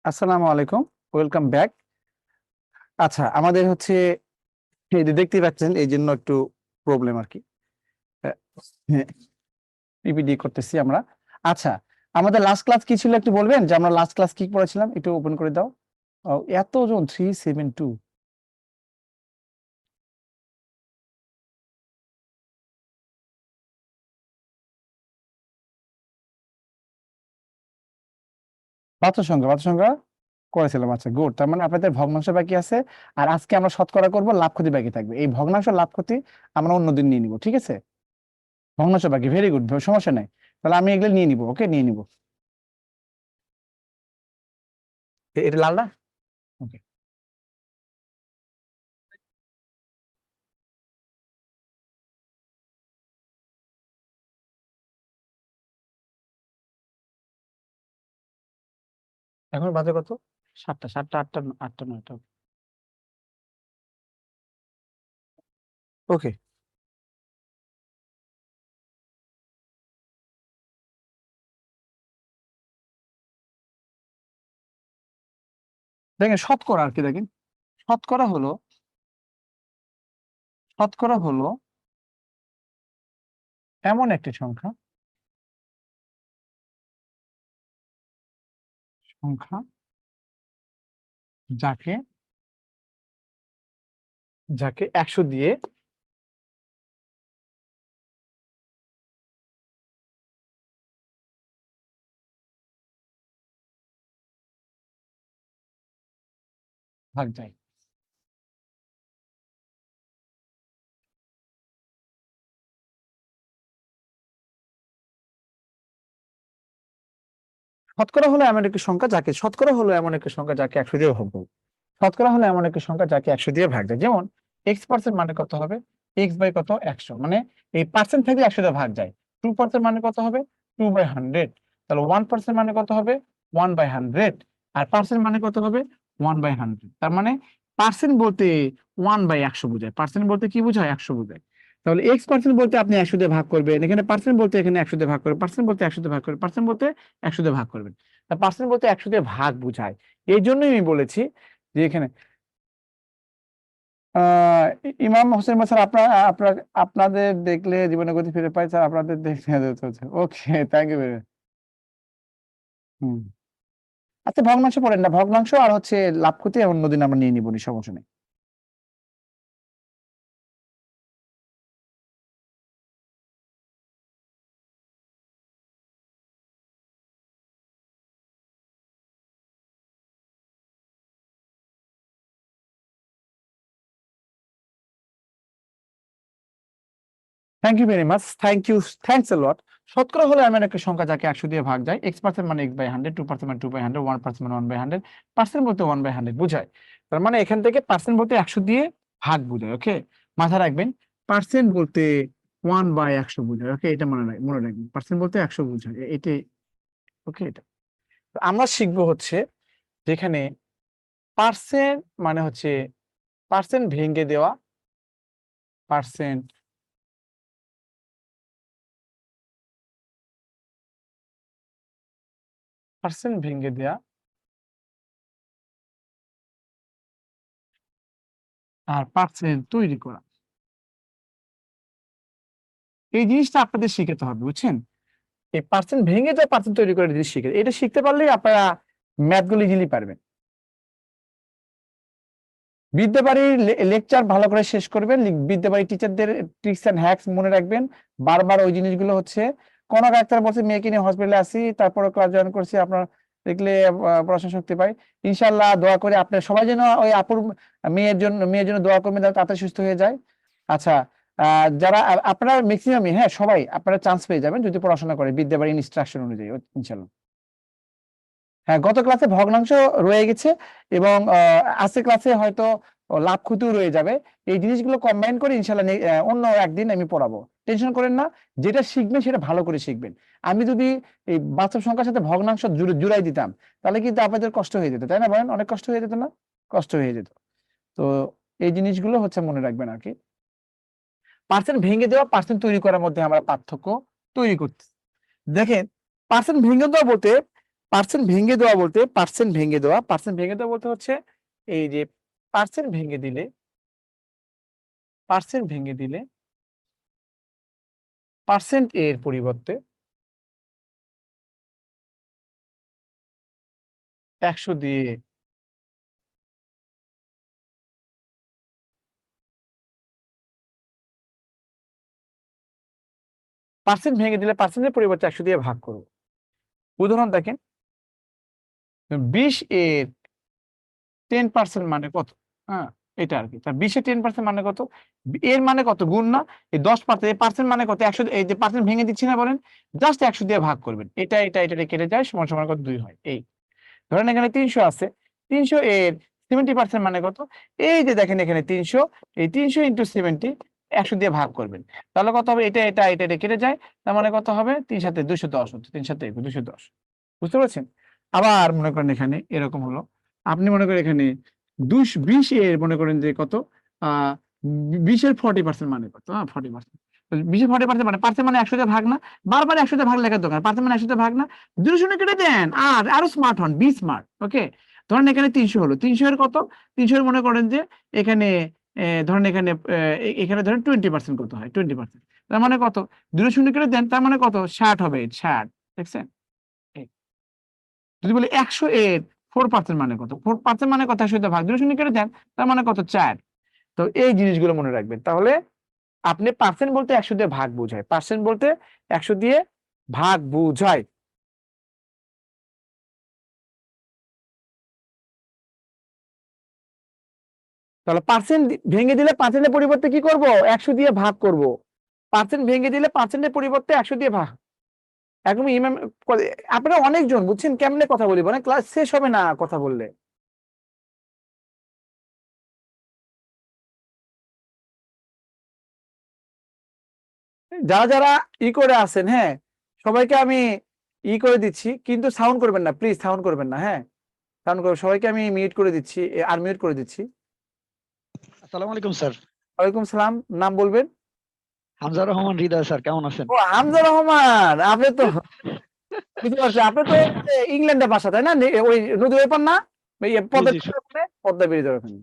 আসসালামু আলাইকুম, welcome back. আচ্ছা, আমাদের হচ্ছে এই যে দেখতেই পাচ্ছেন, এই জন্য একটু প্রবলেম আর কি। পিপিডি করতেছি আমরা। আচ্ছা, আমাদের লাস্ট ক্লাস কি ছিল একটু বলবেন, যে আমরা লাস্ট ক্লাস কি পড়েছিলাম? একটু ওপেন করে দাও। ও, এতজন 372। বাচ্চা সংখ্যা করেছিলাম। আচ্ছা, গুড। তার মানে আপনাদের ভগ্নাংশ বাকি আছে। আর আজকে আমরা শতকরা করব, লাভ ক্ষতি বাকি থাকবে। এই ভগ্নাংশ লাভ ক্ষতি আমরা অন্যদিন নিয়ে নিব, ঠিক আছে? ভগ্নাংশ বাকি, ভেরি গুড, সমস্যা নাই। তাহলে আমি এগুলো নিয়ে নিব, ওকে, নিয়ে নিব। এটা লাল না? ওকে। এখন বাজে কত? 7টা, 7টা, 8টা, 8টা, 9টা। ওকে, দেখেন শতকরা আর কি, দেখেন শতকরা হলো, শতকরা হলো এমন একটি সংখ্যা, সংখ্যা যাকে যাকে 100 দিয়ে ভাগ যায়। শতকরা হলো এমন একটি সংখ্যা যাকে, শতকরা হলো এমন একটি সংখ্যা যাকে 100 দিয়ে ভাগ যায়। শতকরা হলো এমন একটি সংখ্যা যাকে 100 দিয়ে ভাগ যায়। যেমন x% মানে কত হবে? x বাই কত? 100। মানে এই পার্সেন্ট থেকে 100 দিয়ে ভাগ যায়। 2% মানে কত হবে? 2/100। তাহলে 1% মানে কত হবে? 1/100। আর পার্সেন্ট মানে কত হবে? 1/100। তার মানে পার্সেন্ট বলতে 1/100 বোঝায়। পার্সেন্ট বলতে কি বোঝায়? 100 বোঝায়। তাহলে x% বলতে আপনি 100 দিয়ে ভাগ করবেন, এখানে পার্সেন্ট বলতে এখানে 100 দিয়ে ভাগ করবেন, পার্সেন্ট বলতে 100 দিয়ে ভাগ করবেন, পার্সেন্ট বলতে 100 দিয়ে ভাগ করবেন। পার্সেন্ট বলতে 100 দিয়ে ভাগ বোঝায়। এই জন্যই আমি বলেছি যে এখানে ইমাম হোসেন স্যার, আপনার আপনাদের দেখলে জীবনে গতি ফিরে পাই স্যার, আপনাদের দেখলে ওকে, থ্যাংক ইউ ভেরি। হুম। আচ্ছা, ভগ্নাংশ পড়েন না, ভগ্নাংশ আর হচ্ছে লাভ ক্ষতি অন্যদিন আমরা নিয়ে নিবনি, সমস্যা নেই। Thank you very much, thank you, thanks a lot. শতকরা হলো এমন একটা সংখ্যা যাকে 100 দিয়ে ভাগ যায়। x% মানে x/100, 2% মানে 2/100, 1% মানে 1/100, পার্সেন্ট বলতে 1/100 বোঝায়। তার মানে এখান থেকে পার্সেন্ট বলতে 100 দিয়ে ভাগ বোঝায়। ওকে, মাথায় রাখবেন, পার্সেন্ট বলতে 1/100 বোঝায়। ওকে, এটা মনে রাখবেন, পার্সেন্ট বলতে 100 বোঝায়, এটাই। ওকে, এটা তো আমরা শিখবো হচ্ছে, যেখানে পার্সেন্ট মানে হচ্ছে পার্সেন্ট ভেঙে দেওয়া, পার্সেন্ট পার্সেন্ট ভেঙে দেওয়া আর পার্সেন্ট তৈরি করা, এই জিনিসটা আপনাদের শিখতে হবে, বুঝছেন? এই পার্সেন্ট ভেঙে দেওয়া, পার্সেন্ট তৈরি করে জিনিস শিখে, এটা শিখতে পারলেই আপনারা ম্যাথগুলো ইজিলি পারবেন। বিদ্যাবাড়ির লেকচার ভালো করে শেষ করবেন, বিদ্যাবাড়ি টিচারদের ট্রিক্স এন্ড হ্যাকস মনে রাখবেন। বারবার ওই জিনিসগুলো হচ্ছে, কোন ডাক্তার বলছে মেয়েকে নিয়ে হসপিটালে আসি, তারপরে ক্লাস জয়েন করছি, আপনার দেখলে পড়াশোনা শক্তি পাই। ইনশাল্লাহ দোয়া করে আপনার সবাই যেন ওই আপুর মেয়ের জন্য দোয়া করবেন, যাতে তাড়াতাড়ি সুস্থ হয়ে যায়। আচ্ছা, যারা আপনারা ম্যাক্সিমামই, হ্যাঁ সবাই আপনারা চান্স পেয়ে যাবেন যদি পড়াশোনা করে বিদ্যাবাড়ি ইনস্ট্রাকশন অনুযায়ী, ইনশাল্লাহ। হ্যাঁ, গত ক্লাসে ভগ্নাংশ রয়ে গেছে, এবং আজকের ক্লাসে হয়তো লাভ ক্ষতিও রয়ে যাবে। এই জিনিসগুলো কম্বাইন করে ইনশাল্লাহ অন্য একদিন আমি পড়াবো, টেনশন করেন না। যেটা শিখবেন সেটা ভালো করে শিখবেন। আমি যদি এই বাস্তব সংখ্যার সাথে ভগ্নাংশ জুড়াই দিতাম, তাহলে কিন্তু আপনাদের কষ্ট হয়ে যেত, তাই না? বলেন, অনেক কষ্ট হয়ে যেত না? কষ্ট হয়ে যেত। তো এই জিনিসগুলো হচ্ছে মনে রাখবেন আর কি। পার্সেন্ট ভেঙে দেওয়া, পার্সেন্ট তৈরি করার মধ্যে আমরা পার্থক্য তৈরি করতে, দেখেন, পার্সেন্ট ভেঙে দেওয়া বলতে পার্সেন্ট ভেঙে দেওয়া বলতে পার্সেন্ট ভেঙে দেওয়া বলতে হচ্ছে এই যে পার্সেন্ট ভেঙে দিলে পার্সেন্ট এর পরিবর্তে 100 দিয়ে পার্সেন্ট ভেঙে দিলে পার্সেন্টের পরিবর্তে 100 দিয়ে ভাগ করব। উদাহরণ দেখেন 20 এর 10% মানে কত? হ্যাঁ, এটা আর কি। তা 20 এর 10% মানে কত? এর মানে কত? গুণ না? এই 10% এই পার্সেন্ট মানে কত? 100 এই যে পার্সেন্ট ভেঙে দিচ্ছি না বলেন? জাস্ট 100 দিয়ে ভাগ করবেন। এটা কেটে যায় সমান সমান কত? 2 হয়। এই ধরেন এখানে 300 আছে। 300 এর 70% মানে কত? এই যে দেখেন এখানে 300, এই 300 ইনটু 70 100 দিয়ে ভাগ করবেন। তাহলে কত হবে? এটা কেটে যায়। তার মানে কত হবে? 3 সাথে 210 হচ্ছে। 3 সাথে 210। বুঝতে পারছেন? আবার মনে করেন এখানে এরকম হলো। আপনি মনে করেন এখানে 20 এর মনে করেন যে কত? 20 এর 40% মানে কত? 40%। 20 এর 40% মানে পার্সেন্ট মানে 100 দিয়ে ভাগ না? বারবার 100 দিয়ে ভাগ লেখার দরকার। পার্সেন্ট মানে 100 দিয়ে ভাগ না? 2 শূন্য কেটে দেন। আর আরো স্মার্ট হন, বি স্মার্ট। ওকে, ধরেন এখানে 300 হলো। 300 এর কত? 300 এর মনে করেন যে এখানে ধরেন এখানে এখানে ধরেন 20% কত হয়? 20%। তার মানে কত? 2 শূন্য কেটে দেন, তার মানে কত? 60 হবে। 60 দেখছেন? যদি বলি 100 এর 4% মানে কত? 4% মানে কত? 100 দিয়ে ভাগ। 2 শূন্য কেটে দেন, তার মানে কত? 4। তো এই জিনিসগুলো মনে রাখবেন। তাহলে আপনি পার্সেন্ট বলতে 100 দিয়ে ভাগ বোঝায়। পার্সেন্ট বলতে 100 দিয়ে ভাগ বোঝায়। তাহলে পার্সেন্ট ভেঙে দিলে পার্সেন্টের পরিবর্তে কি করব? 100 দিয়ে ভাগ করব। পার্সেন্ট ভেঙে দিলে পার্সেন্টের পরিবর্তে 100 দিয়ে ভাগ। একদম ইমাম আপনারা অনেকজন বুঝছেন কেমনে কথা বলি মানে ক্লাস শেষ হবে না কথা বললে। যারা যারা করে আছেন, হ্যাঁ, সবাইকে আমি করে দিচ্ছি, কিন্তু সাউন্ড করবেন না প্লিজ, সাউন্ড করবেন না। হ্যাঁ, সাউন্ড করবেন। সবাইকে আমি মিউট করে দিচ্ছি, আর মিউট করে দিচ্ছি। আসসালামু আলাইকুম স্যার। ওয়ালাইকুম সালাম। নাম বলবেন? হামজা রহমান হৃদয় স্যার, কেমন আছেন? ও হামজা রহমান, আপনি তো বুঝতে পারছি, আপনি তো ইংল্যান্ডের বাসা তাই না? ওই নদী ওপার না? ওই জি পদ্মা জি ব্রিজের ওখানে, পদ্মা ব্রিজের ওখানে।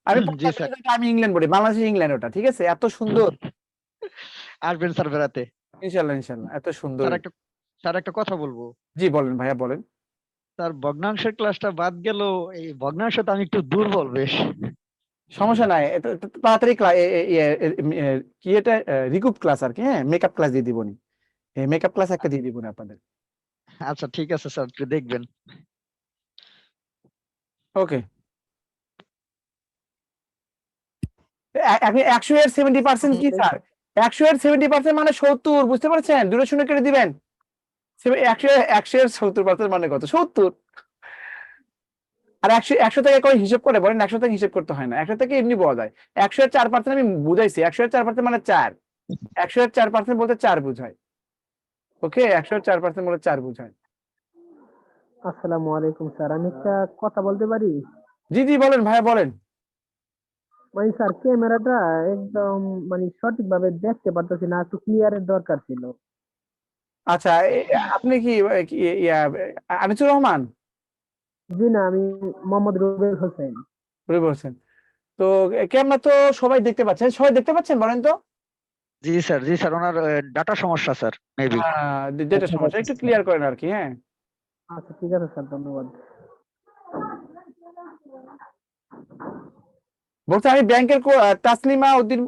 আমি জি পদ্মা স্যার, ব্রিজ, আমি ইংল্যান্ড বলি, বাংলাদেশের ইংল্যান্ড ওটা, ঠিক আছে? এত সুন্দর। আসবেন স্যার বেড়াতে। ইনশাল্লাহ ইনশাল্লাহ, এত সুন্দর। স্যার একটা কথা বলবো। জি বলেন ভাইয়া, বলেন। স্যার ভগ্নাংশের ক্লাসটা বাদ গেল, এই ভগ্নাংশ তো আমি একটু দুর্বল বেশ। সমস্যা নাই, তাড়াতাড়ি কি এটা রিকুপ ক্লাস আর কি। হ্যাঁ, মেকআপ ক্লাস দিয়ে দিবনি। মেকআপ ক্লাস একটা দিয়ে দিবনি আপনাদের। আচ্ছা ঠিক আছে স্যার, একটু দেখবেন। ওকে, আপনি 100 এর 70% কি স্যার? 100 এর 70% মানে 70, বুঝতে পারছেন? দূরে শুনে কেটে দিবেন। 100 এর 70% মানে কত? 70। আর 100 থেকে কই হিসাব করে বলেন? 100 থেকে হিসাব করতে হয় না, 100 থেকে এমনি বলা যায়। 100 এর 4% আমি বুঝাইছি। 100 এর 4% মানে 4। 100 এর 4% বলতে 4 বুঝায়। ওকে, 100 এর 4% বলতে 4 বুঝায়। আসসালামু আলাইকুম স্যার, আমি একটা কথা বলতে পারি? জি জি বলেন ভাইয়া, বলেন। মানে স্যার, ক্যামেরাটা একদম মানে সঠিকভাবে দেখতে পারতেছি না, একটু ক্লিয়ারের দরকার ছিল। আচ্ছা, আপনি কি আনিসুর রহমান জি না, আমি মোহাম্মদ রুবেল হোসেন। বলছেন? তো ক্যামেরা তো সবাই দেখতে পাচ্ছেন, সবাই দেখতে পাচ্ছেন বলেন তো? জি স্যার, ওনার ডাটা সমস্যা স্যার, মেবি। যেটা আচ্ছা সমস্যা একটু ক্লিয়ার করেন আর কি। হ্যাঁ, আচ্ছা, ঠিক আছে স্যার, ধন্যবাদ। বলছে আমি ব্যাংকের তাসলিমা উদ্দিন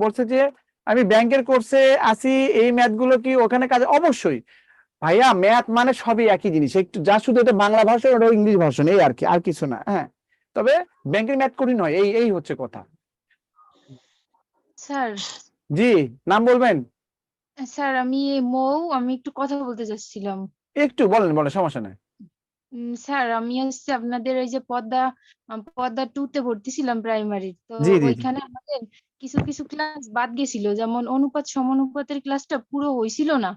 বলছে যে আমি ব্যাংকের কোর্সে আছি, এই ম্যাথ গুলো কি ওখানে কাজে? অবশ্যই ভাইয়া, ম্যাথ মানে সবই একই জিনিস, একটু যা শুধু এটা বাংলা ভাষা, ওটা ইংলিশ ভার্সন, এই আর কি, আর কিছু না। হ্যাঁ, তবে ব্যাংকের ম্যাথ কঠিন নয়, এই এই হচ্ছে কথা। স্যার, জি, নাম বলবেন? স্যার আমি আমি একটু কথা বলতে চাচ্ছিলাম। একটু বলেন, বলেন, সমস্যা নাই। স্যার আমি হচ্ছে আপনাদের ওই যে পদ্মা 2 তে ভর্তি ছিলাম প্রাইমারির, তো জি জি জি। ওইখানে আমাদের কিছু কিছু ক্লাস বাদ গেছিল, যেমন অনুপাত সমানুপাতের ক্লাসটা পুরো হয়েছিল না।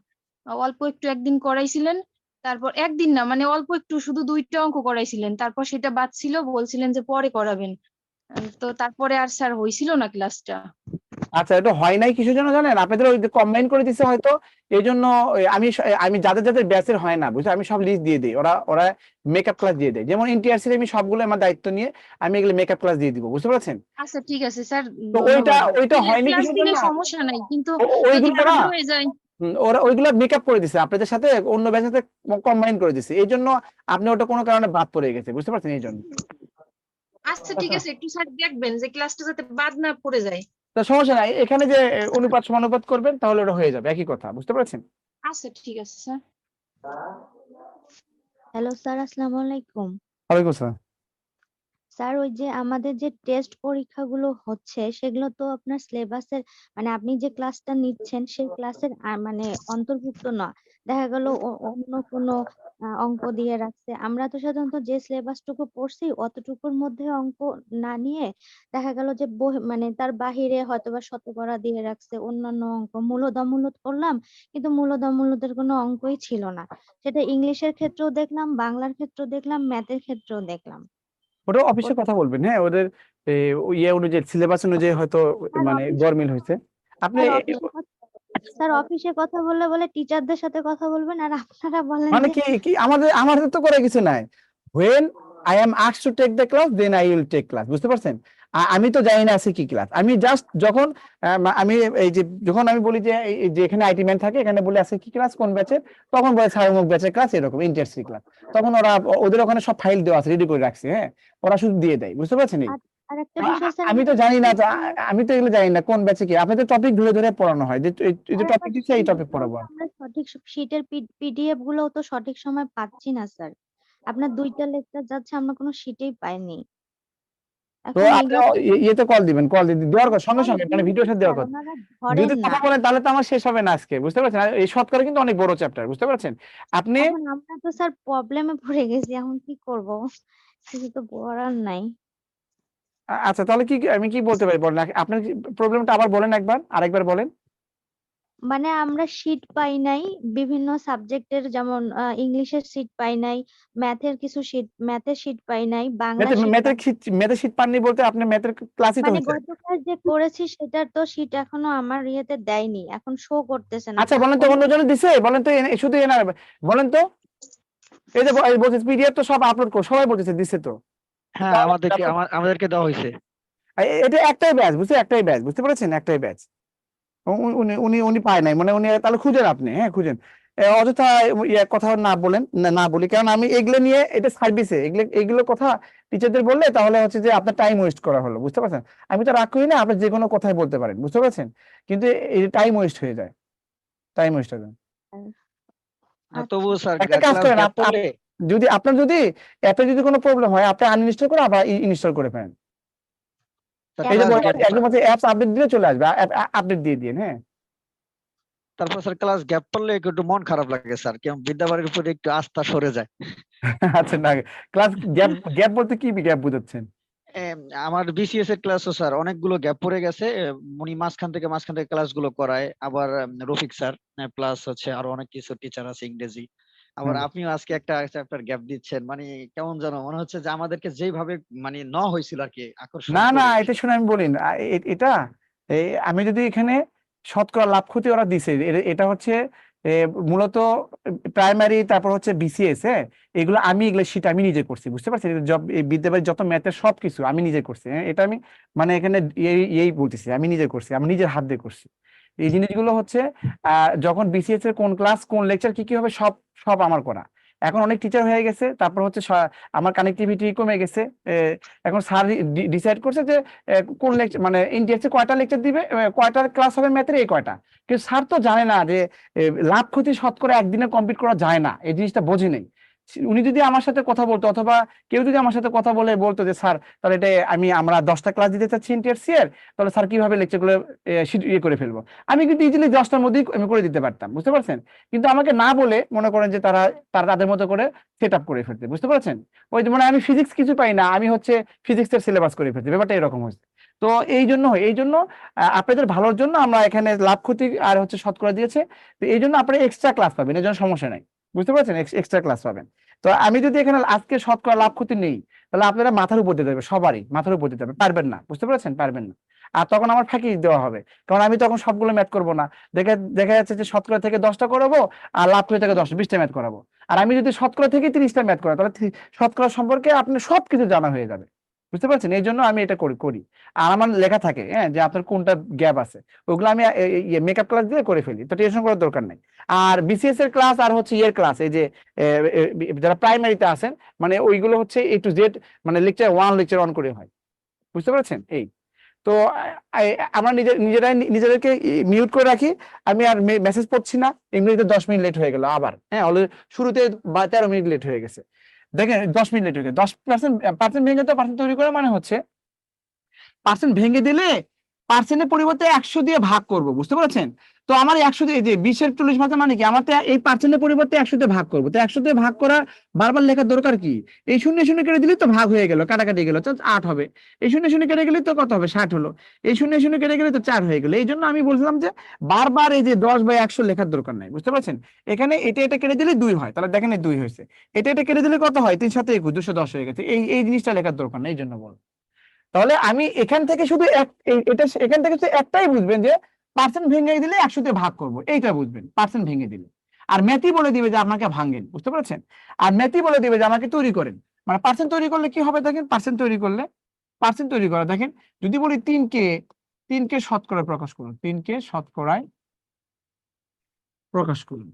অল্প একটু একদিন করাইছিলেন, তারপর একদিন না মানে অল্প একটু শুধু 2টা অঙ্ক করাইছিলেন, তারপর সেটা বাদ ছিল, বলছিলেন যে পরে করাবেন। তো তারপরে আর স্যার হয়েছিল না ক্লাসটা। আচ্ছা, এটা হয় নাই কিসের জন্য জানেন? আপনাদের ওই কম্বাইন করে দিছে হয়তো, এই জন্য আমি যাদের যাদের ব্যাচের হয় না বুঝছো, আমি সব লিস্ট দিয়ে দিই, ওরা ওরা মেকআপ ক্লাস দিয়ে দেয়। যেমন এনটিআরসি আমি সবগুলো আমার দায়িত্ব নিয়ে আমি এগুলো মেকআপ ক্লাস দিয়ে দিব, বুঝতে পারছেন? আচ্ছা ঠিক আছে স্যার, তো ওইটা ধন্যবাদ। ওইটা হয়নি ক্লাস কিসের দিলে জন্য? সমস্যা নাই, কিন্তু যদি ওইগুলো বাদ না, হয়ে যায়। ওরা ওইগুলা মেকআপ করে দিছে আপনাদের সাথে, অন্য ব্যাচের সাথে কম্বাইন করে দিছে, এই জন্য আপনি ওটা কোনো কারণে বাদ পড়ে গেছে, বুঝতে পারছেন? এই জন্য। আচ্ছা ঠিক আছে, একটু স্যার দেখবেন যে ক্লাসটা যাতে বাদ না পড়ে যায়। তো সমস্যা নাই, এখানে যে অনুপাত সমানুপাত করবেন তাহলে ওটা হয়ে যাবে, একই কথা, বুঝতে পারছেন? আচ্ছা ঠিক আছে স্যার। হ্যালো স্যার, আসসালামু আলাইকুম। ওয়ালাইকুম আসসালাম। স্যার, ওই যে আমাদের যে টেস্ট পরীক্ষাগুলো হচ্ছে সেগুলো তো আপনার সিলেবাসের, মানে আপনি যে ক্লাসটা নিচ্ছেন সেই ক্লাসের মানে অন্তর্ভুক্ত না। দেখা গেল অন্য কোনো অঙ্ক দিয়ে রাখছে। আমরা তো সাধারণত যে সিলেবাসটুকু পড়ছি অতটুকুর মধ্যে অঙ্ক না নিয়ে দেখা গেল যে মানে তার বাহিরে হয়তোবা শতকরা দিয়ে রাখছে, অন্যান্য অঙ্ক মূলদ করলাম, কিন্তু মূলদের কোনো অঙ্কই ছিল না। সেটা ইংলিশের ক্ষেত্রেও দেখলাম, বাংলার ক্ষেত্রেও দেখলাম, ম্যাথের ক্ষেত্রেও দেখলাম। ওটা অফিসে কথা বলবেন, হ্যাঁ, ওদের ইয়ে অনুযায়ী, সিলেবাস অনুযায়ী হয়তো স্যার মানে অফিস গরমিল হয়েছে। আপনি স্যার অফিসে স্যার অফিসে কথা বললে বলে টিচারদের সাথে কথা বলবেন, আর আপনারা বলেন মানে যে কি কি আমাদের আমাদের তো করে কিছু নাই, when I am asked to take the class then I will take class, বুঝতে পারছেন? আমি তো জানি না আছে কি ক্লাস, আমি জাস্ট যখন আমি এই যে যখন আমি বলি যে এই যে এখানে আইটি ম্যান থাকে, এখানে বলে আছে কি ক্লাস কোন ব্যাচের, তখন বলে স্যার অমুক ব্যাচের ক্লাস এরকম ইন্টারসি ক্লাস, তখন ওরা ওদের ওখানে সব ফাইল দেওয়া আছে, রেডি করে রাখছে, হ্যাঁ, ওরা শুধু দিয়ে দেয়, বুঝতে পারছেন? আর আরেকটা বিষয় স্যার, আমি তো জানি না, আমি তো এগুলো জানি না কোন ব্যাচে কি, আপনাদের টপিক ধরে ধরে পড়ানো হয় যে এই যে টপিক দিচ্ছে এই টপিক পড়াবো। আমরা সঠিক শীটের পিডিএফ গুলো তো সঠিক সময় পাচ্ছি না স্যার। আপনার 2টা লেকচার যাচ্ছে, আমরা কোনো শীটেই পাইনি। তো এখন আপনি এগুলো ইয়েতে কল দিবেন, কল দেওয়ার সঙ্গে কল সঙ্গে, মানে দিয়েছি ভিডিওর সাথে দেওয়ার স্যার, কথা। ওনারা যদি ধরেন না। কথা বলেন তাহলে তো আমার শেষ হবে না আজকে, বুঝতে পারছেন? আর এই শতকরা কিন্তু অনেক বড় চ্যাপ্টার, বুঝতে পারছেন? আপনি এখন আমরা তো স্যার প্রবলেমে পড়ে গেছি, এখন কি করব? কিছু তো করার নাই। আচ্ছা, তাহলে কি আমি কি বলতে পারি বলেন, আপনার প্রবলেমটা আবার বলেন, আরেকবার বলেন। মানে আমরা শীট পাই নাই বিভিন্ন সাবজেক্টের, যেমন ইংলিশের শীট পাই নাই, ম্যাথের শীট পাই নাই, বাংলার শীট পাই নাই। ম্যাথের শীট পাননি বলতে আপনি ম্যাথের ক্লাসই তো মানে হচ্ছে। গতকাল যে করেছি সেটার তো শীট এখনো আমার ইয়েতে দেয়নি, এখন শো করতেছে না। আচ্ছা বলেন তো, অন্যজনে দিছে বলেন তো, শুধু এনার বলেন তো, এই যে বলছে পিডিএফ তো সব আপলোড কর, সবাই বলতেছে দিছে তো। হ্যাঁ, আমাদেরকে দেওয়া হয়েছে। এটা একটাই ব্যাচ, একটাই ব্যাচ, বুঝতে পেরেছেন? একটাই ব্যাচ। উনি উনি উনি পায় নাই, মানে উনি তাহলে খুঁজেন আপনি, হ্যাঁ খুঁজেন। অযথা কথা না বলেন, না বলি, কারণ আমি এগুলো নিয়ে, এটা সার্ভিসে এগুলো কথা টিচারদের বললে তাহলে হচ্ছে যে আপনার টাইম ওয়েস্ট করা হলো, বুঝতে পারছেন? আমি তো রাগ করি না, আপনি যে কোনো কথাই বলতে পারেন, বুঝতে পারছেন? কিন্তু এই টাইম ওয়েস্ট হয়ে যায়, টাইম ওয়েস্ট হয়ে যায়। তবুও স্যার একটা কাজ ক্লাস করেন, গ্যাপ পড়লে যদি আপনার যদি অ্যাপে যদি কোনো প্রবলেম হয়, আপনি আনইনস্টল করে আবার ইনস্টল করে ফেলেন। এই যে ক্লাস গ্যাপ একদম হচ্ছে অ্যাপস আপডেট দিলে চলে আসবে, আপডেট দিয়ে দিন, হ্যাঁ। তারপর স্যার ক্লাস গ্যাপ পড়লে একটু মন খারাপ লাগে স্যার, কেমন বিদ্যাবাড়ির উপরে একটু আস্থা সরে যায়। আচ্ছা, না, ক্লাস গ্যাপ গ্যাপ বলতে কি গ্যাপ বুঝাচ্ছেন? আমার বিসিএস এর ক্লাসও স্যার অনেকগুলো গ্যাপ পড়ে গেছে। উনি মাঝখান থেকে ক্লাসগুলো করায়, আবার রফিক স্যার প্লাস হচ্ছে আরো অনেক কিছু টিচার আছে ইংরেজি। আবার আপনিও আজকে একটা চ্যাপ্টার গ্যাপ দিচ্ছেন, মানে কেমন যেন মনে হচ্ছে যে আমাদেরকে যেভাবে মানে নেওয়া হয়েছিল আর কি আকর্ষণ না না, করে। এটা শুনে আমি বলি না, এটা আমি যদি এখানে শতকরা লাভ ক্ষতি ওরা দিছে, এটা হচ্ছে মূলত প্রাইমারি, তারপর হচ্ছে বিসিএস, হ্যাঁ, এগুলো শীট আমি নিজে করছি, বুঝতে পারছেন? বিদ্যাবাড়ির যত ম্যাথের সবকিছু আমি নিজে করছি, হ্যাঁ, এটা আমি মানে এখানে এই বলতেছি, আমি নিজে করছি, আমি নিজের হাত দিয়ে করছি। এই জিনিসগুলো হচ্ছে যখন বিসিএস এর কোন ক্লাস কোন লেকচার কি কি হবে সব সব আমার করা। এখন অনেক টিচার হয়ে গেছে, তারপর হচ্ছে আমার কানেক্টিভিটি কমে গেছে। এখন স্যার ডিসাইড করছে যে কোন লেকচার, মানে ইন্ডিয়াতে কয়টা লেকচার দিবে, কয়টা ক্লাস হবে ম্যাথের, এই কয়টা। কিন্তু স্যার তো জানে না যে লাভ ক্ষতি শতকরা একদিনে কমপ্লিট করা যায় না, এই জিনিসটা বোঝে নেই। উনি যদি আমার সাথে কথা বলতো, অথবা কেউ যদি আমার সাথে কথা বলে বলতো যে স্যার তাহলে এটা আমরা 10টা ক্লাস দিতে চাচ্ছি ইন্টারসি এর, তাহলে স্যার কিভাবে লেকচারগুলো ইয়ে করে ফেলবো, আমি কিন্তু ইজিলি 10টার মধ্যেই আমি করে দিতে পারতাম, বুঝতে পারছেন? কিন্তু আমাকে না বলে মনে করেন যে তারা তারা তাদের মতো করে সেট আপ করে ফেলতে, বুঝতে পারছেন? ওই যে মানে আমি ফিজিক্স কিছু পাই না, আমি হচ্ছে ফিজিক্সের সিলেবাস করে ফেলছি, ব্যাপারটা এরকম হয়েছে। তো এই জন্য আপনাদের ভালোর জন্য আমরা এখানে লাভ ক্ষতি আর হচ্ছে শতকরা দিয়েছে, তো এই জন্য আপনারা এক্সট্রা ক্লাস পাবেন, এই জন্য সমস্যা নাই, বুঝতে পারছেন? এক্সট্রা ক্লাস পাবেন। তো আমি যদি এখানে আজকে শতকরা লাভ ক্ষতি নেই, তাহলে আপনারা মাথার উপর দিতে হবে, সবারই মাথার উপর দিতে হবে, পারবেন না, বুঝতে পারছেন? পারবেন না। আর তখন আমার ফাঁকি দেওয়া হবে, কারণ আমি তখন সবগুলো ম্যাথ করবো না। দেখা যাচ্ছে যে শতকরা থেকে 10টা করাবো আর লাভ করে থেকে 20টা ম্যাথ করাবো। আর আমি যদি শতকরা থেকে 30টা ম্যাথ করাই, তাহলে শতকরা সম্পর্কে আপনার সবকিছু জানা হয়ে যাবে। বুঝতে পারছেন? এই জন্য আমি এটা করি। আর আমার লেখা থাকে, হ্যাঁ, যে আপনার কোনটা গ্যাপ আছে, ওগুলো আমি মেকআপ ক্লাস দিয়ে করে ফেলি, তো টেনশন করার দরকার নাই। আর বিসিএস এর ক্লাস আর হচ্ছে ইয়ের ক্লাস, এই যে যারা প্রাইমারিতে আছেন, মানে ওইগুলো হচ্ছে A to Z, মানে লেকচার 1 লেকচার 1 করে হয়। বুঝতে পারছেন? এই তো আমরা নিজেদেরকে মিউট করে রাখি। আমি আর মেসেজ পড়ছি না, এমনিতে 10 মিনিট লেট হয়ে গেল আবার, হ্যাঁ, অলরেডি শুরুতে 13 মিনিট লেট হয়ে গেছে। দেখেন 10 মিনিট লেট হয়ে গেছে, 10% ভেঙে তো পার্সেন্ট তৈরি করা মানে হচ্ছে পার্সেন্ট ভেঙে দিলে পার্সেন্টের পরিবর্তে 100 দিয়ে ভাগ করব। বুঝতে পারছেন? তো আমার 100 দিয়ে, যে 20-এর 40 ভাগ মানে কি, আমার তো এই পার্সেন্টের পরিবর্তে 100 দিয়ে ভাগ করবো, তো 100 দিয়ে ভাগ করা বারবার লেখার দরকার কি? এই শূন্য শূন্য কেটে দিলে তো ভাগ হয়ে গেল, কাটাকাটি গেল, তো 8 হবে। এই শূন্য শূন্য কেটে গেলে তো কত হবে? 60 হলো। এই শূন্য শূন্য কেটে গেলে তো 4 হয়ে গেল। এই জন্য আমি বলছিলাম যে বারবার এই যে 10/100 লেখার দরকার নাই। বুঝতে পারছেন? এখানে এটা কেটে দিলে 2 হয়, তাহলে দেখেন এই 2 হয়েছে। এটা কেটে দিলে কত হয়? 3 7 21, 210 হয়ে গেছে। এই জিনিসটা লেখার দরকার নেই, এই জন্য বল। তাহলে আমি এখান থেকে শুধু এখান থেকে শুধু একটাই বুঝবেন, যে পার্সেন্ট ভেঙে দিলে 100 দিয়ে ভাগ করব, এইটা বুঝবেন পার্সেন্ট ভেঙে দিলে। আর ম্যাথই বলে দিবে যে আপনাকে ভাঙেন। বুঝতে পারছেন? আর ম্যাথই বলে দিবে যে আমাকে তৈরি করেন। মানে পার্সেন্ট তৈরি করলে কি হবে দেখেন, পার্সেন্ট তৈরি করা দেখেন, যদি বলি 3কে শতকরায় প্রকাশ করুন, 3কে শতকরায় প্রকাশ করুন।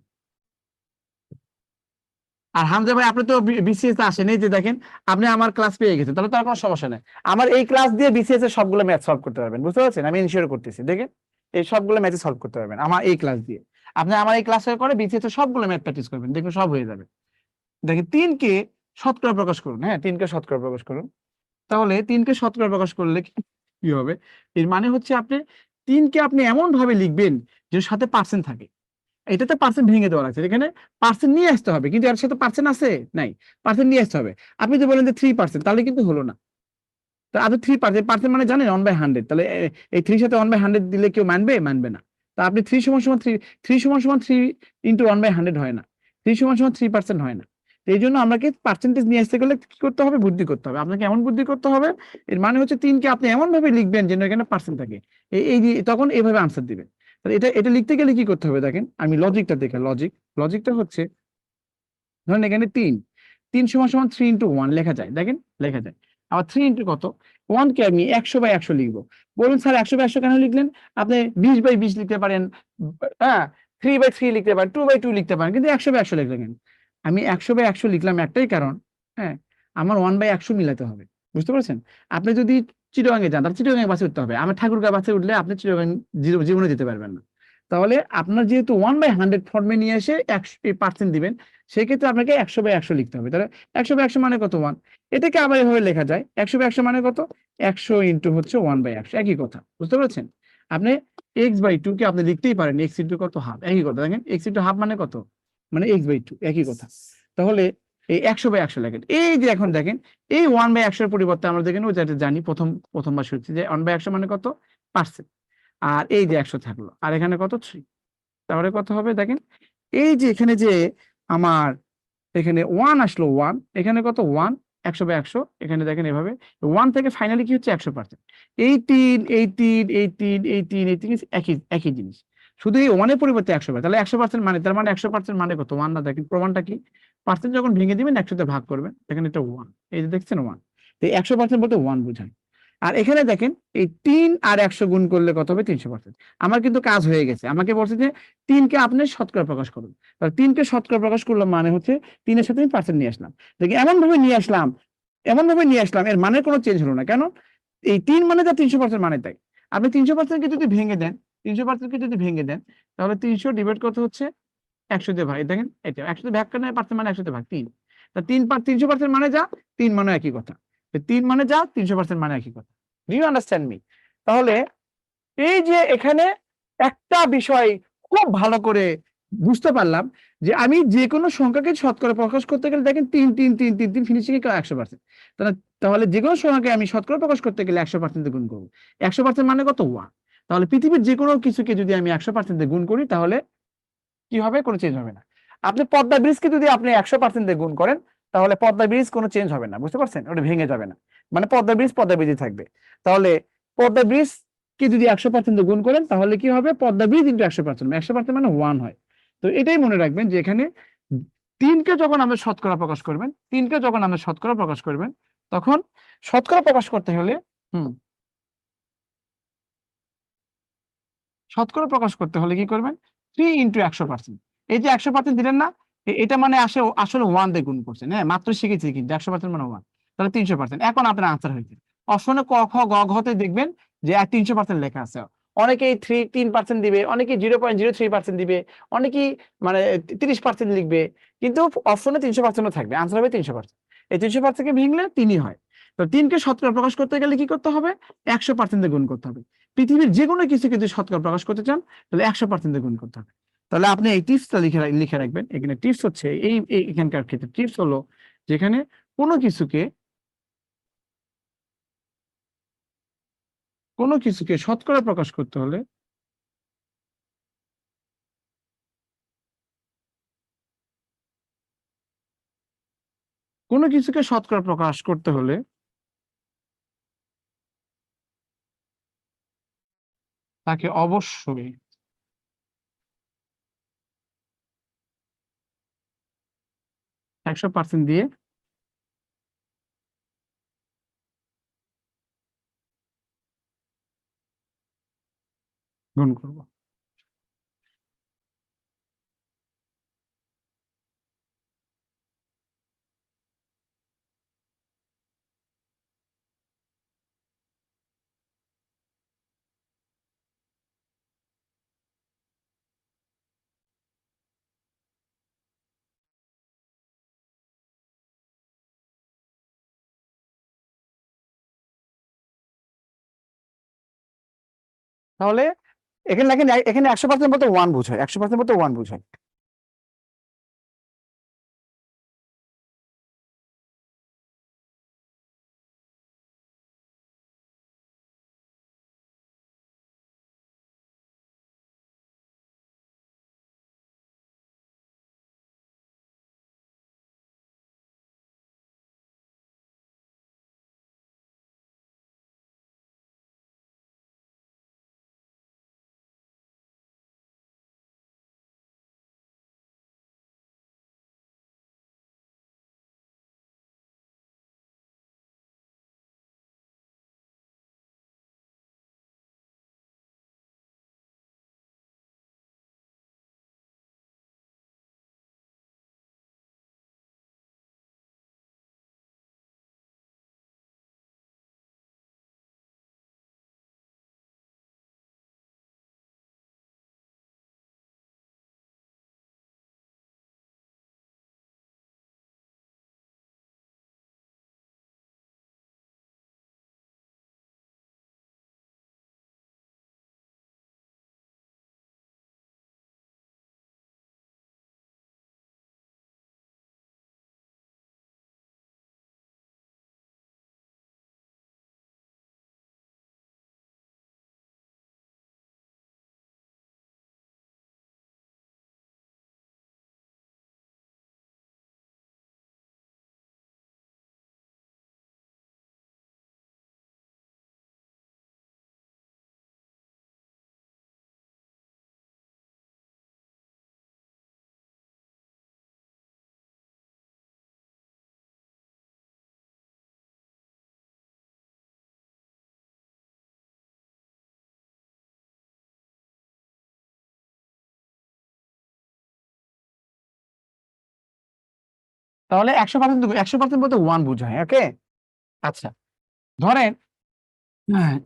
আর হামজা ভাই, আপনি তো বিসিএস আসেন, এই যে দেখেন আপনি আমার ক্লাস পেয়ে গেছেন, তাহলে তো আর কোনো সমস্যা নেই। আমার এই ক্লাস দিয়ে বিসিএস এর সবগুলো ম্যাথ সলভ করতে পারবেন। বুঝতে পারছেন? আমি ইনশিওর করতেছি, দেখেন এই সবগুলো ম্যাথ সলভ করতে পারবেন আমার এই ক্লাস দিয়ে। আপনি আমার এই ক্লাসের করে বিসিএস এর সবগুলো ম্যাথ প্র্যাকটিস করবেন, দেখবেন সব হয়ে যাবে। দেখেন 3কে শতকরা প্রকাশ করুন, হ্যাঁ 3কে শতকরা প্রকাশ করুন। তাহলে 3কে শতকরা প্রকাশ করলে কি হবে? এর মানে হচ্ছে আপনি 3কে আপনি এমন ভাবে লিখবেন যে সাথে পার্সেন্ট থাকে। এটাতে পার্সেন্ট ভেঙে দেওয়া লাগছে, এখানে পার্সেন্ট নিয়ে আসতে হবে, কিন্তু এর সাথে পার্সেন্ট আছে নাই, পার্সেন্ট নিয়ে আসতে হবে। আপনি যদি বলেন যে 3%, তাহলে কিন্তু হলো না। তো আপনি 3% মানে জানেন 1/100, তাহলে এই 3 সাথে 1/100 দিলে কেউ মানবে না। তা আপনি 3 সমান 3 ইন্টু 1/100 হয় না, 3 সমান 3% হয় না। তো এই জন্য আমাকে পার্সেন্টেজ নিয়ে আসতে গেলে কি করতে হবে? বুদ্ধি করতে হবে। আপনাকে এমন বুদ্ধি করতে হবে, এর মানে হচ্ছে 3কে আপনি এমন ভাবে লিখবেন যেন এখানে পার্সেন্ট থাকে, তখন এইভাবে আনসার দিবেন। তাহলে এটা লিখতে গেলে কি করতে হবে দেখেন, আমি লজিকটা দেখে, লজিকটা হচ্ছে, ধরেন এখানে 3 সমান 3 ইন্টু 1 লেখা যায়, দেখেন লেখা যায়। আবার 3 ইন্টু কত? 1 কে আমি 100/100 লিখবো। বলুন স্যার 100/100 কেন লিখলেন? আপনি 20/20 লিখতে পারেন, হ্যাঁ 3/3 লিখতে পারেন, 2/2 লিখতে পারেন, কিন্তু 100/100 লিখলেন কেন? আমি 100/100 লিখলাম একটাই কারণ, হ্যাঁ, আমার 1/100 মিলাতে হবে। বুঝতে পারছেন? আপনি যদি চিটাগাঙে যান, তাহলে চিটাগাঙে বাসে উঠতে হবে। আমার ঠাকুরগাঁও বাসে উঠলে আপনি চিটাগাং জীবনে যেতে পারবেন না। তাহলে আপনার যেহেতু 1/100 ফর্মে নিয়ে এসে 100% দিবেন, সেক্ষেত্রে আপনাকে 100/100 লিখতে হবে। তাহলে 100/100 মানে কত? 1। এটাকে আবার এভাবে লেখা যায়, 100/100 মানে কত? 100 ইন্টু হচ্ছে 1/100, একই কথা। বুঝতে পেরেছেন? আপনি x/2 কে আপনি লিখতেই পারেন x ইন্টু কত? হাফ, একই কথা। দেখেন x ইন্টু হাফ মানে কত? মানে x/2, একই কথা। তাহলে এই 100/100 লেখেন। এই যে এখন দেখেন, এই 1/100 এর পরিবর্তে আমরা দেখেন ওই যেটা জানি প্রথমবার শুনছি যে 1/100 মানে কত? পার্সেন্ট। আর এই যে 100 থাকলো, আর এখানে কত? 3। তাহলে কত হবে দেখেন, এই যে এখানে যে আমার এখানে 1 আসলো, 1 এখানে কত? 1, 100/100, এখানে দেখেন এভাবে 1 থেকে ফাইনালি কি হচ্ছে? 100%। 18 একই জিনিস, শুধু এই 1 এর পরিবর্তে 100%। তাহলে 100% মানে, তার মানে 100% মানে কত? 1 না? দেখেন প্রমাণটা কি? পার্সেন্ট যখন ভেঙে দিবেন 100 তে ভাগ করবেন, দেখেন এটা 1, এই যে দেখছেন 1। তো 100% বলতে 1 বোঝায়। আর এখানে দেখেন এই 3 আর 100 গুণ করলে কত হবে? 300%। আমার কিন্তু কাজ হয়ে গেছে, আমাকে বলছে যে 3কে আপনি শতকরা প্রকাশ করুন। তাহলে 3কে শতকরা প্রকাশ করলাম মানে হচ্ছে 3 এর সাথে আমি পার্সেন্ট নিয়ে আসলাম। দেখি এমন ভাবে নিয়ে আসলাম, এর মানে কোনো চেঞ্জ হলো না। কেন? এই 3 মানে যা, 300% মানে তাই। আপনি 300% কে যদি ভেঙে দেন, 300% কে যদি ভেঙে দেন, তাহলে 300 ডিভাইড কত হচ্ছে? 100 দিয়ে ভাগ। দেখেন এটা 100 দিয়ে ভাগ কেন? পার্সেন্ট মানে 100 দিয়ে ভাগ 3। তা 300% মানে যা, 3 মানে একই কথা। 3 মানে যা, 300% মানে একই কথা। Do you understand me? তাহলে এই যে এখানে একটা বিষয় খুব ভালো করে বুঝতে পারলাম, যে আমি যে কোনো সংখ্যাকে শতকরা প্রকাশ করতে গেলে দেখেন 3 ফিনিশিং এ 100%। তাহলে যে কোনো সংখ্যাকে আমি শতকরা প্রকাশ করতে গেলে 100% গুণ করবো। 100% মানে কত? 1। তাহলে পৃথিবীর যে কোনো কিছুকে যদি আমি 100% গুণ করি, তাহলে কি হবে? কোনো চেঞ্জ হবে না। আপনি পদ্মা ব্রিজকে যদি আপনি 100% গুণ করেন, তাহলে পদ্মা ব্রিজ কোনো চেঞ্জ হবে না। বুঝতে পারছেন? ওটা ভেঙে যাবে না, মানে পদ্মা ব্রিজই থাকবে। তাহলে পদ্মা ব্রিজ কে যদি 100% গুণ করেন তাহলে কি হবে, পদ্মা ব্রিজ ইন্টু 100%, 100% মানে 1 হয়। তো এটাই মনে রাখবেন যে এখানে 3কে যখন আমরা শতকরা প্রকাশ করবেন, 3কে যখন আমরা শতকরা প্রকাশ করবেন, তখন শতকরা প্রকাশ করতে হলে শতকরা প্রকাশ করতে হলে কি করবেন, 3 ইন্টু 100%। এই যে 100% দিলেন না, এটা মানে আসলে 1 দিয়ে গুণ করছেন, হ্যাঁ মাত্র শিখেছি কিন্তু 100% মানে 1, তাহলে 300%। এখন আপনার আনসার হয়েছে। অপশনে ক খ গ ঘতে দেখবেন যে 300% লেখা আছে। অনেকেই 3% দিবে, অনেকেই 0.03% দিবে, অনেকেই মানে 30% লিখবে, কিন্তু অপশনে 300% থাকবে, আনসার হবে 300%। এই 300% কে ভেঙলে 3ই হয়। তো 3কে শতকরা প্রকাশ করতে গেলে কি করতে হবে, 100% দিয়ে গুণ করতে হবে। পৃথিবীর যে কোনো কিছুকে যদি শতকরা প্রকাশ করতে চান তাহলে 100% দিয়ে গুণ করতে হবে। তাহলে আপনি এই টিপসটা লিখে রাখবেন। এখানে টিপস হচ্ছে এখানকার ক্ষেত্রে টিপস হলো, যেখানে কোনো কিছুকে শতকরা প্রকাশ করতে হলে তাকে অবশ্যই 100% দিয়ে গুণ করব। তাহলে এখানে 100% বলতে 1 বোঝায়, 100% বলতে 1 বোঝায়। তাহলে 100% বলতে 1 বোঝায়, ওকে। আচ্ছা, ধরেন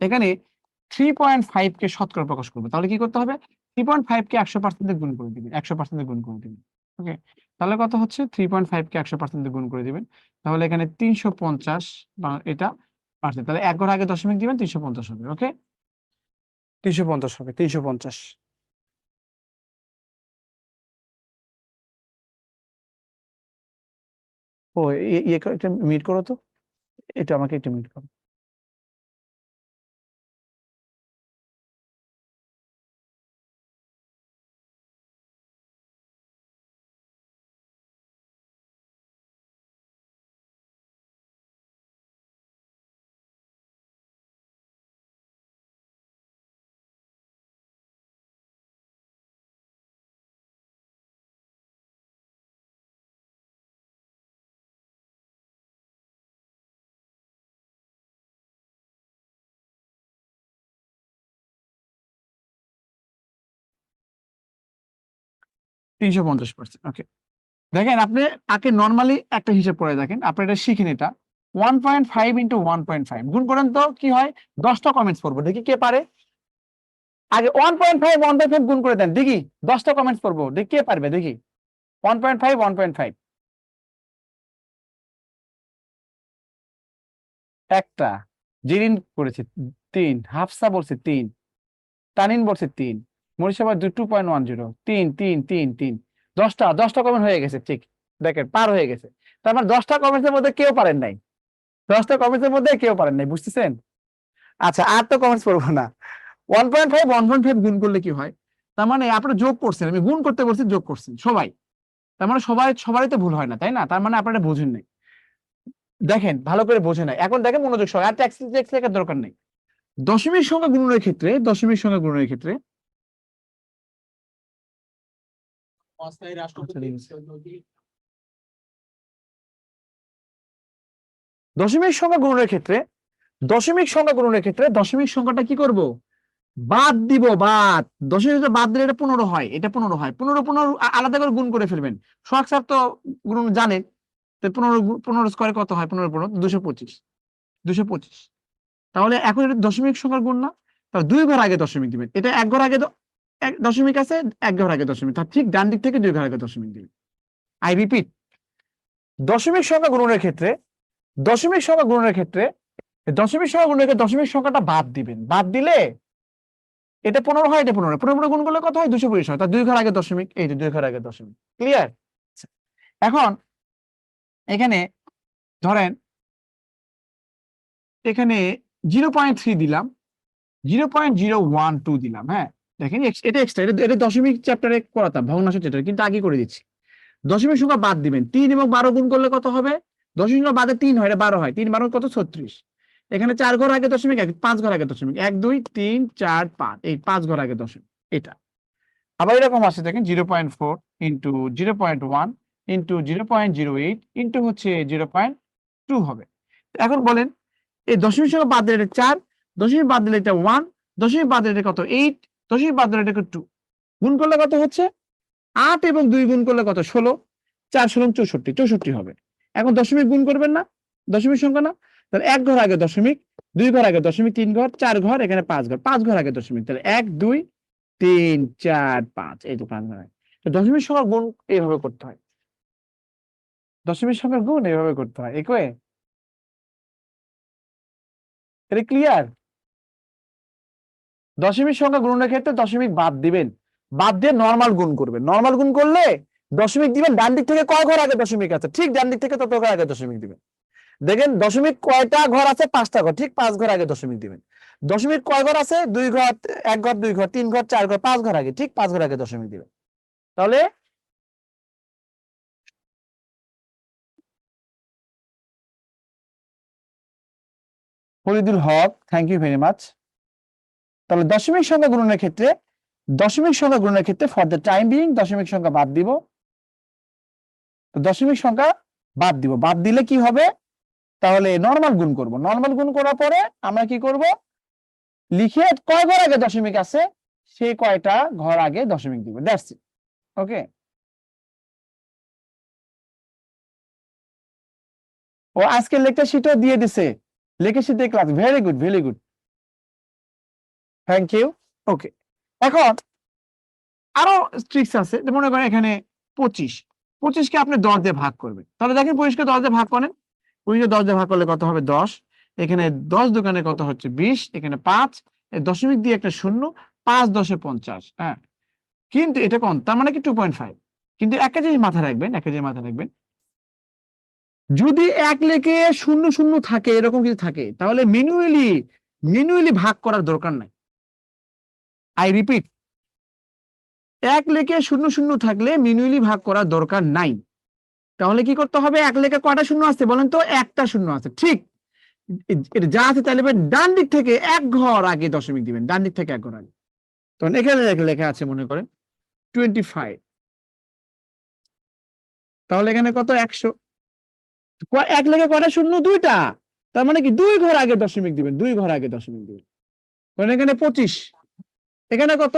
এখানে 3.5 কে শতকরা প্রকাশ করবে, তাহলে কি করতে হবে, 3.5 কে 100% দিয়ে গুণ করে দিবেন, 100% দিয়ে গুণ করে দিবেন, ওকে। তাহলে কত হচ্ছে, 3.5 কে 100% দিয়ে গুণ করে দিবেন, তাহলে এখানে 350 বা এটা পার্সেন্ট, তাহলে 1 ঘর আগে দশমিক দিবেন, 350 হবে, ওকে। 350 হবে, 350। ও এটা মিট করো তো, এটা আমাকে একটু মিট করো। 350%। ওকে, দেখেন আপনি আগে নর্মালি একটা হিসাব করে দেখেন, আপনি এটা শিখেন। এটা 1.5 ইন্টু 1.5 গুণ করেন তো কি হয়, 10টা কমেন্টস পড়বো, দেখি কে পারে। আগে 1.5 গুণ করে দেন, দেখি 10টা কমেন্টস পড়বো, দেখি কে পারবে, দেখি 1.5 একটা, জিরিন করেছে 3, হাফসা বলছে 3, তানিন বলছে 3, মরিশাবা 2.10, 3 10টা কমেন্ট হয়ে গেছে, ঠিক দেখেন পার হয়ে গেছে। তার মানে 10টা কমেন্টসের মধ্যে কেউ পারেন নাই, 10টা কমেন্টসের মধ্যে কেউ পারেন নাই, বুঝতেছেন? আচ্ছা, আর তো কমেন্টস করবো না। 1.5 গুণ করলে কি হয়, তার মানে আপনারা যোগ করছেন, আমি গুণ করতে বলছি, যোগ করছেন সবাই, তার মানে সবারই তো ভুল হয় না, তাই না? তার মানে আপনারা বোঝেন নাই, দেখেন ভালো করে বোঝে নাই। এখন দেখেন মনোযোগ সহ, আর ট্যাক্স লেখার দরকার নেই। দশমিক সংখ্যা গুণনের ক্ষেত্রে, দশমিক সংখ্যা গুণনের ক্ষেত্রে দশমিক সংখ্যা গুণনের ক্ষেত্রে দশমিক সংখ্যা গুণনের ক্ষেত্রে দশমিক সংখ্যাটা কি করব, বাদ দিব, বাদ। দশমিক বাদ দিলে এটা 15 হয়, এটা 15 হয়, 15 আলাদা করে গুণ করে ফেলবেন। সোহাগ স্যার তো গুণ জানেন, তো 15 স্কোয়ারে কত হয়, 15 225, 225। তাহলে এখন এটা দশমিক সংখ্যার গুণ না, তাহলে 2 ঘর আগে দশমিক দিবেন। এটা 1 ঘর আগে এক দশমিক আছে, 1 ঘর আগে দশমিক, তার ঠিক ডান দিক থেকে 2 ঘর আগে দশমিক দিবেন। আই রিপিট, দশমিক সংখ্যা গুণনের ক্ষেত্রে দশমিক সংখ্যা গুণনের ক্ষেত্রে দশমিক সংখ্যা গুণনের ক্ষেত্রে দশমিক সংখ্যাটা বাদ দিবেন। বাদ দিলে এটা 15 হয়, এটা 15 গুণ করলে কত হয়, 225 হয়, তার 2 ঘর আগে দশমিক, এই যে 2 ঘর আগে দশমিক। ক্লিয়ার? এখন এখানে ধরেন এখানে 0.3 দিলাম, 0.012 দিলাম। হ্যাঁ দেখেন, এটা এক্সট্রা, এটা দশমিক চ্যাপ্টারে করাতাম, ভগ্নাংশ চ্যাপ্টারে, কিন্তু আগে করে দিচ্ছি। দশমিক সংখ্যা বাদ দিবেন, 3 এবং 12 গুণ করলে কত হবে, দশমিক সংখ্যা বাদে 3 হয়, এটা 12 হয়, 3 12 কত, 36। এখানে 4 ঘর আগে দশমিক, 5 ঘর আগে দশমিক, 1 2 3 4 5, এই 5 ঘর আগে দশমিক। এটা আবার এরকম আছে, দেখেন 0.4 ইন্টু 0.1 ইন্টু 0.08 ইন্টু হচ্ছে 0.2 হবে। এখন বলেন এই দশমিক সংখ্যা বাদ দিলে এটা 4, দশমিক বাদ দিলে এটা 1, দশমিক বাদ দিলে এটা কত, 8, দশমিক বাদ দিলে এটা 2, গুণ করলে কত হচ্ছে, 8 এবং 2 গুণ করলে কত, 16, 4 16 64, 64 হবে। এখন দশমিক গুণ করবেন না, দশমিক সংখ্যা না, তাহলে 1 ঘর আগে দশমিক, 2 ঘর আগে দশমিক, 3 ঘর, 4 ঘর, এখানে 5 ঘর, 5 ঘর আগে দশমিক, তাহলে 1 2 3 4 5, এই তো 5 ঘর আগে। তো দশমিক সংখ্যার গুণ এইভাবে করতে হয়, দশমিক সংখ্যার গুণ এইভাবে করতে হয়। একই, এটা ক্লিয়ার? দশমিক সংখ্যা গুণনের ক্ষেত্রে দশমিক বাদ দিবেন, বাদ দিয়ে নরমাল গুণ করবেন। নরমাল গুণ করলে দশমিক দিবেন, ডান দিক থেকে কয় ঘর আগে দশমিক আছে, ঠিক ডান দিক থেকে তত ঘর আগে দশমিক দিবেন। দেখেন দশমিক কয়টা ঘর আছে, 5টা ঘর, ঠিক 5 ঘর আগে দশমিক দিবেন। দশমিক কয় ঘর আছে, 2 ঘর, 1 ঘর, 2 ঘর, 3 ঘর, 4 ঘর, 5 ঘর আগে, ঠিক 5 ঘর আগে দশমিক দিবেন। তাহলে ফরিদুল হক, থ্যাংক ইউ ভেরি মাচ। তাহলে দশমিক সংখ্যা গুণনের ক্ষেত্রে ফর দ্য টাইম বিং দশমিক সংখ্যা বাদ দিব, দশমিক সংখ্যা বাদ দিব। বাদ দিলে কি হবে, তাহলে নরমাল গুণ করব। নরমাল গুণ করার পরে আমরা কি করব, লিখে কয় ঘর আগে দশমিক আছে সেই কয়টা ঘর আগে দশমিক দিব, দ্যাটস ইট। ওকে, ও আজকে লেকচার শিটও দিয়ে দিছে, লেকচার শিটে class, very good, very good, thank you. Okay, এখন আরো ট্রিক্স আছে, মনে করেন এখানে 25কে আপনি 10 দিয়ে ভাগ করবেন, তাহলে দেখেন 25কে 10 দিয়ে ভাগ করেন, 25কে 10 দিয়ে ভাগ করলে কত হবে, 10, এখানে 10 দোকানে কত হচ্ছে 20, এখানে 5, দশমিক দিয়ে একটা শূন্য, 5 10 50। হ্যাঁ, কিন্তু এটা কোন, তার মানে কি 2.5। কিন্তু একটা জিনিস মাথায় রাখবেন, যদি 1 লেখে 0 0 থাকে, এরকম কিছু থাকে, তাহলে ম্যানুয়ালি ভাগ করার দরকার নাই। আই রিপিট, 1 লেখে 0 0 থাকলে ম্যানুয়ালি ভাগ করার দরকার নাই। তাহলে কি করতে হবে, 1 লেখে কয়টা শূন্য আছে বলেন তো, একটা শূন্য আছে, ঠিক এটা যা আছে তাহলে ডান দিক থেকে 1 ঘর আগে দশমিক দিবেন, ডান দিক থেকে 1 ঘর আগে। তখন এখানে লেখা আছে মনে করেন 25, তাহলে এখানে কত, 100। 1 লেখে কয়টা শূন্য, 2টা, তার মানে কি 2 ঘর আগে দশমিক দিবেন, 2 ঘর আগে দশমিক দিবেন। তখন এখানে 25, এখানে কত,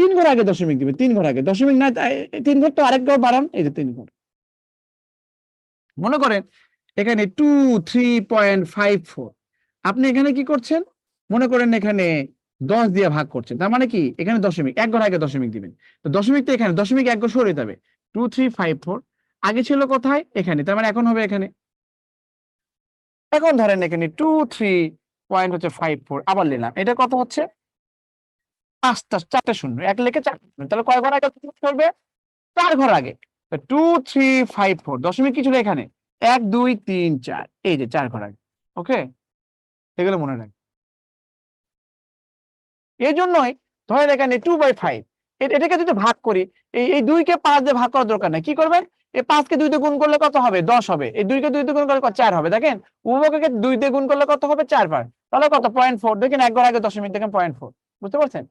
তিন ঘর আগে দশমিক দিবে, 3 ঘর আগে দশমিক না, 3 ঘর তো আরেক ঘর বাড়ান, এই যে 3 ঘর। মনে করেন এখানে 23.54, আপনি এখানে কি করছেন, মনে করেন এখানে 10 দিয়ে ভাগ করছেন, তার মানে কি এখানে দশমিক, এক ঘর আগে দশমিক দিবেন। তো দশমিক তো এখানে, দশমিক এক ঘর সরে যাবে, 2354 আগে ছিল কোথায়, এখানে, তার মানে এখন হবে এখানে। এখন ধরেন এখানে 23.54 আবার নিলাম, এটা কত হচ্ছে, 4টে শূন্য, এক লেখে 4 শূন্য, তাহলে কয় ঘর আগে করবে, 4 ঘর আগে। 2354 দশমিক কি ছিল এখানে, 1 2 3 4, এই যে 4 ঘর আগে। ওকে, এগুলো মনে রাখবেন। এই জন্যই ধরেন এখানে 2/5, এটাকে যদি ভাগ করি, এই 2 কে 5 দিয়ে ভাগ করার দরকার নাই, কি করবেন, এই 5 কে 2 দিয়ে গুণ করলে কত হবে, 10 হবে, এই 2 কে 2 দিয়ে গুণ করলে 4 হবে, দেখেন উভয়কে 2 দিয়ে গুণ করলে কত হবে, 4 বার, তাহলে কত, 0.4, দেখেন এক ঘর আগে দশমিক, দেখেন 0.4, বুঝতে পারছেন।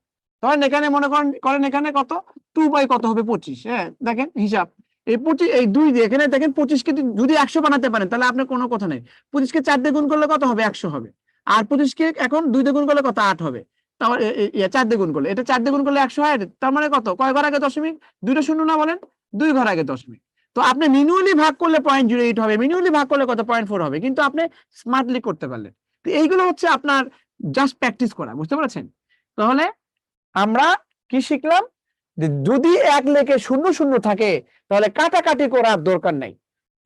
ধরেন এখানে মনে করেন এখানে কত, 2 বাই কত হবে, 25, হ্যাঁ দেখেন হিসাব, এই 25, এই 2 দিয়ে এখানে দেখেন 25 কে যদি 100 বানাতে পারেন তাহলে আপনার কোনো কথা নেই, 25 কে 4 দিয়ে গুণ করলে কত হবে, 100 হবে, আর 25 কে এখন 2 দিয়ে গুণ করলে কত, 8 হবে, তারপর 4 দিয়ে গুণ করলে, এটা 4 দিয়ে গুণ করলে 100 হয়, তার মানে কত, কয় ঘর আগে দশমিক, 2টা শূন্য না বলেন, 2 ঘর আগে দশমিক। তো আপনি ম্যানুয়ালি ভাগ করলে 0.08 হবে, ম্যানুয়ালি ভাগ করলে কত, 0.4 হবে, কিন্তু আপনি স্মার্টলি করতে পারলেন। তো এইগুলো হচ্ছে আপনার জাস্ট প্র্যাকটিস করা, বুঝতে পেরেছেন। তাহলে আমরা কি শিখলাম, যে যদি এক লেখে শূন্য শূন্য থাকে তাহলে কাটাকাটি করার দরকার নাই,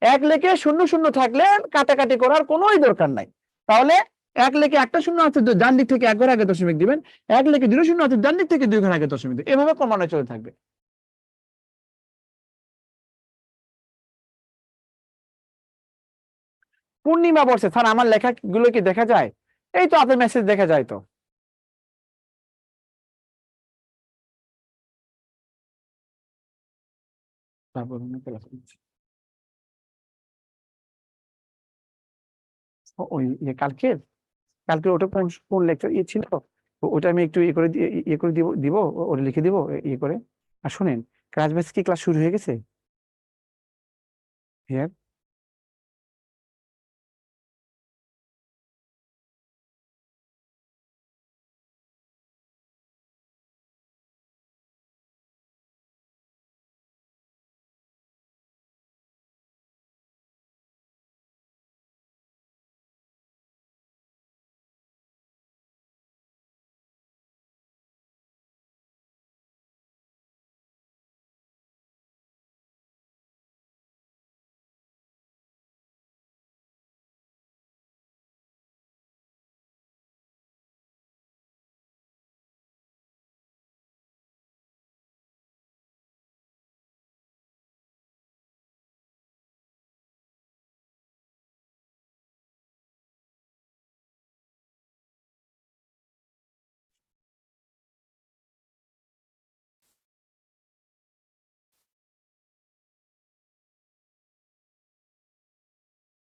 এক লেখে শূন্য শূন্য থাকলে কাটাকাটি করার কোনোই দরকার নাই। তাহলে এক লেখে একটা শূন্য আছে, ডান দিক থেকে এক ঘর আগে দশমিক দিবেন, এক লেখে 2 শূন্য আছে, ডান দিক থেকে 2 ঘর আগে দশমিক দিবেন, এভাবে ক্রমান্বয়ে চলে থাকবে। পূর্ণিমা বলছে, স্যার আমার লেখা গুলো কি দেখা যায়, এই তো আপনার মেসেজ দেখা যায় তো। তারপর ওই কালকে ওটা কোন কোন লেকচার ছিল, ওটা আমি একটু ইয়ে করে ইয়ে করে দিব ওটা লিখে দিব ইয়ে করে। আর শুনেন, ক্লাস বেস কি ক্লাস শুরু হয়ে গেছে, হ্যাঁ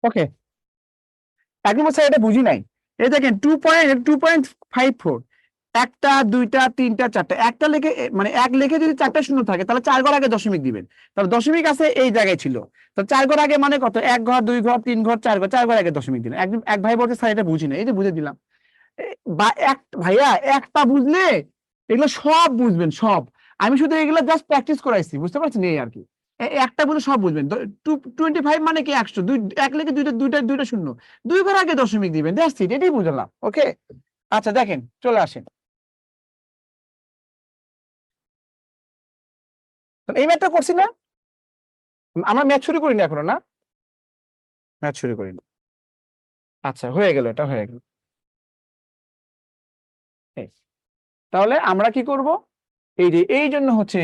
ওকে, একদম স্যার এটা বুঝি নাই, এই দেখেন 2.54, একটা দুইটা তিনটা চারটা, একটা লেখে মানে এক লেখে যদি 4টা শূন্য থাকে তাহলে 4 ঘর আগে দশমিক দিবেন, তাহলে দশমিক আছে এই জায়গায় ছিল, তো 4 ঘর আগে মানে কত, 1 ঘর 2 ঘর 3 ঘর 4 ঘর, 4 ঘর আগে দশমিক দিলেন। একদম এক ভাই বলছে স্যার এটা বুঝি না, এই যে বুঝে দিলাম। বা এক ভাইয়া একটা বুঝলে এগুলো সব বুঝবেন সব, আমি শুধু এগুলো জাস্ট প্র্যাকটিস করাইছি, বুঝতে পারছেন, এই আর কি। একটা বুঝলে সব বুঝবেন। 25 মানে কি 100, এক লেখে দুইটা শূন্য, 2 ঘর আগে দশমিক দিবেন, দ্যাটস ইট, এটাই বুঝলাম। ওকে, আচ্ছা দেখেন চলে আসেন, এই ম্যাথটা করছি না, আমরা ম্যাথ শুরু করিনি এখনো না, ম্যাথ শুরু করিনি। আচ্ছা হয়ে গেল, এটা হয়ে গেল। এই, তাহলে আমরা কি করব, এই যে এই জন্য হচ্ছে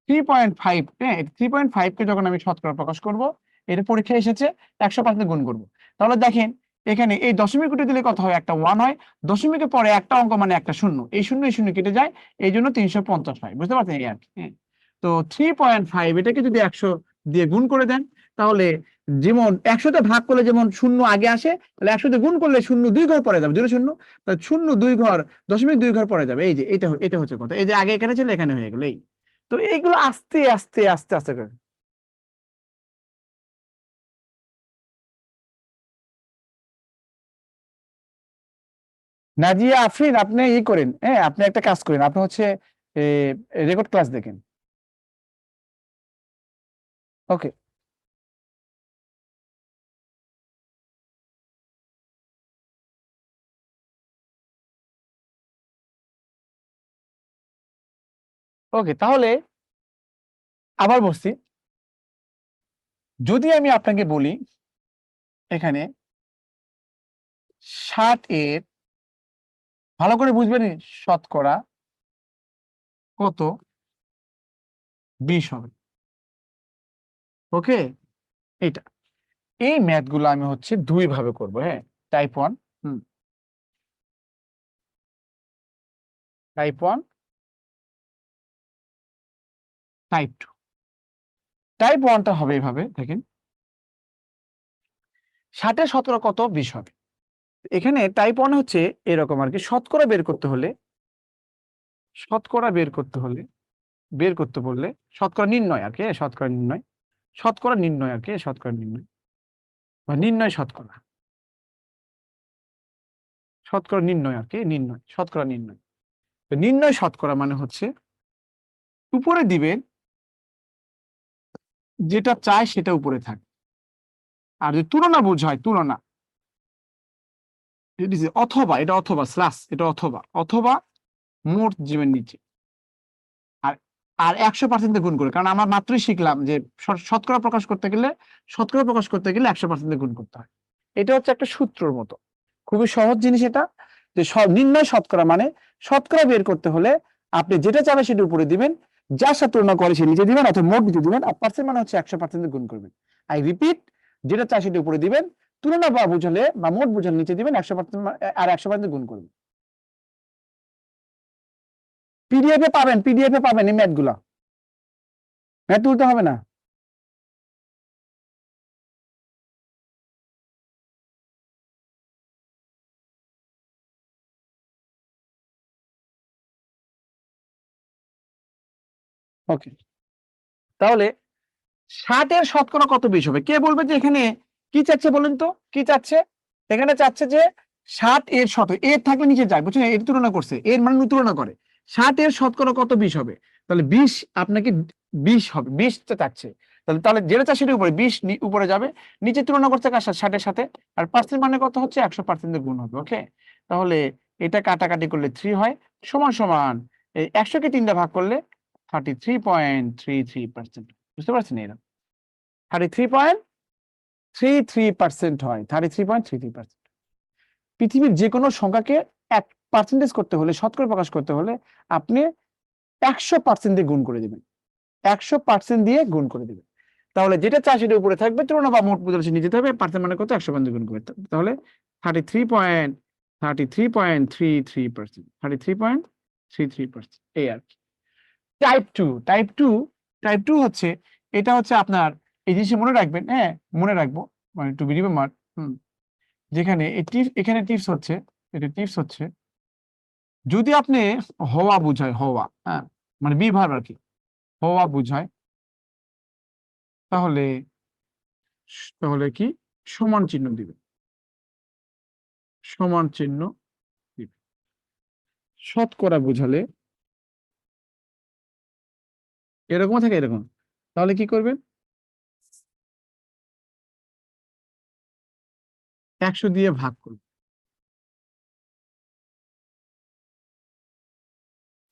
3.5, হ্যাঁ 3.5 কে যখন আমি শতকরা প্রকাশ করব, এটা পরীক্ষায় এসেছে, 105 গুণ করব। তাহলে দেখেন এখানে এই দশমিক উঠে দিলে কত হয়, একটা 1 হয়, দশমিকের পরে একটা অঙ্ক মানে একটা শূন্য, এই শূন্য কেটে যায়, এই জন্য 350 হয়, বুঝতে পারছেন এই আর কি। হ্যাঁ, তো 3.5 এটাকে যদি 100 দিয়ে গুণ করে দেন, তাহলে যেমন 100তে ভাগ করলে যেমন শূন্য আগে আসে, তাহলে 100তে গুণ করলে শূন্য 2 ঘর পরে যাবে, 2 শূন্য, তাহলে শূন্য 2 ঘর, দশমিক 2 ঘর পরে যাবে, এই যে এটা হচ্ছে কথা, এই যে আগে এখানে ছিল এখানে হয়ে গেল এই। তো এইগুলো আস্তে আস্তে আস্তে আস্তে করে নাজিয়া আফরিন, আপনি করেন, হ্যাঁ আপনি একটা কাজ করেন, আপনি হচ্ছে রেকর্ড ক্লাস দেখেন। ওকে, ওকে, তাহলে আবার বলছি, যদি আমি আপনাকে বলি এখানে 60 এর, ভালো করে বুঝবেন, শতকরা কত 20 হবে। ওকে, এটা এই ম্যাথ গুলো আমি হচ্ছে দুই ভাবে করব, হ্যাঁ, টাইপ 1, টাইপ 1, টাইপ 2। টাইপ 1টা হবে এইভাবে, দেখেন 60 এর শতকরা কত 20 হবে। এখানে টাইপ 1 হচ্ছে এরকম আর কি, শতকরা বের করতে হলে, শতকরা বের করতে হলে, বের করতে বললে শতকরা নির্ণয় আর কি, শতকরা নির্ণয়, শতকরা নির্ণয় আর কি, শতকরা নির্ণয় বা নির্ণয় শতকরা, শতকরা নির্ণয় আর কি, নির্ণয় শতকরা নির্ণয়। তো নির্ণয় শতকরা মানে হচ্ছে উপরে দিবেন যেটা চাই সেটা উপরে থাকে, আর যদি তুলনা বোঝায় তুলনা, অথবা এটা অথবা স্ল্যাশ, এটা অথবা, অথবা মোট জীবের নিচে, আর আর 100% গুণ করে, কারণ আমরা মাত্রই শিখলাম যে শতকরা প্রকাশ করতে গেলে, শতকরা প্রকাশ করতে গেলে 100% গুণ করতে হয়। এটা হচ্ছে একটা সূত্রর মতো, খুবই সহজ জিনিস এটা, যে নির্ণয় শতকরা মানে শতকরা বের করতে হলে আপনি যেটা চাবেন সেটা উপরে দিবেন, যার সাথে তুলনা করে সে নিচে দিবেন, অথবা মোট নিচে দিবেন, আর পার্সেন্ট মানে হচ্ছে 100% গুণ করবেন। আই রিপিট, যেটা চাই সেটা উপরে দিবেন, তুলনা বা বুঝালে বা মোট বুঝালে নিচে দিবেন, 100% আর 100% গুণ করবেন। পিডিএফ এ পাবেন এই ম্যাথ গুলা, ম্যাথ তুলতে হবে না। ওকে, তাহলে 60 এর শতকরা কত 20 হবে, কে বলবে যে এখানে কি চাচ্ছে বলেন তো, কি চাচ্ছে? এখানে চাচ্ছে যে 60 এর এর থাকলে নিচে যায়, বুঝছেন, এর তুলনা করছে, এর মানে তুলনা করে, 60 এর শতকরা কত 20 হবে, তাহলে 20 আপনাকে 20 হবে, 20 টা চাচ্ছে, তাহলে তাহলে যেটা চাচ্ছে সেটা উপরে 20 উপরে যাবে, নিচে তুলনা করছে কার সাথে, 60 এর সাথে, আর পার্সেন্ট মানে কত হচ্ছে 100% গুণ হবে। ওকে, তাহলে এটা কাটাকাটি করলে 3 হয়, সমান সমান এই 100 কে 3 ভাগ করলে 33.33%, বুঝতে পারছেন? এরা 33.33% হয়, 33.33%। পৃথিবীর যে কোনো সংখ্যাকে 1% করতে হলে, শতকরা প্রকাশ করতে হলে আপনি 100% দিয়ে গুণ করে দিবেন, 100% দিয়ে গুণ করে দিবেন, তাহলে যেটা চাই সেটা উপরে থাকবে, তুলনা বা মোট বুঝালে নিচে যেতে হবে, পার্সেন্ট মানে কত 100% গুণ করবে, তাহলে 33.33%, 33.33%, এই আর কি। টাইপ 2, টাইপ 2 হচ্ছে, এটা হচ্ছে আপনার এই জিনিসটা মনে রাখবেন, হ্যাঁ মনে রাখবো, মানে টু বি রিমেম্বার, যেখানে এখানে টিপস হচ্ছে, এটা টিপস হচ্ছে, যদি আপনি হওয়া বুঝায়, হওয়া, হ্যাঁ মানে বি ভার্ব আর কি, হওয়া বুঝায়, তাহলে তাহলে কি সমান চিহ্ন দিবে, সমান চিহ্ন দিবে। শতকরা বুঝালে এরকম থাকে, এরকম, তাহলে কি করবেন, 100 দিয়ে ভাগ করবেন।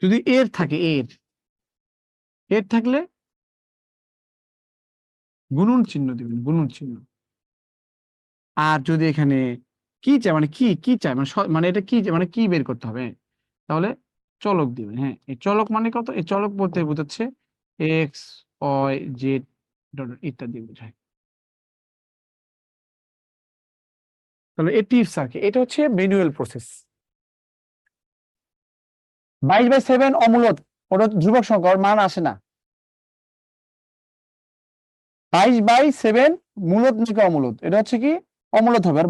যদি এর থাকে, এর থাকলে গুণন চিহ্ন দিবেন, গুণন চিহ্ন। আর যদি এখানে কি চাই, মানে কি চাই, মানে মানে এটা কি মানে কি বের করতে হবে, তাহলে চলক দিবেন। হ্যাঁ, এই চলক মানে কত, এই চলক বলতে বোঝাচ্ছে এক্স, ওয়াই, জেড ইত্যাদি বোঝায়। তাহলে এই টিপস আর কি, এটা হচ্ছে ম্যানুয়াল প্রসেস। 22/7 অমূলত, ওটা ধ্রুবক সংখ্যা, ওর মান আসে না। 22/7 মূলত নাকি অমূলত, এটা হচ্ছে কি অমূলত হবে, ওর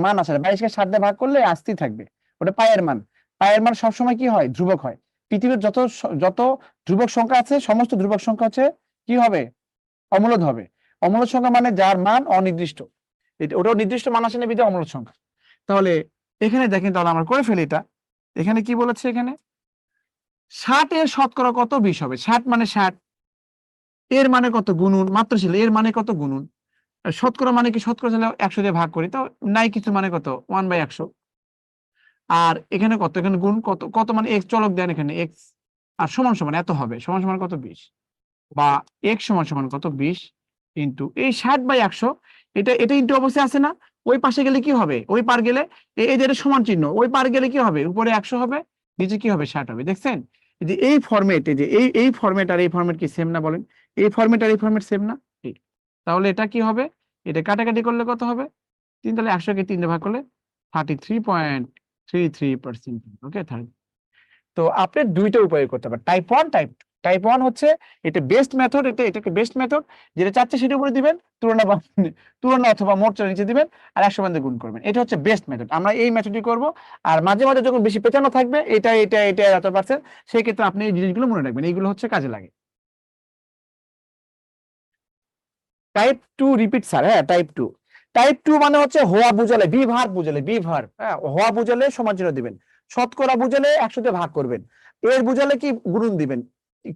মান আসে না, 22 কে 7 দিয়ে ভাগ করলে আসতেই থাকবে, ওটা পায়ের মান, পায়ের মান সবসময় কি হয়, ধ্রুবক হয়। পৃথিবীর যত ধ্রুবক সংখ্যা আছে, সমস্ত ধ্রুবক সংখ্যা হচ্ছে কি হবে, অমূলত হবে। অমূলত সংখ্যা মানে যার মান অনির্দিষ্ট, ওটাও নির্দিষ্ট মান আসে না, বিধে অমূলত সংখ্যা। তাহলে এখানে দেখেন, তাহলে আমরা করে ফেলি এটা। এখানে কি বলেছে, এখানে 60 এর শতকরা কত 20 হবে। 60 মানে 60, এর মানে কত গুনুন, মাত্র ছিল এর মানে কত গুনুন, আর শতকরা মানে কি, শতকরা ছিল 100 দিয়ে ভাগ করি, তাও নাই কিছু মানে কত 1/100। আর এখানে কত, এখানে গুণ কত, কত মানে x, চলক দেন এখানে x, আর সমান সমান এত হবে, সমান সমান কত 20, বা x সমান সমান কত 20 ইন্টু এই 60/100, এটা এটা ইন্টু অবশ্যই আছে না, ওই পাশে গেলে কি হবে, ওই পার গেলে এই যে এটা সমান চিহ্ন, ওই পার গেলে কি হবে, উপরে 100 হবে, নিচে কি হবে 60 হবে। দেখছেন এই যে এই ফরম্যাট, এই যে এই ফরম্যাট আর এই ফরম্যাট কি সেম না বলেন, এই ফরম্যাট আর এই ফরম্যাট সেম না, ঠিক। তাহলে এটা কি হবে, এটা কাটাকাটি করলে কত হবে, 3, তাহলে 100 কে 3 দিয়ে ভাগ করলে 33.33%। ওকে, তো আপনি দুইটা উপায় করতে পারেন, টাইপ 1, টাইপ 2। টাইপ 1 হচ্ছে এটা বেস্ট মেথড, এটাকে বেস্ট মেথড, যেটা চাচ্ছে সেটার উপরে দিবেন, তুলনা অথবা মোটর নিচে দিবেন, আর 100 বান্ধে গুণ করবেন, এটা হচ্ছে বেস্ট মেথড। আমরা এই মেথডটি করব। আর মাঝে মাঝে যখন বেশি পেঁচানো থাকবে, এটা এত পার্সেন্ট, সেই ক্ষেত্রে আপনি এই জিনিসগুলো মনে রাখবেন, এইগুলো হচ্ছে কাজে লাগে। টাইপ 2 রিপিট স্যার, হ্যাঁ টাইপ 2। টাইপ 2 মানে হচ্ছে হওয়া বুঝালে, বি ভার্ব বুঝালে, বি ভার্ব, হ্যাঁ হওয়া বুঝালে সমান চিহ্ন দিবেন, শতকরা বুঝালে 100 তে ভাগ করবেন, এর বুঝালে কি গুণন দিবেন,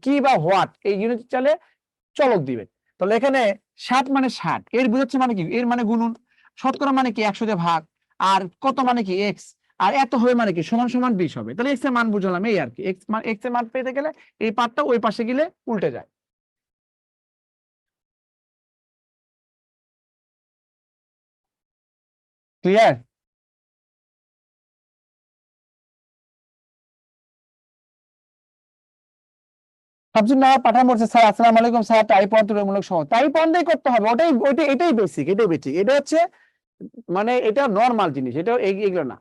কি বা হোয়াট এই ইউনিট চালে চলক দিবেন। তাহলে এখানে 60 মানে 60, এর বুঝাচ্ছে মানে কি, এর মানে গুণন, শতকরা মানে কি 100 তে ভাগ, আর কত মানে কি x, আর এত হবে মানে কি সমান সমান 20 হবে। তাহলে x এর মান বুঝালাম, এই আর কি, x এর মান পেতে গেলে এই পার্টটা ওই পাশে গেলে উল্টে যায়। ক্লিয়ার? সাবজেক্ট না পাঠান বলছে স্যার আসসালামু আলাইকুম স্যার, টাইপ 1 তুলনামূলক সহজ, টাইপ 1 দিয়ে করতে হবে, ওটাই এটাই বেসিক, এটাই বেসিক, এটা হচ্ছে মানে এটা নরমাল জিনিস, এটা এগুলো না।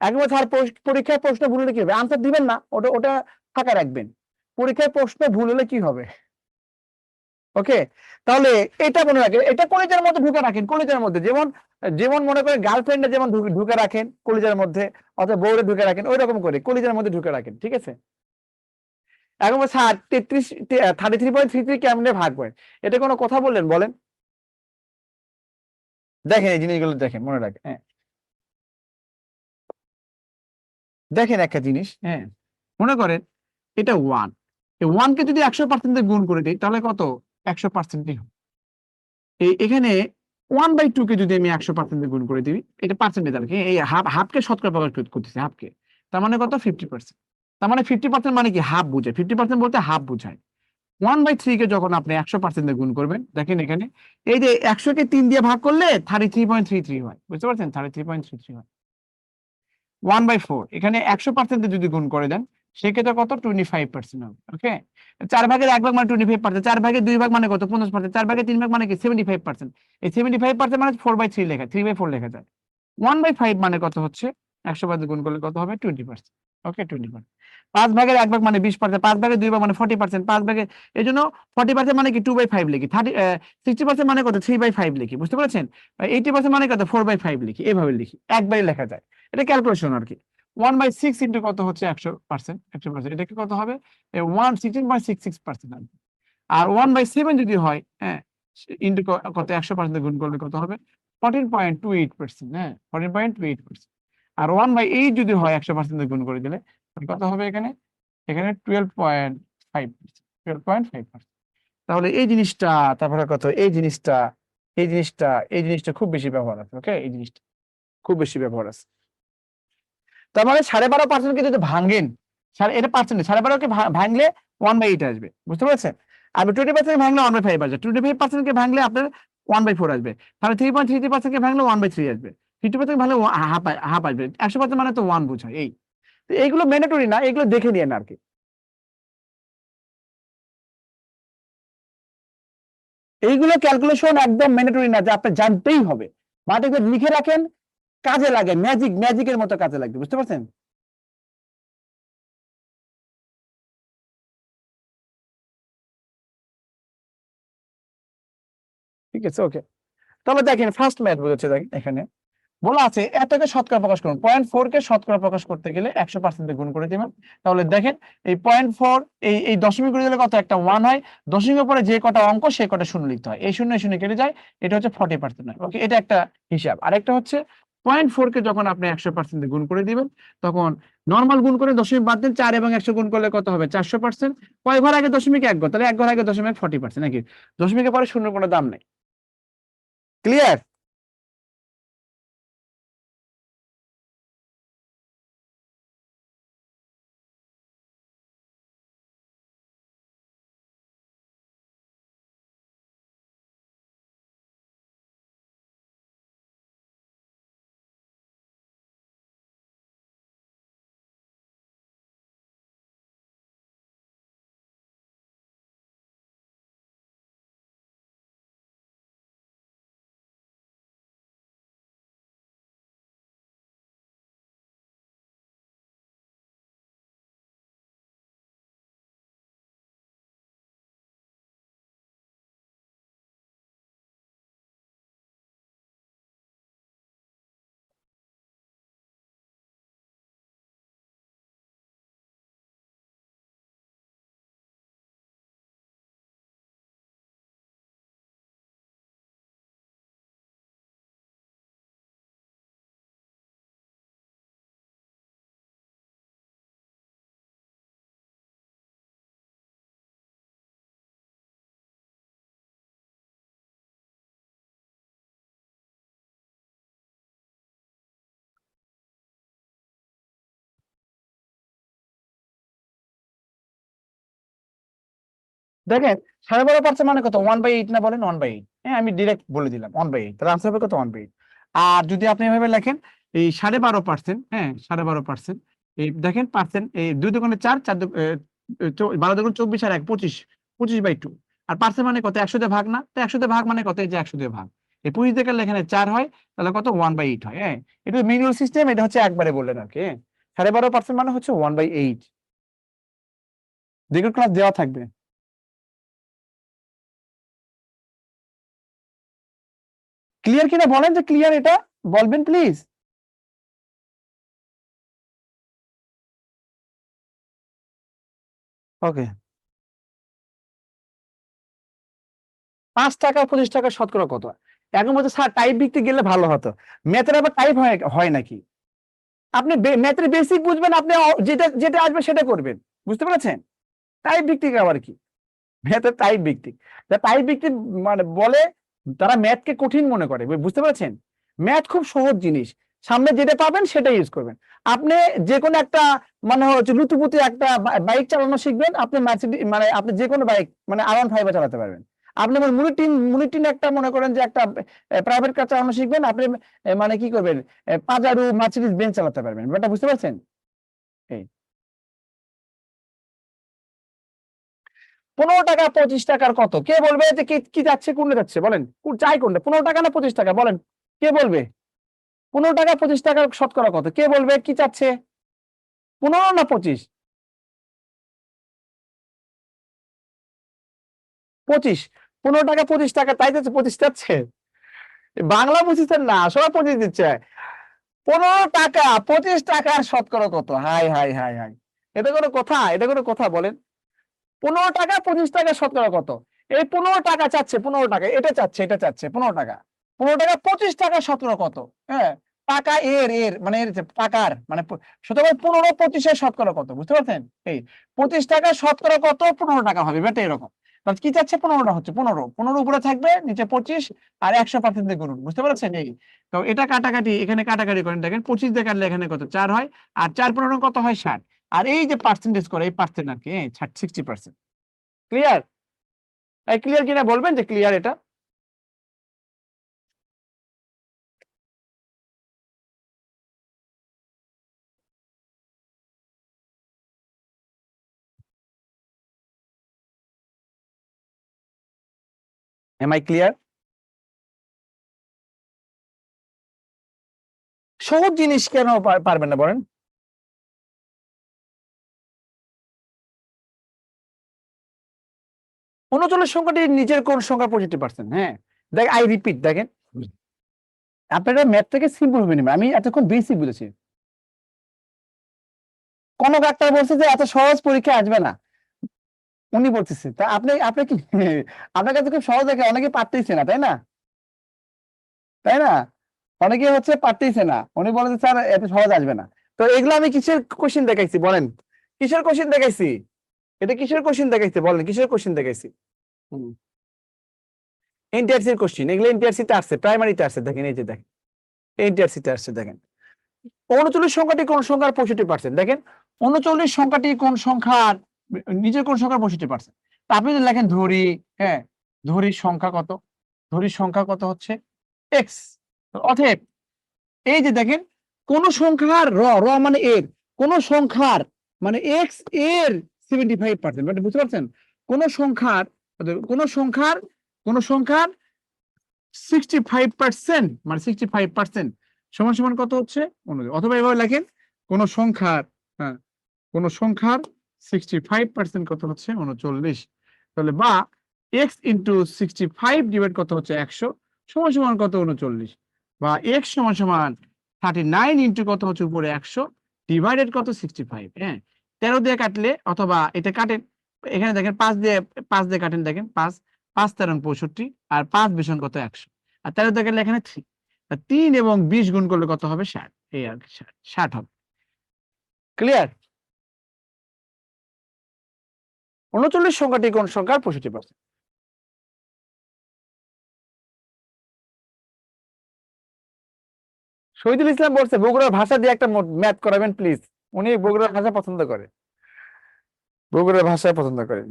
একবার স্যার পরীক্ষায় প্রশ্ন ভুল হলে কি হবে, আনসার দিবেন না, ওটা ওটা ফাঁকা রাখবেন, পরীক্ষায় প্রশ্ন ভুল হলে কি হবে। ওকে, তাহলে এটা মনে রাখেন, এটা কলেজের মধ্যে ঢুকে রাখেন, কলেজের মধ্যে যেমন যেমন মনে করেন গার্লফ্রেন্ডে যেমন ঢুকে রাখেন কলেজের মধ্যে, অথবা বউরে ঢুকে রাখেন, ওই রকম করে কলেজের মধ্যে ঢুকে রাখেন, ঠিক আছে। এখন স্যার 33.33 কেমনে ভাগ করেন, এটা কোনো কথা বললেন বলেন, দেখেন এই জিনিসগুলো দেখেন, মনে রাখেন, হ্যাঁ দেখেন একটা জিনিস, হ্যাঁ মনে করেন এটা 1, এই 1 কে যদি 100% গুণ করে দিই তাহলে কত 100%ই হবে। এখানে 1/2 কে যদি আমি 100% গুণ করে দিই, এটা পার্সেন্টেজ আর কি, এই হাফকে শতকরা প্রকাশ করতেছি, হাফকে, তার মানে কত 50%। তার মানে 50% মানে কি হাফ বোঝায়, 50% বলতে হাফ বোঝায়। 1/3 কে যখন আপনি 100% গুণ করবেন, দেখেন এখানে এই যে 100 কে 3 দিয়ে ভাগ করলে 33.33 হয়, বুঝতে পারছেন, 33.33 হয়। 1/4 এখানে 100% যদি গুণ করে দেন, সেক্ষেত্রে কত 25% হবে। ওকে, 4 ভাগের 1 ভাগ মানে 25%, 4 ভাগের 2 ভাগ মানে কত 50%, 4 ভাগের 3 ভাগ মানে কি 75%, এই 75% মানে 4/3 লেখা, 3/4 লেখা যায়। 1/5 মানে কত হচ্ছে, 100% গুণ করলে কত হবে 20%। ওকে, 20%। 5 ভাগের 1 ভাগ মানে 20%, 5 ভাগের 2 ভাগ মানে 40%, 5 ভাগের এজন্য 40% মানে কি 2/5 লিখি, 60% মানে কত 3/5 লিখি, বুঝতে পারছেন। 80% মানে কত 4/5 লিখি, এভাবে লিখি, একবারে লেখা যায়, এটা ক্যালকুলেশন আর কি। 1/6 ইন্টু কত হচ্ছে 100%, 100%, এটা কি কত হবে 16.66% আসবে। আর 1/7 যদি হয়, হ্যাঁ ইন্টু কত 100% গুণ করলে কত হবে 14.28%, হ্যাঁ 14.28%। আর 1/8 যদি হয় 100% গুণ করে দিলে কত হবে, এখানে 12.5%। তাহলে এই জিনিসটা, তারপরে কত এই জিনিসটা, এই জিনিসটা খুব বেশি ব্যবহার আছে। ওকে, এই জিনিসটা খুব বেশি ব্যবহার আছে। তার মানে 12.5% কে যদি ভাঙেন, এটা পার্সেন্ট 12.5 কে ভাঙলে 1/8 আসবে, বুঝতে পারছেন। আর 20% ভাঙলে 1/5 আসবে, 25% কে ভাঙলে আপনার 1/4 আসবে, তাহলে 3.33% কে ভাঙলে 1/3 আসবে, 50% ভাঙলে হাফ হাফ আসবে, 100% মানে তো 1 বোঝায়। এই তো এইগুলো ম্যান্ডেটরি না, এগুলো দেখে নিয়েন আর কি। এইগুলো ক্যালকুলেশন একদম ম্যান্ডেটরি না যে আপনি জানতেই হবে, মাটিতে লিখে রাখেন, কাজে লাগে, ম্যাজিকের মতো কাজে লাগবে, বুঝতে পারছেন। ঠিক আছে, ওকে। তাহলে দেখেন ফার্স্ট ম্যাথ বুঝেছে, দেখেন এখানে বলা আছে এতকে শতকরা প্রকাশ করুন, 0.4 কে শতকরা প্রকাশ করতে গেলে 100% গুণ করে দিবেন। তাহলে দেখেন এই 0.4 এই দশমিক করে দিলে কত একটা 1 হয়, দশমিকের পরে যে কটা অঙ্ক সেই কটা শূন্য লিখতে হয়, এই শূন্য কেটে যায়, এটা হচ্ছে 40% হয়। ওকে, এটা একটা হিসাব। আরেকটা হচ্ছে 0.4 কে যখন আপনি 100% গুণ করে দিবেন, তখন নর্মাল গুণ করে দশমিক বাদ দেন, 4 এবং 100 গুণ করলে কত হবে? 400%। কয় ঘর আগে দশমিক? 1 ঘর, তাহলে 1 ঘর আগে দশমিক 40%, নাকি? দশমিকের পরে শূন্যের কোনো দাম নেই। ক্লিয়ার? দেখেন 12.5% মানে কত? 1/8 না? বলেন 1/8। হ্যাঁ, আমি ডিরেক্ট বলে দিলাম 1/8, তাহলে আনসার হবে কত? 1/8। আর যদি আপনি এভাবে লেখেন এই 12.5%, হ্যাঁ 12.5%, এই দেখেন পার্সেন্ট, এই 2 দোকানে 4, 4 12 দুগুণ 24 আর 1 25, 25/2। আর পার্সেন্ট মানে কত? 100 দিয়ে ভাগ না? তো 100 দিয়ে ভাগ মানে কত? এই যে 100 দিয়ে ভাগ, এই 25 দিয়ে কাটলে এখানে 4 হয়, তাহলে কত? 1/8 হয়। হ্যাঁ, এটা ম্যানুয়াল সিস্টেম, এটা হচ্ছে একবারে বললেন আর কি। 12.5% মানে হচ্ছে 1/8। দ্বিগুণ ক্লাস দেওয়া থাকবে। ক্লিয়ার কিনা বলেন, যে ক্লিয়ার এটা বলবেন প্লিজ। ওকে। 5 টাকা 25 টাকা শতকরা কত? এখন বলছে স্যার টাইপ ভিত্তিক গেলে ভালো হতো। ম্যাথের আবার টাইপ হয় নাকি? আপনি ম্যাথের বেসিক বুঝবেন, আপনি যেটা যেটা আসবে সেটা করবেন, বুঝতে পেরেছেন? টাইপ ভিত্তিক আবার কি? ম্যাথের টাইপ ভিত্তিক, টাইপ ভিত্তিক মানে বলে তারা ম্যাথকে কঠিন মনে করে, বুঝতে পেরেছেন? ম্যাথ খুব সহজ জিনিস, সামনে যেটা পাবেন সেটা ইউজ করবেন। আপনি যে কোনো একটা মানে হচ্ছে লুতুপুতু একটা বাইক চালানো শিখবেন, আপনি মানে আপনি যে কোনো বাইক মানে R15 চালাতে পারবেন। আপনি মুনিটিন একটা মনে করেন যে একটা প্রাইভেট কার চালানো শিখবেন, আপনি মানে কি করবেন? পাজারো, মার্সিডিজ বেঞ্চ চালাতে পারবেন। ব্যাপারটা বুঝতে পারছেন? এই 15 টাকা 25 টাকার কত? কে বলবে যে কি যাচ্ছে কোনটা যাচ্ছে? বলেন, চাই কোনটা? 15 টাকা না 25 টাকা? বলেন, কে বলবে? 15 টাকা 25 টাকার শতকরা কত? কে বলবে কি চাচ্ছে? 15 না 25? 25। 15 টাকা 25 টাকা, তাই যাচ্ছে 25 যাচ্ছে। বাংলা বুঝছেন না, সবাই 25 দিচ্ছে। 15 টাকা 25 টাকার শতকরা কত? হাই হাই হাই হাই, এটা কোনো কথা? এটা কোনো কথা বলেন? 15 টাকা 25 টাকা শতকরা কত? এই 15 টাকা চাচ্ছে, 15 টাকা এটা চাচ্ছে, এটা চাচ্ছে 15 টাকা। 15 টাকা 25 টাকা শতকরা কত? হ্যাঁ, টাকা এর মানে এর টাকার মানে সুতরাং 15 25 এর শতকরা কত? বুঝতে পারছেন? এই 25 টাকা শতকরা কত? 15 টাকা হবে, ব্যাটা এরকম। তাহলে কি চাচ্ছে? 15টা হচ্ছে 15 উপরে থাকবে, নিচে 25 আর 100% দিয়ে গুণন, বুঝতে পারছেন? এই তো এটা কাটাকাটি, এখানে কাটাকাটি করেন, দেখেন 25 দিয়ে কাটলে এখানে কত? 4 হয়, আর 4 15 কত হয়? 60। আর এই যে পার্সেন্টেজ করে, এই পার্সেন্ট আর কি 60%। ক্লিয়ার? এই ক্লিয়ার কিনা বলবেন যে ক্লিয়ার এটা? Am I clear? সহজ জিনিস কেন পারবেন না বলেন? উনচল্লিশ সংখ্যাটি নিজের কোন সংখ্যা 65%? হ্যাঁ, দেখ আই রিপিট, দেখেন আপনারা ম্যাথ থেকে সিম্পল ভাবে নেবেন, আমি এতক্ষণ বেসিক বুঝেছি। কোন ডাক্তার বলছে যে এত সহজ পরীক্ষা আসবে না, উনি বলতেছে, তা আপনি কি আপনার কাছে খুব সহজ দেখে অনেকে পারতেইছে না, তাই না? তাই না? অনেকে হচ্ছে পারতেইছে না, উনি বলে যে স্যার এত সহজ আসবে না। তো এগুলো আমি কিসের কোশ্চেন দেখাইছি বলেন, কিসের কোশ্চেন দেখাইছি? এটা কিসের কোশ্চেন দেখাইছি বলেন, কিসের কোশ্চেন দেখাইছি? এনটিআরসির কোশ্চেন, এগুলো এনটিআরসিতে আসছে, প্রাইমারিতে আসছে, দেখেন এই যে দেখেন এনটিআরসিতে আসছে। দেখেন 39 সংখ্যাটি কোন সংখ্যার 65%, দেখেন 39 সংখ্যাটি কোন সংখ্যার, নিজের কোন সংখ্যার 65%। তা আপনি যদি লেখেন ধরি, হ্যাঁ ধরির সংখ্যা কত, ধরির সংখ্যা কত হচ্ছে এক্স। অতএব এই যে দেখেন কোন সংখ্যার র মানে এর, কোন সংখ্যার মানে এক্স এর 75%, মানে বুঝতে পারছেন? কোন সংখ্যার, কোন সংখ্যার, কোন সংখ্যার 65%, মানে 65% সমান সমান কত হচ্ছে 39। অথবা এভাবে লেখেন কোন সংখ্যার, হ্যাঁ কোন সংখ্যার 65% কত হচ্ছে 39। তাহলে বা x ইন্টু 65 ডিভাইড কত হচ্ছে 100 সমান সমান কত 39, বা x সমান সমান 39 ইন্টু কত হচ্ছে উপরে 100 ডিভাইডেড কত 65। হ্যাঁ 13 দিয়ে কাটলে, অথবা এটা কাটেন, এখানে দেখেন 5 দিয়ে কাটেন, দেখেন 5 5 13 65, আর 5 বিষণ কত 100, আর 13 দিয়ে কাটলে এখানে 3, 3 এবং 20 গুণ করলে কত হবে 60, এই আর কি 60 হবে। ক্লিয়ার? 39 সংখ্যাটি কোন সংখ্যার 65%? শহীদুল ইসলাম বলছে বগুড়ার ভাষা দিয়ে একটা ম্যাথ করাবেন প্লিজ, উনি বগুড়ার ভাষা পছন্দ করে, বগুড়ার ভাষা পছন্দ করেন।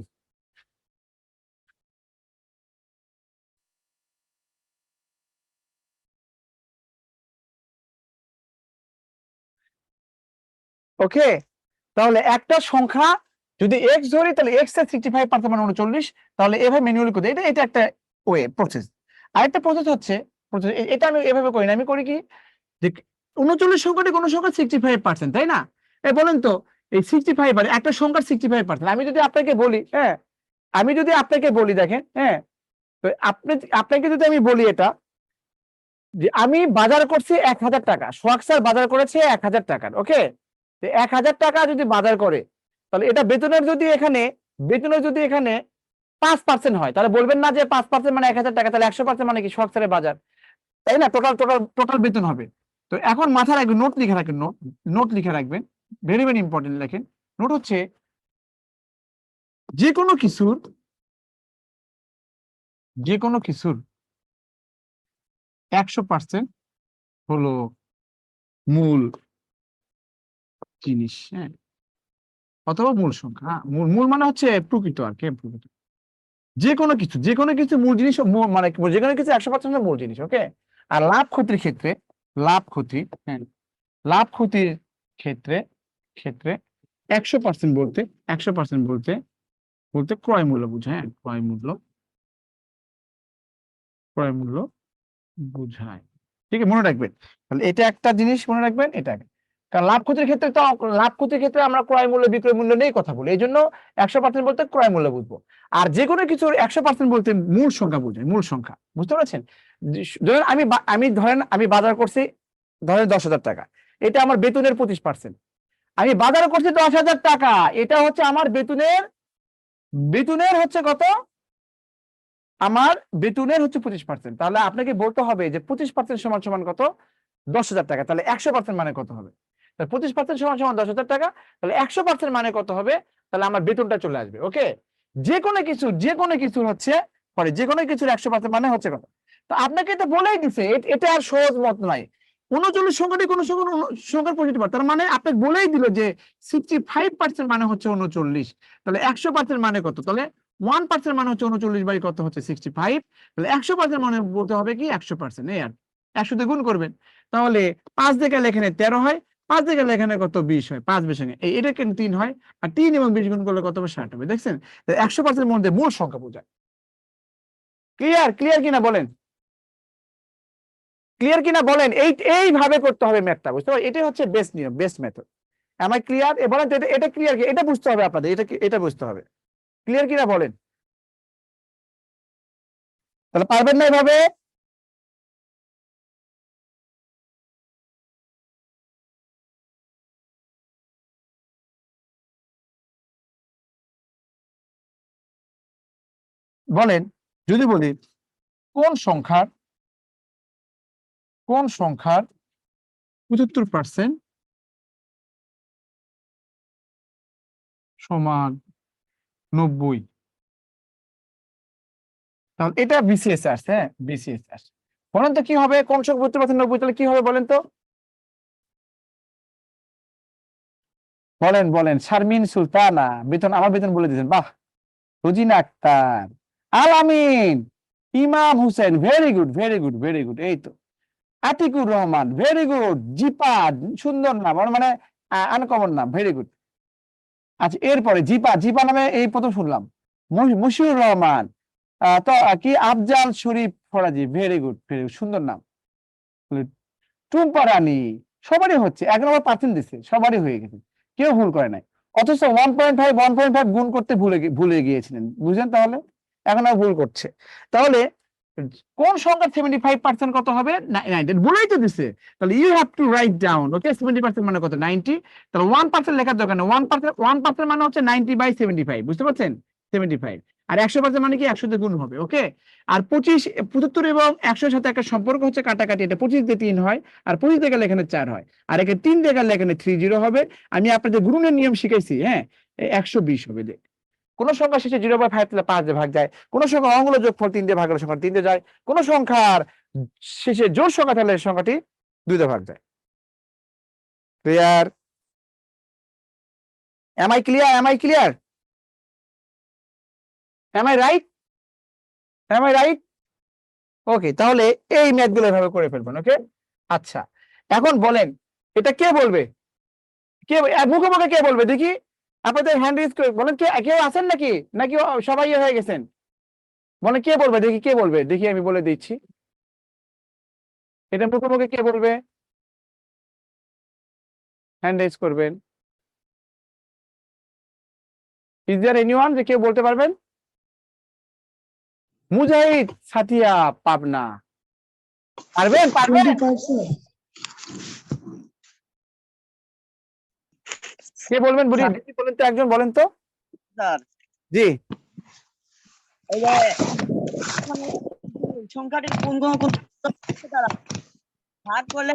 ওকে, তাহলে একটা সংখ্যা যদি এক্স ধরি তাহলে এক্স এর 65% মানে 39, তাহলে এভাবে ম্যানুয়ালি করে এটা, এটা একটা ওয়ে প্রসেস। আরেকটা প্রসেস হচ্ছে, এটা আমি এভাবে করি না, আমি করি কি যে 39 সংখ্যাটি কোন সংখ্যা 65%, তাই না? বলেন তো এই 65 মানে একটা সংখ্যার 65%, আমি যদি আপনাকে বলি, হ্যাঁ আমি যদি আপনাকে বলি দেখেন, হ্যাঁ তো আপনাকে যদি আমি বলি এটা যে আমি বাজার করছি 1000 টাকা, সোহাগ স্যার বাজার করেছে 1000 টাকার, ওকে 1000 টাকা যদি বাজার করে, তাহলে এটা বেতনের যদি এখানে, বেতনের যদি এখানে 5% হয়, তাহলে বলবেন না যে 5% মানে 1000 টাকা, তাহলে 100% মানে কি সোহাগ স্যারের বাজার, তাই না? টোটাল টোটাল টোটাল বেতন হবে। তো এখন মাথায় রাখবেন, নোট লিখে রাখবেন, নোট নোট লিখে রাখবেন, ভেরি ভেরি ইম্পর্টেন্ট। লেখেন নোট হচ্ছে যে কোনো কিছুর, যে কোনো কিছুর 100% হলো মূল জিনিস, হ্যাঁ অথবা মূল সংখ্যা, হ্যাঁ মূল, মূল মানে হচ্ছে প্রকৃত আর কি, প্রকৃত যে কোনো কিছু, যে কোনো কিছু মূল জিনিস, মানে যে কোনো কিছু 100% মূল জিনিস, ওকে। আর লাভ ক্ষতির ক্ষেত্রে, লাভ ক্ষতি, হ্যাঁ লাভ ক্ষতির ক্ষেত্রে, ক্ষেত্রে 100% বলতে, 100% বলতে বলতে ক্রয় মূল্য বোঝায়, হ্যাঁ ক্রয় মূল্য, ক্রয় মূল্য বোঝায়। ঠিক আছে, মনে রাখবেন। তাহলে এটা একটা জিনিস মনে রাখবেন, এটা একটা। কারণ লাভ ক্ষতির ক্ষেত্রে তো, লাভ ক্ষতির ক্ষেত্রে আমরা ক্রয় মূল্য বিক্রয় মূল্য নিয়ে কথা বলি, এই জন্য 100% বলতে ক্রয় মূল্য বুঝবো। আর যে কোনো কিছুর 100% বলতে মূল সংখ্যা বোঝায়, মূল সংখ্যা, বুঝতে পারছেন? ধরেন আমি ধরেন আমি বাজার করছি ধরেন 10,000 টাকা, এটা আমার বেতনের 25%। আমি বাজার করছি 10,000 টাকা, এটা হচ্ছে আমার বেতনের, বেতনের হচ্ছে কত, আমার বেতনের হচ্ছে 25%। তাহলে আপনাকে বলতে হবে যে 25% সমান সমান কত 10,000 টাকা, তাহলে 100% মানে কত হবে? 25% সমান সমান 10,000 টাকা, তাহলে 100% মানে কত হবে? তাহলে আমার বেতনটা চলে আসবে, ওকে। যে কোনো কিছু, যে কোনো কিছু হচ্ছে পরে, যে কোনো কিছুর 100% মানে হচ্ছে কত। তো আপনাকে তো বলেই দিছে, এটা আর সহজ মত নাই। 39 সংখ্যাটি কোন সংখ্যার 65, তার মানে আপনাকে বলেই দিল যে 65% মানে হচ্ছে 39, তাহলে 100% মানে কত? তাহলে 1% মানে হচ্ছে 39 বাই কত হচ্ছে 65, তাহলে 100% মানে বলতে হবে কি 100%, এই আর 100 দিয়ে গুণ করবেন, তাহলে 5 দিয়ে গেলে এখানে 13 হয়, 5 দিয়ে গেলে এখানে কত 20 হয়, 5 বের সঙ্গে এটা কিন্তু 3 হয়, আর 3 এবং 20 গুণ করলে কত হবে 60 হবে। দেখছেন? 100% মধ্যে মূল সংখ্যা বোঝায়। ক্লিয়ার? ক্লিয়ার কিনা বলেন, ক্লিয়ার কিনা বলেন? এইভাবে করতে হবে ম্যাথটা, বুঝতে পারছেন? এটাই হচ্ছে বেস্ট নিয়ম, best method. Am I clear? বলেন তো এটা ক্লিয়ার কি? এটা বুঝতে হবে আপনাদের, এটা বুঝতে হবে। ক্লিয়ার কিনা বলেন? তাহলে পারবেন না এভাবে? বলেন, যদি বলি কোন সংখ্যার কোন সংখ্যার 75% সমান 90? তাহলে এটা বিসিএস আসছে, হ্যাঁ বিসিএস আসছে। বলেন তো কি হবে, কোন সংখ্যা 75% 90 তাহলে কি হবে বলেন তো? বলেন বলেন। শারমিন সুলতানা, বেতন আমার বেতন বলে দিয়েছেন, বাহ। Rozina Akter, Al Amin, Imam Hussain, very good very good very good, এই তো। Atiqur Rahman, very good. জিপা, সুন্দর নাম, আমার মানে আনকমন নাম, ভেরি গুড। আচ্ছা এরপরে জিপা, জিপা নামে এই প্রথম শুনলাম। মুশিউর রহমান, তো কি Afzal Sharif Faraji, very good very good, সুন্দর নাম। টুম্পা রানী, সবারই হচ্ছে, 1 নম্বর % দিচ্ছে, সবারই হয়ে গেছে, কেউ ভুল করে নাই। অথচ 1.5 গুণ করতে ভুলে গিয়েছিলেন, বুঝলেন? তাহলে এখন আর ভুল করছে। তাহলে কোন সংখ্যা 75% কত হবে? 90, বলেই তো দিছে। তাহলে you have to write down, okay, 70% মানে কত? 90। তাহলে 1% লেখার দরকার নেই, 1% মানে হচ্ছে 90/75, বুঝতে পারছেন? 75। আর 100% মানে কি 100 দিয়ে গুণ হবে, ওকে। আর 75 এবং 100 সাথে একটা সম্পর্ক হচ্ছে কাটাকাটি, এটা 25 দিয়ে 3 হয়, আর 25 দিয়ে গেলে এখানে 4 হয়, আর এখানে 3 দিয়ে গেলে এখানে 30 হবে। আমি আপনাদের গুণনের নিয়ম শিখাইছি, হ্যাঁ। 120 হবে। কোন সংখ্যা শেষে 0/5 দিলে 5 দিয়ে ভাগ যায়, কোন সংখ্যা অঙ্গুলো যোগফল 3 দিয়ে ভাগ হলে সংখ্যা 3 দিয়ে যায়, কোন সংখ্যার শেষে জোড় সংখ্যা থাকলে সংখ্যাটি 2 দিয়ে ভাগ যায়। Clear? Am I clear? Am I clear? Am I right? Am I right? Okay, তাহলে এই ম্যাথ গুলো এভাবে করে ফেলবেন, ওকে। আচ্ছা এখন বলেন, এটা কে বলবে? কে মুখে মুখে কে বলবে দেখি? আপনাদের হ্যান্ড রেজ করে বলেন, কে কেউ আছেন নাকি, নাকি সবাই হয়ে গেছেন? বলেন কে বলবে দেখি, কে বলবে দেখি, আমি বলে দিচ্ছি। এটা মুখে মুখে কে বলবে? হ্যান্ড রেজ করবেন। ইজ দেয়ার এনিওয়ান যে কেউ বলতে পারবেন? মুজাহিদ, সাথিয়া, পাবনা, পারবেন পারবেন? কে বলবেন বুড়ি, দেখি বলেন তো, একজন বলেন তো। স্যার জি। এই যে মানে সংখ্যাটি কোন কোন কোন দ্বারা ভাগ করলে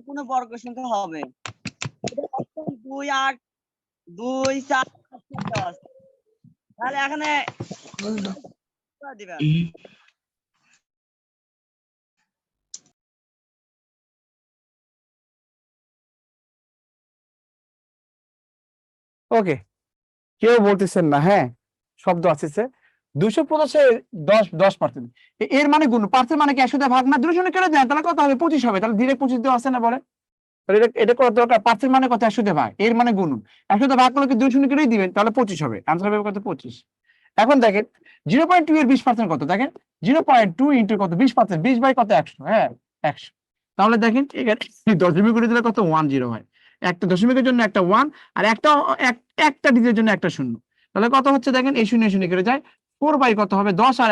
কোনো বর্গ সংখ্যা হবে? এটা অপশন 2, 8, 2, 4, 10। তাহলে এখানে দিবেন। ওকে, কেউ বলতেছেন না, হ্যাঁ শব্দ আসছে। 250 10%, এর মানে গুণ, পার্সেন্ট মানে কি 100 দিয়ে ভাগ না? 200 কেটে দেন, তাহলে কত হবে? 25 হবে। তাহলে ডিরেক্ট 25 দেওয়া আছে না, বলে? তাহলে এটা করার দরকার, পার্সেন্ট মানে কত? 100 দিয়ে ভাগ, এর মানে গুণ। 100 দিয়ে ভাগ করলে কি 200 কেটেই দিবেন, তাহলে 25 হবে, আনসার হবে কত? 25। এখন দেখেন 0.2 এর 20% কত? দেখেন 0.2 ইন্টু কত? 20%, 20 বাই কত? 100, হ্যাঁ 100। তাহলে দেখেন এখানে দশমিক করে দিলে কত? 10 হয়। একটা দশমিকের জন্য একটা 1, আর একটা ডিজিটের জন্য একটা 0। তাহলে কত হচ্ছে দেখেন, এই 0 0 কেটে যায়, 4 বাই কত হবে? 10 আর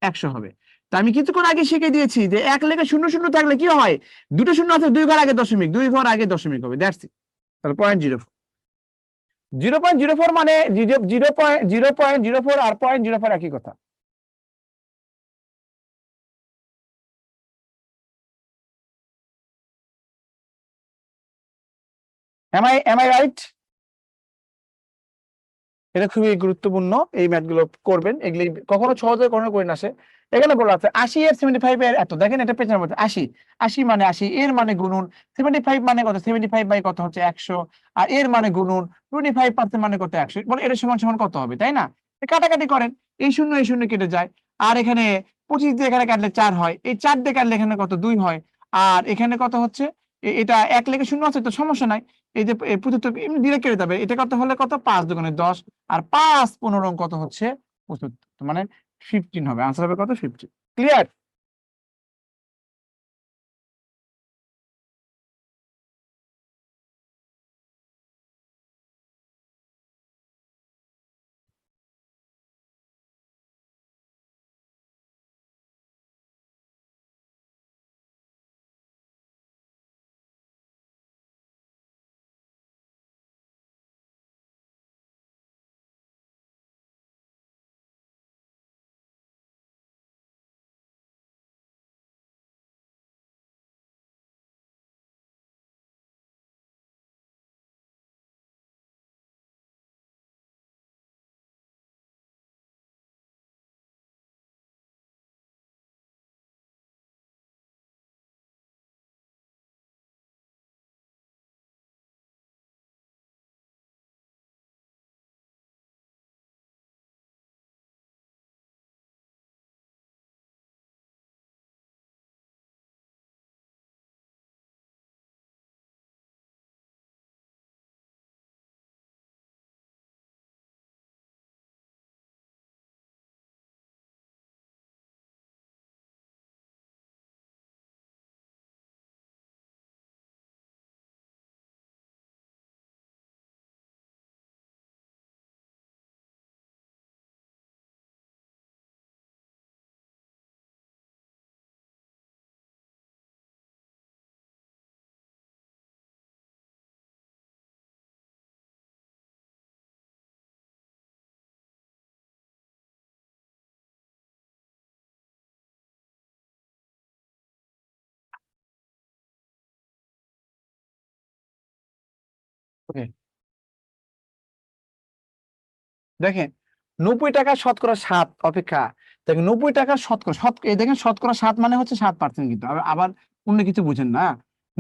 100 হবে। তা আমি কিছুক্ষণ আগে শিখে দিয়েছি যে 1 লেখে 0 0 থাকলে কি হয়? দুটো শূন্য আছে, 2 ঘর আগে দশমিক, 2 ঘর আগে দশমিক হবে, দ্যাটস ইট। তাহলে 0.04, 0.04 মানে 0.04 আর 0.04 একই কথা। am I right? এটা খুবই গুরুত্বপূর্ণ, এই ম্যাথ গুলো করবেন, এগুলি কখনো সহজে কখনো করে না আসে। এখানে বলা আছে 80 এর 75 এর এত, দেখেন এটা পেছনের মধ্যে 80, 80 মানে 80, এর মানে গুণন, 75 মানে কত? 75 বাই কত হচ্ছে? 100, আর এর মানে গুণন, 25% মানে কত? 100, বলে এটা সমান সমান কত হবে, তাই না? কাটাকাটি করেন, এই শূন্য কেটে যায়, আর এখানে 25 দিয়ে এখানে কাটলে 4 হয়, এই 4 দিয়ে কাটলে এখানে কত? 2 হয়, আর এখানে কত হচ্ছে? এটা 1 লেখে শূন্য আছে তো সমস্যা নাই, এই যে 75 এমনি ডিরেক্ট কেটে যাবে, এটা কত হলে কত? 5 দুগুণে 10, আর 5 15 কত হচ্ছে? 75, মানে 15 হবে, আনসার হবে কত? 15। ক্লিয়ার? ওকে, দেখেন 90 টাকা শতকরা 7 অপেক্ষা, দেখেন 90 টাকা শতকরা এই দেখেন শতকরা 7 মানে হচ্ছে 7% কিন্তু আবার অন্য কিছু বুঝেন না।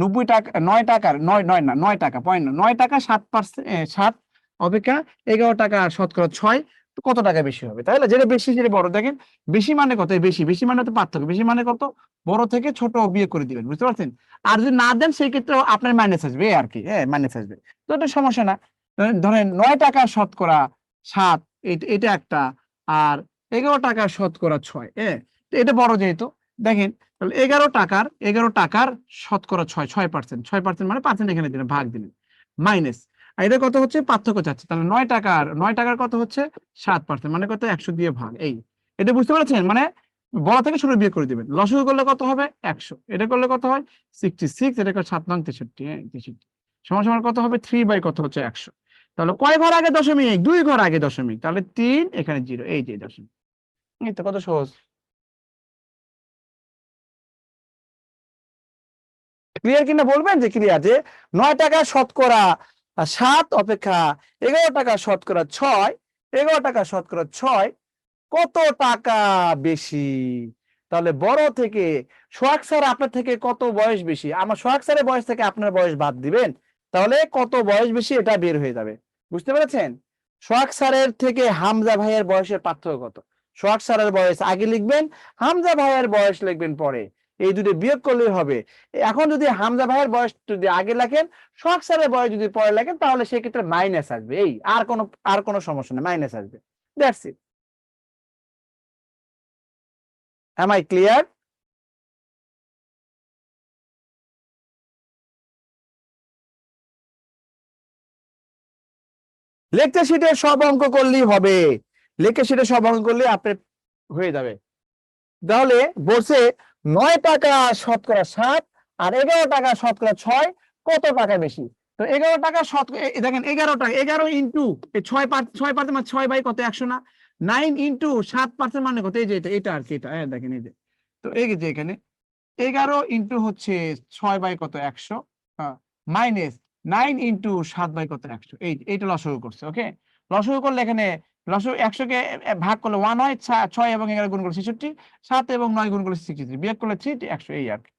90 টাকা 9 টাকার 9 9 না 9 টাকা পয়েন্ট না 9 টাকা 7% 7 অপেক্ষা 11 টাকা শতকরা 6, তো কত টাকা বেশি হবে? তাহলে যেটা বেশি সেটা বড়। দেখেন বেশি মানে কত? এই বেশি বেশি মানে তো পার্থক্য, বেশি মানে কত? বড় থেকে ছোট বিয়োগ করে দিবেন, বুঝতে পারছেন? আর যদি না দেন সেই ক্ষেত্রে আপনার মাইনাস আসবে, এই আর কি, হ্যাঁ মাইনাস আসবে, তো এটা সমস্যা না। ধরেন 9 টাকা শতকরা 7, এটা একটা, আর 11 টাকা শতকরা 6, তো এটা বড় যেহেতু, দেখেন তাহলে 11 টাকার শতকরা 6% 6% মানে পার্সেন্ট এখানে দিলেন, ভাগ দিলেন, মাইনাস, আর এটা কত হচ্ছে? পার্থক্য চাচ্ছে, তাহলে 9 টাকার কত হচ্ছে? 7% মানে কত? 100 দিয়ে ভাগ। এই এটা বুঝতে পারছেন? মানে বড় থেকে ছোট বিয়োগ করে দিবেন। লসাগু করলে কত হবে? 100। এটা করলে কত হয়? 66। এটা করে 7 নং 63, 63 সমান সমান কত হবে? 3 বাই কত হচ্ছে? 100। তাহলে কয় ঘর আগে দশমিক? 2 ঘর আগে দশমিক, তাহলে 3 এখানে 0, এই যে দশমিক। এই তো কত সহজ। ক্লিয়ার কিনা বলবেন যে ক্লিয়ার, যে 9 টাকা শতকরা 7 অপেক্ষা 11 টাকা শতকরা 6, 11 টাকা শতকরা 6 কত টাকা বেশি? তাহলে বড় থেকে সোহাগ স্যার আপনার থেকে কত বয়স বেশি? আমার সোহাগ স্যারের বয়স থেকে আপনার বয়স বাদ দিবেন, তাহলে কত বয়স বেশি এটা বের হয়ে যাবে, বুঝতে পেরেছেন? সোহাগ স্যারের থেকে হামজা ভাইয়ের বয়সের পার্থক্য কত? সোহাগ স্যারের বয়স আগে লিখবেন, হামজা ভাইয়ের বয়স লিখবেন পরে, এই দুটো বিয়োগ করলেই হবে। এখন যদি হামজা ভাইয়ের বয়স যদি আগে লেখেন, সোহাগ স্যারের বয়স যদি পরে লেখেন, তাহলে সেক্ষেত্রে মাইনাস আসবে। এই আর কোনো সমস্যা নেই, মাইনাস আসবে, that's it. Am I clear? Lecture শিটে সব অঙ্ক করলেই হবে, লেকচার শিটে সব অঙ্ক করলে আপনার হয়ে যাবে। তাহলে বলছে 9 টাকা শতকরা 7 আর 11 টাকা শতকরা 6 কত টাকা বেশি? তো 11 টাকা শতকরা, দেখেন 11 টাকা 11 ইন্টু 6% মানে 6 বাই কত? 100 না? 9 ইন্টু 7% মানে কত? এই যে এটা আর কি, এটা দেখেন, এই যে, তো এই যে এখানে 11 ইন্টু হচ্ছে 6 বাই কত? 100, মাইনাস 9 ইন্টু 7 বাই কত? 100, এইটা লসাগু করছে। ওকে, লসাগু করলে এখানে লসাগু 100 কে ভাগ করলে 1 হয়, 6 এবং 11 গুণ করলে 66, 7 এবং 9 গুণ করলে 63, বিয়োগ করলে 3, 100, এই আর কি।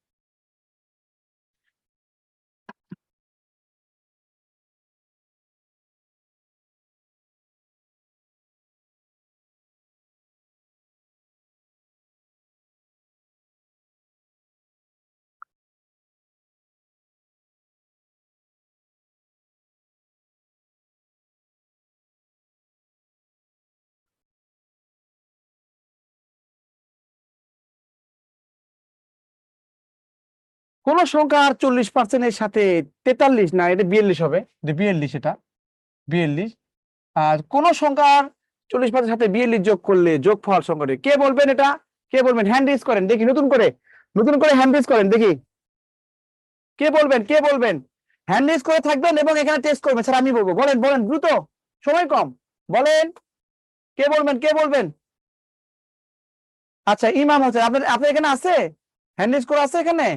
কোন সংখ্যার 40% এর সাথে 43, না এটা 42 হবে, 42, এটা 42, আর কোন সংখ্যার 40% সাথে 42 যোগ করলে যোগফল সংখ্যাটি, কে বলবেন এটা? কে বলবেন? হ্যান্ড রেজ করেন দেখি, নতুন করে হ্যান্ড রেজ করেন দেখি, কে বলবেন? কে বলবেন? হ্যান্ড রেজ করে থাকবেন এবং এখানে টেস্ট করবেন, স্যার আমি বলবো, বলেন বলেন দ্রুত, সময় কম, বলেন কে বলবেন? কে বলবেন? আচ্ছা, ইমাম হোসেন, আপনার এখানে আছে? হ্যান্ড রেজ করে আছে এখানে?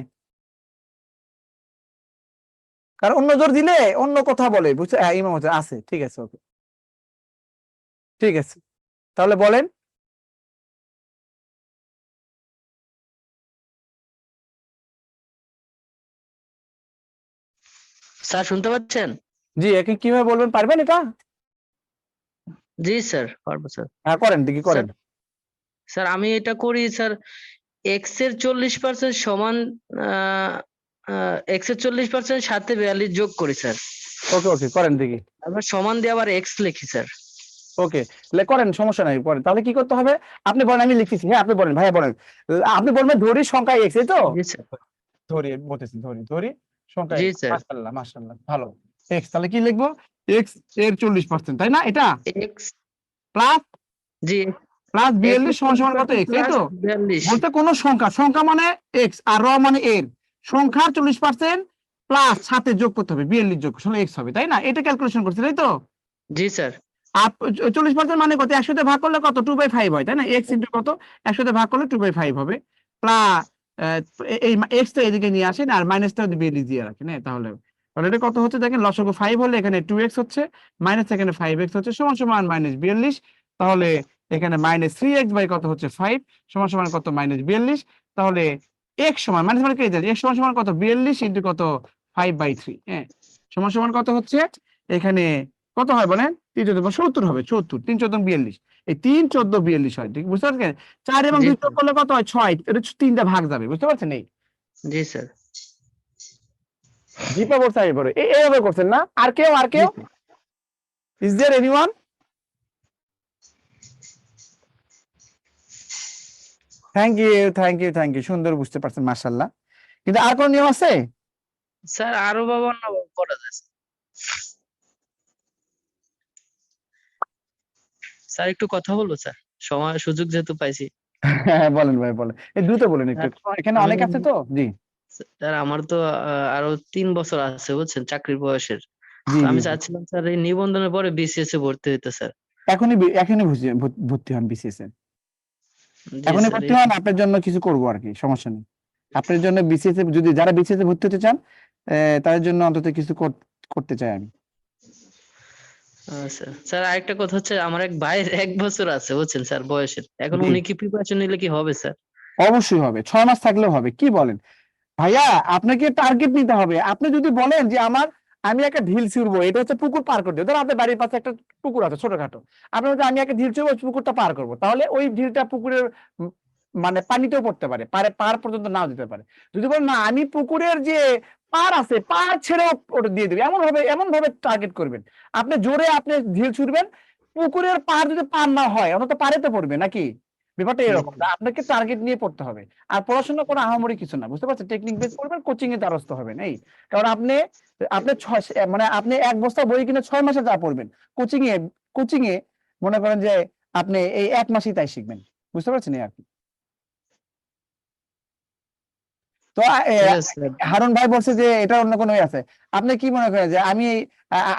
কারণ অন্য জোর দিলে অন্য কথা বলে, বুঝছে? হ্যাঁ, ইমাম হোসেন আছে, ঠিক আছে, ওকে, ঠিক আছে, তাহলে বলেন। স্যার শুনতে পাচ্ছেন? জি, একে কিভাবে বলবেন, পারবেন এটা? জি স্যার, পারবো স্যার। হ্যাঁ, করেন দেখি, করেন। স্যার আমি এটা করি স্যার, এক্স এর 40% সমান এক্স এর 40% সাথে 42 যোগ করি স্যার, ওকে ওকে, করেন দেখি। তারপর সমান দিয়ে আবার এক্স লিখি স্যার। ওকে, করেন, সমস্যা নাই, করেন। তাহলে কি করতে হবে? আপনি বলেন, আমি লিখতেছি। হ্যাঁ, আপনি বলেন, ভাইয়া বলেন। আপনি বলবেন ধরি সংখ্যা এক্স, এই তো? জি স্যার। ধরি বলতেছি, ধরি সংখ্যা জি এক্স, স্যার। মাশাআল্লাহ মাশাআল্লাহ, ভালো। এক্স, তাহলে কি লিখবো? এক্স এর 40%, তাই না? এটা এক্স, প্লাস জি, প্লাস এক্স 42 এর সমান সমান কত? 40% এক্স, এই প্লাস তো? 42। বলতে কোন সংখ্যা মানে এক্স আর র মানে এর সংখ্যার 40% প্লাস সাথে যোগ করতে হবে, 42 যোগ করলে এক্স হবে, তাই না? এটা ক্যালকুলেশন করছে, তাই তো? জি স্যার। আর 40% মানে কত? 100 তে ভাগ করলে কত? 2/5 হয়, তাই না? এক্স ইন্টু কত? 100 তে ভাগ করলে 2/5 হবে, প্লাস এই এক্স টা এদিকে নিয়ে আসেন আর মাইনাসটা দিয়ে রাখেন, তাহলে তাহলে এটা কত হচ্ছে দেখেন, লসাগু 5 হলে এখানে 2x হচ্ছে, মাইনাস এখানে 5x হচ্ছে, সমান সমান -42। তাহলে এখানে -3x বাই কত হচ্ছে 5 সমান সমান কত -42। তাহলে x সমান মানে কি জানি x সমান সমান কত 42 ইনটু কত 5/3, হ্যাঁ, সমান সমান কত হচ্ছে এখানে কত হয় বলেন, 3 × 70 হবে, 74, 3 × 14 42, এই 3 14 42 হয়, ঠিক বুঝতে পারছেন? 4 এবং জি 2 যোগ স্যার। করলে কত হয় 6, এটা 3টা ভাগ যাবে, বুঝতে পারছেন? এই জি স্যার। জিপা করছে আমি পরে এইভাবে করছেন না? আর কেউ জি sir. Is there anyone? Thank you, সুন্দর বুঝতে পারছেন, মাশাআল্লাহ। কিন্তু আর কোন নিয়ম আছে? স্যার আরো বা অন্যভাবে করা যায় স্যার। স্যার একটু কথা বলবো স্যার, সময় সুযোগ যেহেতু পাইছি। হ্যাঁ বলেন ভাই, বলেন, এই দ্রুত বলেন একটু, স্যার এখানে আমি অনেক আছে তো। জি স্যার আমার তো আরো 3 বছর আছে বুঝছেন চাকরির বয়সের। জি তো জি আমি জি। চাচ্ছিলাম স্যার এই নিবন্ধনের পরে বিসিএস এ ভর্তি হইতে স্যার। এখনই ভর্তি হন বিসিএস এ, জি এখনই স্যার ভর্তি হন, আপনার জন্য কিছু করবো আর কি, সমস্যা নেই। আপনার জন্য বিসিএস এ যদি যারা বিসিএস এ ভর্তি হতে চান, তাদের জন্য অন্তত কিছু করতে চাই আমি। স্যার স্যার আরেকটা কথা হচ্ছে আমার এক ভাইয়ের 1 বছর আছে বুঝছেন স্যার বয়সের, এখন জি উনি কি প্রিপারেশন নিলে কি হবে স্যার? অবশ্যই হবে, 6 মাস থাকলেও হবে, কি বলেন ভাইয়া? আপনাকে টার্গেট নিতে হবে। আপনি যদি বলেন যে আমি একটা ঢিল ছুড়বো, এটা হচ্ছে পুকুর পার করতে, ধরো আপনার বাড়ির পাশে একটা পুকুর আছে ছোটখাটো, আপনি বলছেন আমি একটা ঢিল ছুড়বো ওই পুকুরটা পার করবো, তাহলে ওই ঢিলটা পুকুরের মানে পানিতেও পড়তে পারে, পার পর্যন্ত নাও যেতে পারে। যদি বলেন না আমি পুকুরের যে পার আছে পার ছেড়েও ওটা দিয়ে দেবে, এমন ভাবে টার্গেট করবেন। আপনি জোরে আপনি ঢিল ছুড়বেন, পুকুরের পার যদি পার না হয় অন্তত পারেতে পড়বে নাকি, ব্যাপারটা জি এরকম। আপনাকে টার্গেট নিয়ে পড়তে হবে। আর পড়াশোনা কোনো আহামরি কিছু না, বুঝতে পারছেন? টেকনিক বেস করবেন, কোচিং এ দ্বারস্থ হবেন, এই কারণ আপনি আপনি মানে আপনি এক বস্তা বই কিনে 6 মাসে যা পড়বেন, কোচিং এ মনে করেন যে আপনি এই 1 মাসেই তাই শিখবেন, বুঝতে পারছেন? এই আর কি। তো ঠিক আছে স্যার। হারুন ভাই বলছে যে এটা অন্য কোনো ওয়ে আছে। আপনি কি মনে করেন যে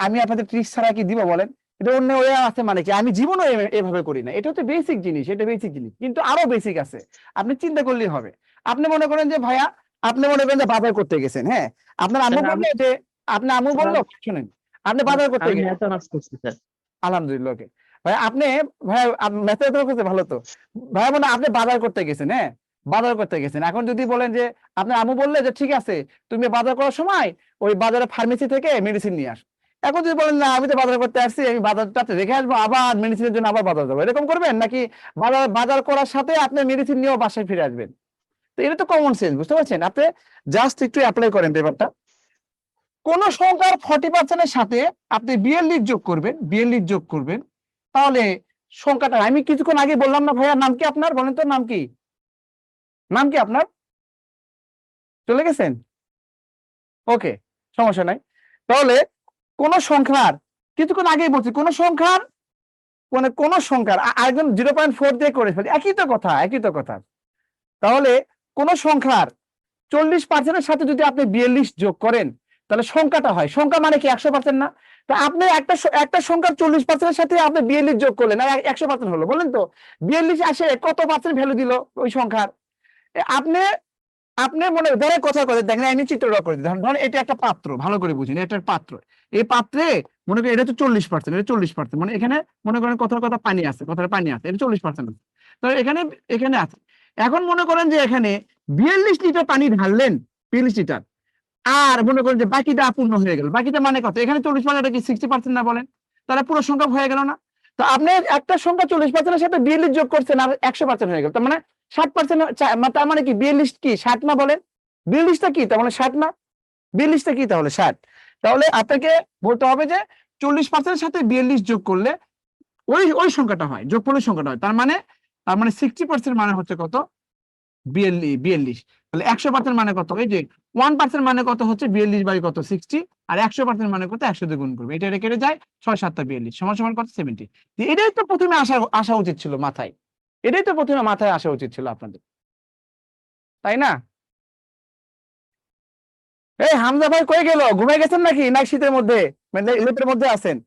আমি আপনাদের ট্রিক্স ছাড়া কি দিব বলেন? এটা অন্য ওয়ে আছে মানে কি? আমি জীবনও এভাবে করি না, এটা হচ্ছে বেসিক জিনিস, এটা বেসিক জিনিস, কিন্তু আরো বেসিক আছে, আপনি চিন্তা করলেই হবে। আপনি মনে করেন যে ভাইয়া, আপনি মনে করেন যে বাজার করতে গেছেন, হ্যাঁ, আপনার আম্মু স্যার আমি বললো যে আপনার আম্মু স্যার বললো, শুনেন, আপনি বাজার করতে আমি গেছেন, ম্যাথ অনার্স করছি স্যার। আলহামদুলিল্লাহ, ওকে ভাই, ভাই মেসেজ করতে ভালো তো, ভাই মানে আপনি বাজার করতে গেছেন, হ্যাঁ, বাজার করতে গেছেন, এখন যদি বলেন যে আপনার আম্মু বললে যে ঠিক আছে তুমি বাজার করার সময় ওই বাজারে ফার্মেসি থেকে মেডিসিন নিয়ে আসো, এখন যদি বলেন না আমি তো বাজার করতে আসছি, আমি বাজারটা রেখে আসবো, আবার মেডিসিনের জন্য আবার বাজার যাবো, এরকম করবেন নাকি? বাজার করার সাথে আপনি মেডিসিন নিয়েও বাসায় ফিরে আসবেন? তো এটা তো কমন সেন্স, বুঝতে পারছেন? আপনি জাস্ট একটু অ্যাপ্লাই করেন ব্যাপারটা। কোন সংখ্যার 40% সাথে আপনি বিএল যোগ করবেন, তাহলে সংখ্যাটা আমি কিছুক্ষণ আগে বললাম না ভাইয়া, নাম কি আপনার? বলেন তো নাম কি? নাম কি আপনার? চলে গেছেন? ওকে, সমস্যা নাই। তাহলে কোন সংখ্যার, কিছুক্ষণ আগেই বলছি, কোন সংখ্যার আরেকজন 0.4 দিয়ে করে ফেলে, একই তো কথা। তাহলে কোন সংখ্যার 40% সাথে যদি আপনি 42 যোগ করেন, তাহলে সংখ্যাটা হয়, সংখ্যা মানে কি 100% না? তা আপনি একটা সংখ্যার 40% সাথে আপনি 42 যোগ করলেন, 100% হলো, বলেন তো 42 আসে কত পার্সেন্ট ভ্যালু দিল ওই সংখ্যার? আপনি আপনি মনে ধরে কথা দেখেন, আমি চিত্র ড্র করে দিই, ধরেন এটা একটা পাত্র, ভালো করে বুঝুন, এটা একটা পাত্র, এই পাত্রে মনে করেন এটা তো 40%, এটা 40%, মানে এখানে মনে করেন কথা পানি আছে, এটা 40% আছে, তো এখানে আছে। এখন মনে করেন যে এখানে 42 লিটার পানি ঢাললেন, 42 লিটার, আর মনে করেন যে বাকিটা পূর্ণ হয়ে গেল, বাকিটা মানে কত? এখানে 40 মানে কি 60% না বলেন? তাহলে পুরো সংখ্যা হয়ে গেল না? তো আপনি একটা সংখ্যা 40% এর সাথে 42 যোগ করছেন আর 100% হয়ে গেল, তার মানে 60%, তার মানে কি 42 কি 60 না বলেন? 42টা কি তার মানে 60 না? 42টা কি তাহলে 60? তাহলে আপনাকে বলতে হবে যে 40% এর সাথে 42 যোগ করলে ওই সংখ্যাটা হয়, যোগফলের সংখ্যাটা হয়, তার মানে 60% মানে হচ্ছে কত? 42। তাহলে 100% মানে কত? এই যে 1% মানে কত হচ্ছে 42 বাই কত 60, আর 100% মানে কত 100 দিয়ে গুণ করবে, এটা কেটে যায় 6 7 42 সমান সমান কত 70। এটাই তো প্রথমে আসা উচিত ছিল মাথায়, এটাই তো প্রথমে মাথায় আসা উচিত ছিল আপনাদের, তাই না? এই হামজা ভাই কই গেল? ঘুমাই গেছেন নাকি, না শীতের মধ্যে মানে লেপের মধ্যে আছেন?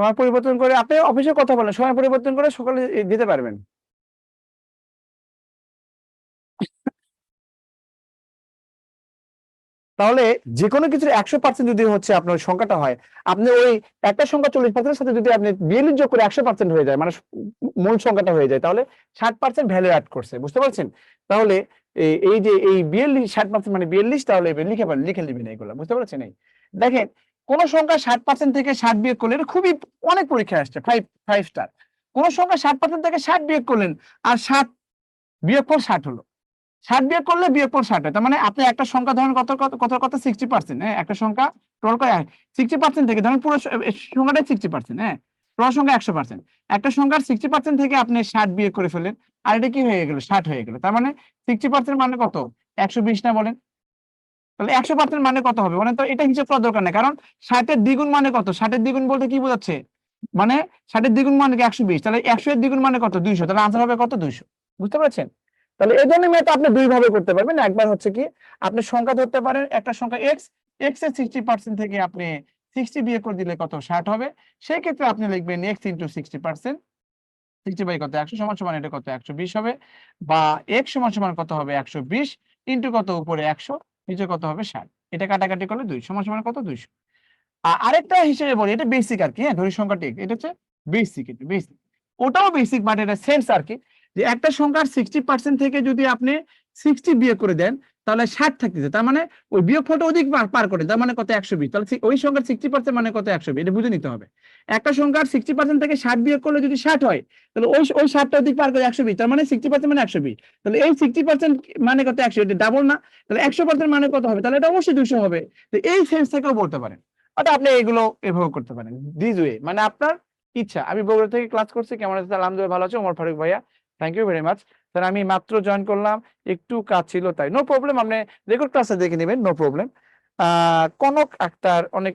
সময় পরিবর্তন করে আপনি অফিসে কথা বলেন, সময় পরিবর্তন করে সকালে দিতে পারবেন। তাহলে যে কোনো কিছুর 100% যদি হচ্ছে আপনার সংখ্যাটা হয়, আপনি ওই একটা সংখ্যা 40% সাথে যদি আপনি 42 যোগ করে 100% হয়ে যায়, মানে মূল সংখ্যাটা হয়ে যায়, তাহলে 60% ভ্যালু অ্যাড করছে, বুঝতে পারছেন? তাহলে এই যে এই 42 60% মানে 42, তাহলে লিখে নেবেন এগুলো, বুঝতে পারছেন? এই দেখেন, কোন সংখ্যা 60% থেকে 60 বিয়োগ করলে, এটা খুবই অনেক পরীক্ষা আসছে, 5 স্টার। কোন সংখ্যা 60% থেকে 60 বিয়োগ করলেন, আর 7 বিয়োগফল 60 হলো। 60 বিয়োগ করলে বিয়োগফল 60 হয়। তার মানে আপনি একটা সংখ্যা ধরেন কত 60%, হ্যাঁ, একটা সংখ্যা টোটাল করে 60% থেকে ধরেন পুরো সংখ্যাটাই 60%, হ্যাঁ, পুরো সংখ্যা 100%। একটা সংখ্যার 60% থেকে আপনি 60 বিয়োগ করে ফেললেন, আর এটা কি হয়ে গেল, 60 হয়ে গেল। তার মানে 60% মানে কত, 120 না বলেন? তাহলে 100% মানে কত হবে বলেন তো? এটা হিসাব করার দরকার নেই, কারণ 60 এর দ্বিগুণ মানে কত? 60 এর দ্বিগুণ বলতে কি বোঝাচ্ছে? মানে 60 এর দ্বিগুণ মানে কি 120, তাহলে 100 এর দ্বিগুণ মানে কত? 200, তাহলে আনসার হবে কত? 200, বুঝতে পারছেন? তাহলে এই ধরনের ম্যাথ আপনি দুই ভাবে করতে পারবেন। একবার হচ্ছে কি, আপনি সংখ্যা ধরতে পারেন, একটা সংখ্যা x এর 60% থেকে আপনি 60 বিয়োগ করে দিলে কত? 60 হবে। সেই ক্ষেত্রে আপনি লিখবেন x ইনটু 60%, 60 বাই কত? 100 সমান সমান এটা কত? 120 হবে। বা x সমান সমান কত হবে? 120 ইনটু কত? উপরে 100, নিচে কত হবে? 60। এটা কাটাকাটি করলে 2 সমান সমান কত? 200। আরেকটা হিসেবে বলি, এটা বেসিক আর কি, হ্যাঁ, ধরি সংখ্যাটি এটা হচ্ছে বেসিক, এটা বেসিক, ওটাও বেসিক, বাট এটা সেন্স আর কি, যে একটা সংখ্যার 60% থেকে যদি আপনি 60 বিয়োগ করে দেন, তাহলে 60 থাকতেছে, তার মানে ওই বিয়োগফলটা অধিক পার করে, তার মানে কত? 120। তাহলে ওই সংখ্যার 60% মানে কত? 120, এটা বুঝে নিতে হবে। একটা সংখ্যার 60% থেকে 60 বিয়োগ করলে যদি 60 হয়, তাহলে ওই 60টা অধিক পার করে 120, তার মানে 60% মানে 120। তাহলে এই 60% মানে কত? 100, এটা ডাবল না? তাহলে 100% মানে কত হবে? তাহলে এটা অবশ্যই 200 হবে। তো এই সেন্স থেকেও বলতে পারেন, অর্থাৎ আপনি এগুলো এভাবে করতে পারেন, দিস ওয়ে, মানে আপনার ইচ্ছা। আমি বগুড়া থেকে ক্লাস করছি, কেমন আছে? আলহামদুলিল্লাহ ভালো আছে, ওমর ফারুক ভাইয়া, thank you very much. Sir আমি মাত্র জয়েন করলাম, একটু কাজ ছিল তাই। নো প্রবলেম, আপনি রেকর্ড ক্লাসে দেখে নেবেন, নো প্রবলেম। কনক আক্তার, অনেক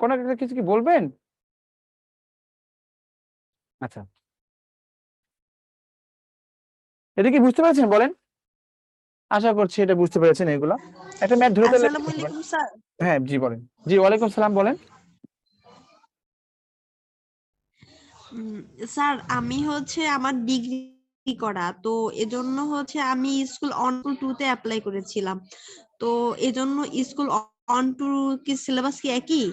কনক আক্তার, কিছু কি বলবেন? আচ্ছা, এটা কি বুঝতে পেরেছেন বলেন? আশা করছি এটা বুঝতে পেরেছেন। এগুলো একটা ম্যাথ ধরে তাহলে আসসালামু আলাইকুম স্যার। হ্যাঁ, জি বলেন। জি, ওয়ালাইকুম সালাম, বলেন। উম, স্যার আমি হচ্ছে আমার ডিগ্রি করা, তো এজন্য হচ্ছে আমি স্কুল অন টু তে অ্যাপ্লাই করেছিলাম। তো এজন্য স্কুল অন টু কি সিলেবাস কি একই?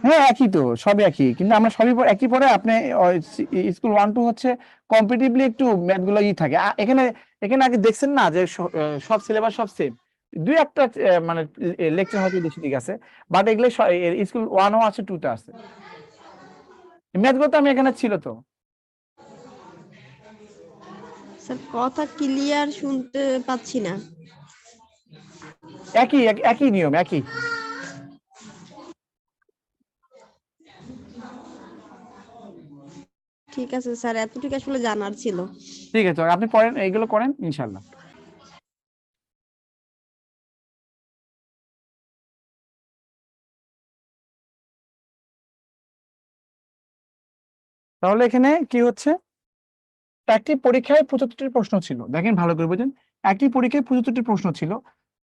হ্যাঁ, একই তো, সবই একই, কিন্তু আমরা সবই একই পড়ে। আপনি স্কুল 1-2 হচ্ছে কম্পিটিটিভলি একটু ম্যাথ গুলো থাকে। এখানে এখানে আগে দেখছেন না যে সব সিলেবাস সব সেম, দুই একটা মানে লেকচার হয়তো বেশি, ঠিক আছে, বাট এগুলো স্কুল 1-ও আছে, 2-তে আছে। ম্যাথ গুলো তো আমি এখানে ছিল তো। স্যার কথা ক্লিয়ার শুনতে পাচ্ছি না। একই নিয়ম, একই। ঠিক আছে স্যার, এতটুকু আসলে জানার ছিল। ঠিক আছে, আপনি পড়েন, এইগুলো করেন ইনশাল্লাহ। তাহলে এখানে কি হচ্ছে, একটি পরীক্ষায় 75টি প্রশ্ন ছিল, দেখেন ভালো করে বুঝেন। একটি পরীক্ষায় 75টি প্রশ্ন ছিল,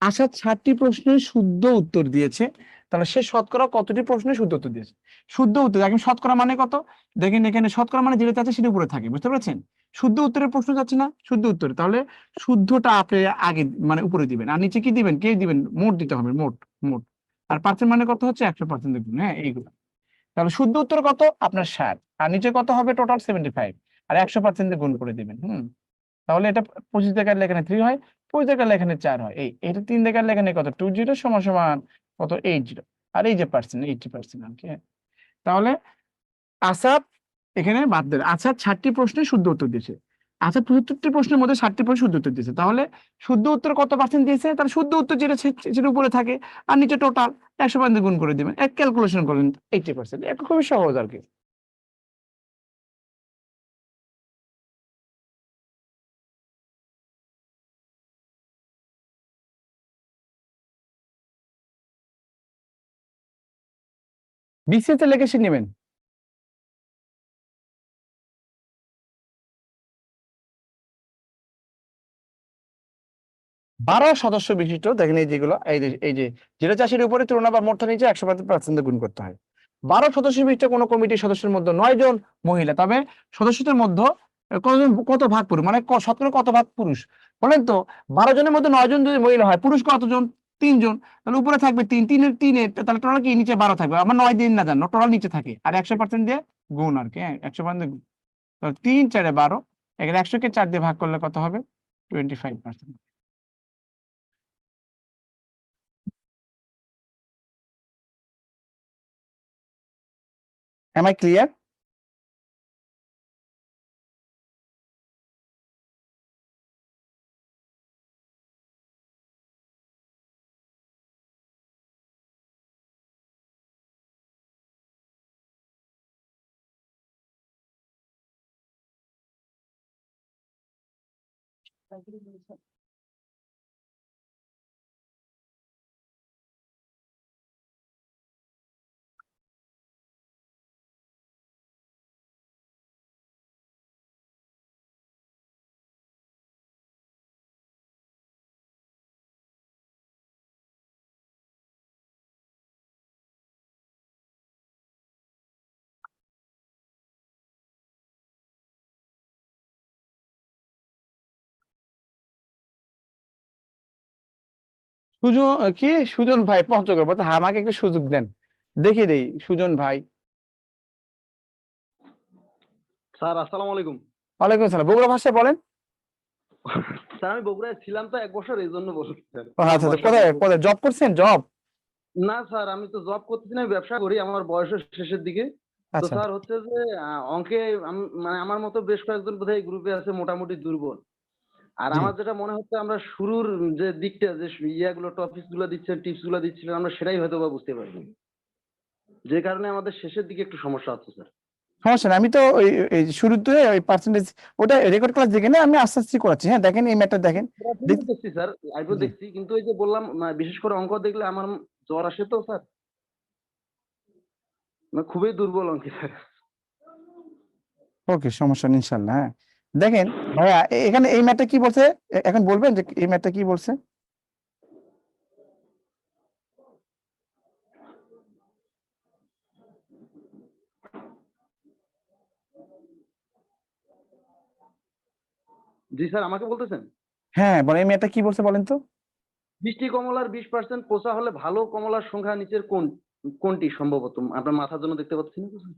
আসাদ 60টি প্রশ্নের শুদ্ধ উত্তর দিয়েছে। তাহলে সে শতকরা কতটি প্রশ্নের শুদ্ধ উত্তর দিয়েছে? শুদ্ধ উত্তর দেখেন, শতকরা মানে কত? দেখেন এখানে শতকরা মানে যেটা আছে সেটা উপরে থাকে, বুঝতে পারছেন? শুদ্ধ উত্তরের প্রশ্ন যাচ্ছে না, শুদ্ধ উত্তর, তাহলে শুদ্ধটা আপনি আগে মানে উপরে দিবেন, আর নিচে কি দিবেন? কে দিবেন? মোট দিতে হবে, মোট। মোট আর পার্সেন্ট মানে কত হচ্ছে? 100% দেখুন, হ্যাঁ, এইগুলো। তাহলে শুদ্ধ উত্তর কত? আপনার 60, আর নিচে কত হবে? টোটাল 75, আর 100% গুণ করে দিবেন। তাহলে এটা 25 টাকার এখানে 3 হয়, 25 টাকার এখানে 4 হয়। এটা 3 টাকার এখানে কত? 20 সমান সমান কত? 80। আর এই যে পার্সেন্ট, 80% আর কি, হ্যাঁ। তাহলে আসাদ এখানে বাদ দেন, আসাদ 60টি প্রশ্নের শুদ্ধ উত্তর দিয়েছে, আচ্ছা 75টি প্রশ্নের মধ্যে 60টি প্রশ্ন শুদ্ধ উত্তর দিয়েছে, তাহলে শুদ্ধ উত্তর কত পার্সেন্ট দিয়েছে? তার শুদ্ধ উত্তর যেটা সেটা উপরে থাকে, আর নিচে টোটাল 100% গুণ করে দিবেন, এক ক্যালকুলেশন করেন 80%। এটা খুবই সহজ আর কি। বিসিএস এর লেখা শিখে নেবেন। 12 সদস্য বিশিষ্ট, দেখেন এই যেগুলো, এই যে যেটা চাষের উপরে তুলনা বা মোটটা নিচে 100% গুণ করতে হয়। 12 সদস্য বিশিষ্ট কোনো কমিটির সদস্যের মধ্যে 9 জন মহিলা, তবে সদস্যদের মধ্যে কতজন, কত ভাগ পুরুষ, মানে শতকরা কত ভাগ পুরুষ বলেন তো? 12 জনের মধ্যে 9 জন যদি মহিলা হয়, পুরুষ কতজন? 3 জন। তাহলে উপরে থাকবে 3, 3 তাহলে টোটাল কি নিচে 12 থাকবে। আমার 9 দিন না জানো, টোটাল নিচে থাকে, আর 100% দিয়ে গুণ আর কি। হ্যাঁ, 100% গুণ। তাহলে 3 4 12, এখানে 100 কে 4 দিয়ে ভাগ করলে কত হবে? 25%। Am I clear? সুজন, কি সুজন ভাই পঞ্চগড় বলতে, আমাকে একটু সুযোগ দেন, দেখে দেই। সুজন ভাই, স্যার আসসালামু আলাইকুম। ওয়ালাইকুম আসসালাম। বগুড়া ভাষায় বলেন। স্যার আমি বগুড়ায় ছিলাম তো 1 বছর, এই জন্য বলছি স্যার। ও আচ্ছা আচ্ছা, বয়সটা কোথায় কত? কোথায় জব করছেন? জব? না স্যার, আমি তো জব করতেছি না, আমি ব্যবসা করি, আমার বয়সের শেষের দিকে। তো আচ্ছা স্যার হচ্ছে যে অঙ্কে মানে আমার মতো বেশ কয়েকজন বোধহয় গ্রুপে আছে মোটামুটি দুর্বল। আর জি। আমার যেটা মনে হচ্ছে, আমরা শুরুর যে দিকটা, যে ইয়াগুলো টপিকস গুলো দিচ্ছেন, টিপস গুলো দিচ্ছিলেন, আমরা সেটাই হয়তো বা বুঝতে পারিনি, যে কারণে আমাদের শেষের দিকে একটু সমস্যা হচ্ছে স্যার। সমস্যা নেই, আমি তো ওই এই শুরুতে ওই পার্সেন্টেজ ওটা রেকর্ড ক্লাস দেখে না, আমি আস্তে আস্তে করাচ্ছি। হ্যাঁ, দেখেন এই ম্যাটটা দেখেন। পড়াশোনা দেখছি স্যার, লাইভও জি। দেখছি, কিন্তু ওই যে বললাম বিশেষ করে অঙ্ক দেখলে আমার জ্বর আসে তো স্যার, খুবই দুর্বল অঙ্কে স্যার। ওকে, সমস্যা নেই ইনশাল্লাহ। হ্যাঁ, দেখেন ভাইয়া, এখানে এই ম্যাটটা কি বলছে, এখন বলবেন যে এই ম্যাটটা কি বলছে? জি স্যার, আমাকে বলতেছেন? হ্যাঁ বলেন, এই ম্যাটটা কি বলছে বলেন তো? বৃষ্টি কমলার 20% পোষা হলে ভালো কমলার সংখ্যা নিচের কোনটি সম্ভবত? আপনার মাথার জন্য দেখতে পাচ্ছি না তো স্যার।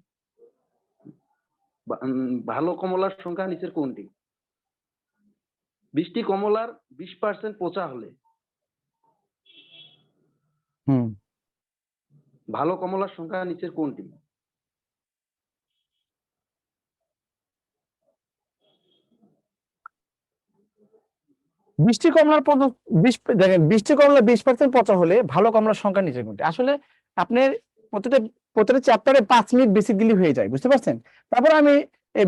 ভালো কমলার সংখ্যা নিচের কোনটি? বৃষ্টি কমলার 20% পোষা হলে হুম ভালো কমলার সংখ্যা নিচের কোনটি? বৃষ্টি কমলার দেখেন, বৃষ্টি কমলা 20% পচা হলে ভালো কমলার সংখ্যা নিচে কোনটি। আসলে আপনার প্রতিটা প্রতিটা চ্যাপ্টারে 5 মিনিট বেসিক দিলে হয়ে যায়, বুঝতে পারছেন? তারপর আমি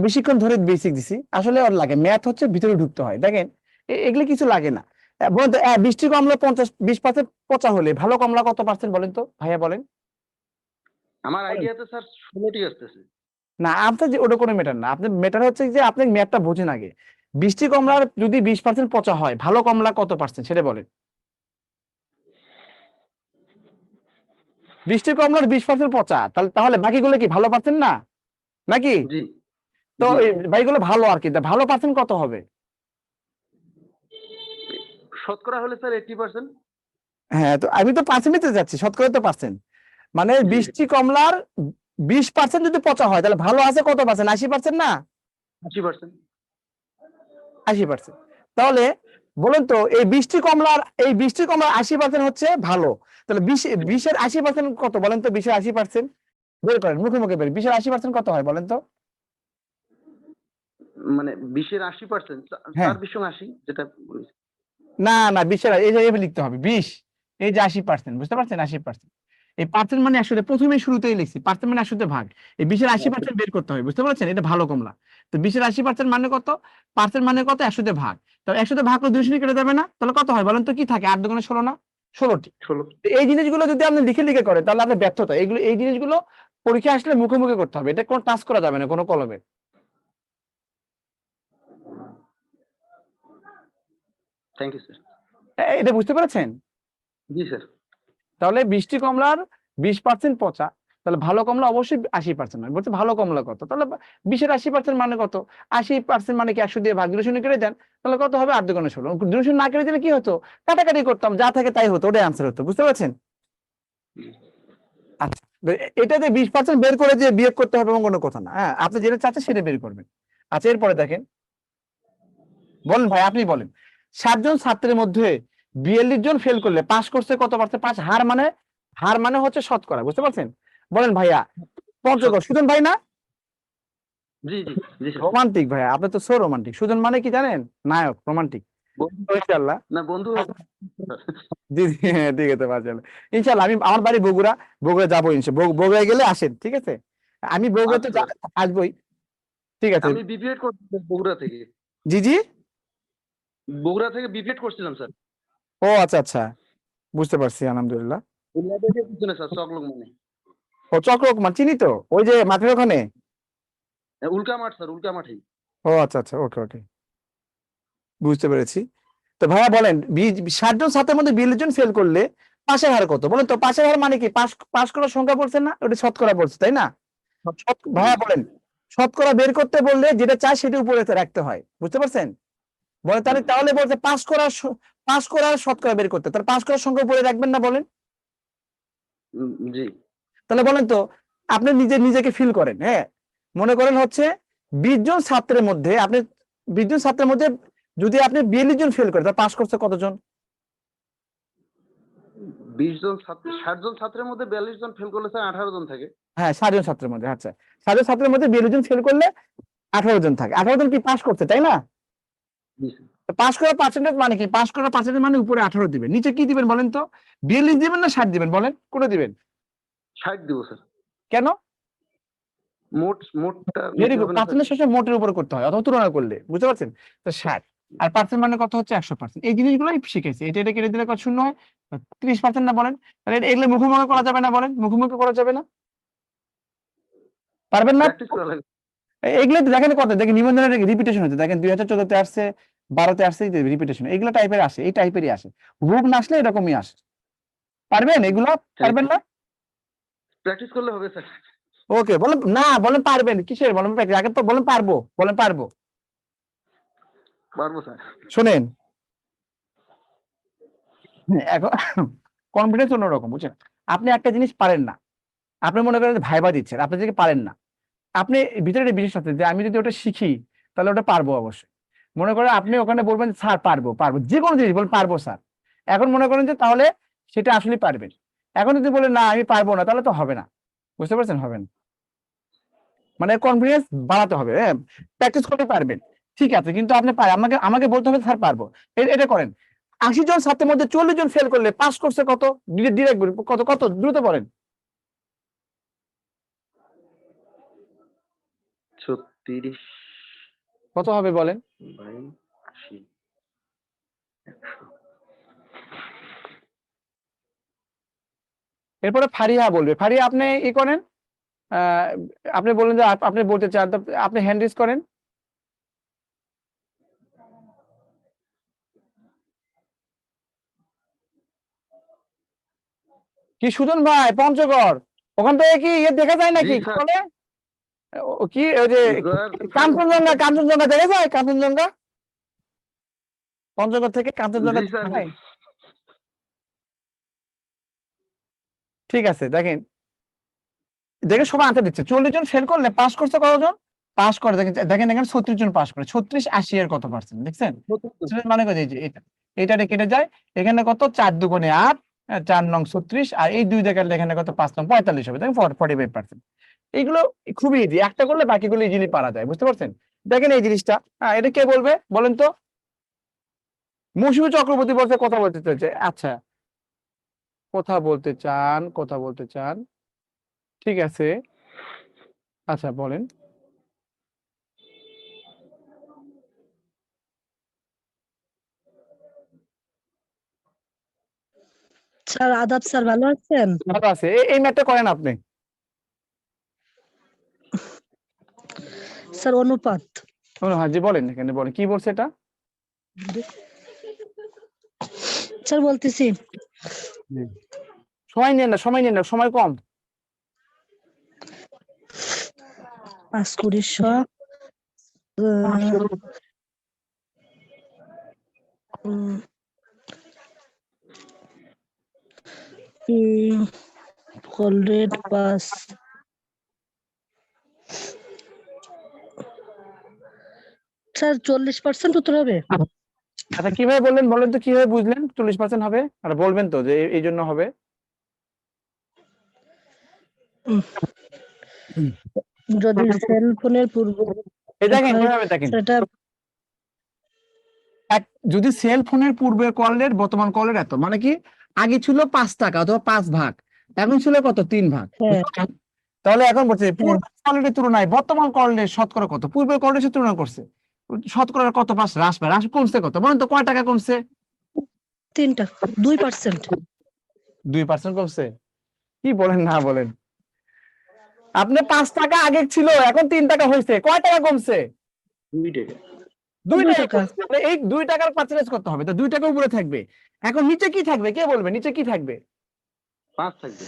বেশিক্ষণ ধরে বেসিক দিছি। আসলে ওর লাগে, ম্যাথ হচ্ছে ভিতরে ঢুকতে হয়। দেখেন এগুলি কিছু লাগে না। বলেন তো, বৃষ্টি কমলা 20% পচা হলে ভালো কমলা কত পার্সেন্ট বলেন তো ভাইয়া, বলেন। আমার বলেন। আইডিয়াতে স্যার 16টি আসতেছে। না, আপনার যে ওটা কোনো মেটার না, আপনার মেটার হচ্ছে যে আপনি ম্যাথটা বোঝেন আগে। বৃষ্টি কমলার যদি 20% পচা হয়, ভালো কমলা কত পার্সেন্ট সেটা বলেন। বৃষ্টি কমলার 20% পচা, তাহলে বাকিগুলো কি ভালো পার্সেন্ট না নাকি? জি তো জি, এই বাকিগুলো ভালো আর কি, তা ভালো পার্সেন্ট কত হবে? শতকরা হলে স্যার 80%। হ্যাঁ, তো আমি তো পার্সেন্টেজে যাচ্ছি, শতকরা তো পার্সেন্ট। মানে জি বৃষ্টি কমলার 20% যদি পচা হয়, তাহলে ভালো আছে কত পার্সেন্ট? 80% না? 80%। 80%। তাহলে বলুন তো, এই বৃষ্টি কমলার 80% হচ্ছে ভালো। তাহলে 20-এর 80% কত বলেন তো? 20-এর 80% বের করেন, মুখে মুখে বের। 20-এর 80% কত হয় বলেন তো? মানে 20-এর 80%, হ্যাঁ, 4 20 80 যেটা বলেছি। না না, 20-এর এই যে এভাবে লিখতে হবে, 20 এই যে 80%, বুঝতে পারছেন? 80%, এই পার্সেন্ট মানে আসলে প্রথমে শুরুতেই লিখছি, পার্সেন্ট মানে আসলে ভাগ। এই 20-এর 80% বের করতে হবে, বুঝতে পারছেন? এটা ভালো কমলা। তো 20-এর 80% মানে কত? পার্সেন্ট মানে কত? 100 ভাগ। তো 100 ভাগ করে 200 কেটে যাবে না? তাহলে কত হয় বলেন তো? কি থাকে? 8 দুগুণে 16 না? 16টি। 16। তো এই জিনিসগুলো যদি আপনি লিখে লিখে করেন, তাহলে আপনার ব্যর্থতা। এই জিনিসগুলো পরীক্ষা আসলে মুখে মুখে করতে হবে, এটা কোনো টাচ করা যাবে না কোনো কলমে। Thank you sir. এটা বুঝতে পেরেছেন? জি স্যার। তাহলে বৃষ্টি কমলার 20% পচা, তাহলে ভালো কমলা অবশ্যই 80% হয়। বলছে ভালো কমলা কত, তাহলে 20-এর 80% মানে কত, 80% মানে কি 100 দিয়ে ভাগ, ডিভিশন কেটে দেন, তাহলে কত হবে 8 2 16। ডিভিশন না কেটে দিলে কি হতো, কাটাকাটি করতাম, যা থাকে তাই হতো, ওটাই আনসার হতো। বুঝতে পারছেন? আচ্ছা, তো এটাতে 20% বের করে যে বিয়োগ করতে হবে এমন কোনো কথা না। হ্যাঁ, আপনি যেটা চাচ্ছেন সেটা বের করবেন। আচ্ছা, এরপরে দেখেন, বলেন ভাই, আপনি বলেন। 60 জন ছাত্রের মধ্যে 42 জন ফেল করলে পাস করছে কত পার্সেন্ট? 5। হার মানে হচ্ছে শতকরা। বুঝতে পারছেন? বলেন ভাইয়া। পঞ্চগড়, সুজন ভাই না? জি জি জি স্যার। রোমান্টিক ভাইয়া, আপনি তো সো রোমান্টিক। সুজন মানে কি জানেন? নায়ক, রোমান্টিক। ইনশাআল্লাহ। না বন্ধু, জি জি, হ্যাঁ, ঠিক আছে মাশাআল্লাহ। ইনশাআল্লাহ, আমি আমার বাড়ি বগুড়া, বগুড়া যাবো ইনশাআল্লাহ। বগুড়া গেলে আসেন, ঠিক আছে? আমি বগুড়াতে আচ্ছা। আসবোই। ঠিক আছে। আমি বিপিএড করছিলাম বগুড়া থেকে। জি জি। বগুড়া থেকে বিপিএড করছিলাম স্যার। ও আচ্ছা আচ্ছা, বুঝতে পারছি, আলহামদুলিল্লাহ। ল্যাবের পিছনে স্যার, চকলক মানে। ও চক্রকুমার, চিনি তো, ওই যে মাঠের ওখানে। উল্কা মাঠ স্যার, উল্কা মাঠেই। ও আচ্ছা আচ্ছা, ওকে ওকে, বুঝতে পেরেছি। তো ভাইয়া বলেন, 60 জন ছাত্রের মধ্যে 42 জন ফেল করলে পাশের হার কত? বলেন তো, পাশের হার মানে কি? পাস করার সংখ্যা পড়ছে না, ওটা শতকরা পড়ছে, তাই না? ভাইয়া বলেন, শতকরা বের করতে বললে যেটা চাই সেটা উপরে রাখতে হয়। বুঝতে পারছেন? বলে তাহলে বলছে পাস করার শতকরা বের করতে, তাহলে পাস করার সংখ্যা উপরে রাখবেন না? বলেন। জি। তাহলে বলেন তো, আপনি নিজেকে ফিল করেন। হ্যাঁ, মনে করেন হচ্ছে 20 জন ছাত্রের মধ্যে যদি আপনি 42 জন ফেল করেন, তাহলে পাস করছে কতজন? 20 জন ছাত্র, 60 জন ছাত্রের মধ্যে 42 জন ফেল করলে স্যার 18 জন থাকে। হ্যাঁ, 60 জন ছাত্রের মধ্যে। আচ্ছা, 60 জন ছাত্রের মধ্যে 42 জন ফেল করলে 18 জন থাকে। 18 জন কি পাস করছে, তাই না? জি স্যার। পাস করার পার্সেন্টেজ মানে কি? পাস করার পার্সেন্টেজ মানে উপরে 18 দিবেন, নিচে কি দিবেন বলেন তো? 42 দিবেন না 60 দিবেন? বলেন, কোনটা দিবেন? 60 দিব স্যার। কেন? মোটটা ভেরি নিতে গুড। হবে না স্যার? পার্সেন্টেজ শেষে মোটের উপর করতে হয় অথবা তুলনা করলে। বুঝতে পারছেন? তো 60 আর পার্সেন্ট মানে কত হচ্ছে? 100%। এই জিনিসগুলোই শিখেছি। এটা কেটে দিলে কত শূন্য হয়? 30% না? বলেন। তাহলে এগুলো মুখোমুখি করা যাবে না? বলেন, মুখোমুখি করা যাবে না? পারবেন না? প্র্যাকটিস করা লাগে। এগুলো দেখেন কত, দেখেন নিবন্ধনের রিপিটেশন হচ্ছে, দেখেন 2014-তে আসছে, 12-তে আসছে, রিপিটেশন। এগুলো টাইপের আসে, এই টাইপেরই আসে। হুবহু না আসলে এরকমই আসে। পারবেন এগুলো? পারবেন না? প্র্যাকটিস করলে হবে স্যার। ওকে, বলেন না, বলেন পারবেন। কিসের বলেন? আগে তো বলেন পারবো, বলেন পারবো। পারবো স্যার। শোনেন, এখন কনফিডেন্স অন্যরকম, বুঝছেন? আপনি একটা জিনিস পারেন না, আপনি মনে করেন ভাইবা দিচ্ছেন, আপনি যদি পারেন না, আপনি ভিতরে একটা বিশ্বাস আছে যে আমি যদি ওটা শিখি তাহলে ওটা পারবো অবশ্যই। মনে করেন আপনি ওখানে বলবেন স্যার পারবো, যে কোনো জিনিস বলবেন পারবো স্যার। এখন মনে করেন যে তাহলে সেটা আসলে পারবেন। এখন যদি বলেন না আমি পারবো না, তাহলে তো হবে না। বুঝতে পারছেন? হবে না। মানে কনফিডেন্স বাড়াতে হবে। হ্যাঁ, প্র্যাকটিস করতে পারবেন, ঠিক আছে, কিন্তু আপনি আমাকে বলতে হবে স্যার পারবো। এটা করেন। 80 জন ছাত্রের মধ্যে 40 জন ফেল করলে পাস করছে কত? ডিরেক্ট কত কত দ্রুত বলেন। 36 কত হবে বলেন? বাই 80 100। এরপরে ফারিয়া বলবে। ফারিয়া, আপনি ই করেন, আহ, আপনি বলেন যে আপনি বলতে চান, তো আপনি হ্যান্ড রেজ করেন। কি সুজন ভাই, পঞ্চগড়, ওখান থেকে কি ইয়ে দেখা যায় নাকি? জি কি স্যার। বলে? কি ওই যে কাঞ্চনজঙ্ঘা দেখা যায়? কাঞ্চনজঙ্ঘা পঞ্চগড় থেকে কাঞ্চনজঙ্ঘা জি দেখা স্যার। যায়? ঠিক আছে, দেখেন দেখে সবাই আনসার দিচ্ছে। 40 জন ফেল করলে পাস করছে কতজন? পাস করে দেখেন, এখানে 36 জন পাস করে। 36 80 এর কত পার্সেন্ট দেখছেন? মানে কত? এই যে এটা কেটে যায়, এখানে কত? 4 দুগুণে 8, 4 নং 36, আর এই 2 দেখালে এখানে কত? 5 নং 45 হবে। দেখেন 45%। এইগুলো খুবই ইজি, একটা করলে বাকিগুলো ইজিলি পারা যায়। বুঝতে পারছেন? দেখেন এই জিনিসটা। হ্যাঁ, এটা কে বলবে বলেন তো? মৌসুমী চক্রবর্তী বলছে কথা বলতে চাইছে। আচ্ছা, কথা বলতে চান, ঠিক আছে, আচ্ছা বলেন। স্যার আদাব, স্যার ভালো আছেন? ভালো আছে। এই ম্যাথটা করেন আপনি। স্যার অনুপাত। হ্যাঁ জি, বলেন, এখানে বলেন কি বলছে এটা। স্যার বলতেছি সময় নেন না, সময় কম। 5 20 100 পাস স্যার 40% উত্তর হবে। আচ্ছা কিভাবে বললেন বলেন তো, কিভাবে বুঝলেন 40% হবে? আর বলবেন তো যে এই জন্য হবে। যদি সেল ফোনের পূর্বে এই দেখেন হয় কিভাবে, দেখেন সেটা যদি সেল ফোনের পূর্বে কলের বর্তমান কলের এত, মানে কি আগে ছিল 5 টাকা অথবা 5 ভাগ, এখন ছিল কত 3 ভাগ। হ্যাঁ তাহলে এখন বলছে পূর্বের কলের তুলনায় বর্তমান কলের শতকরা কত, পূর্বের কলের সাথে তুলনা করছে, শতকরা কত পাস হ্রাস পায়, হ্রাস কমছে কত বলেন তো, কয় টাকা কমছে? 3টা 2%। 2% কমছে। কি বলেন না বলেন, আপনি 5 টাকা আগে ছিল এখন 3 টাকা হয়েছে, কয় টাকা কমছে? 2 টাকা। 2 2 টাকা টাকা। কমছে। তাহলে এই 2 টাকার পার্সেন্টেজ করতে হবে, তো 2 টাকা উপরে থাকবে। এখন নিচে কি থাকবে কে বলবে, নিচে কি থাকবে? 5 থাকবে।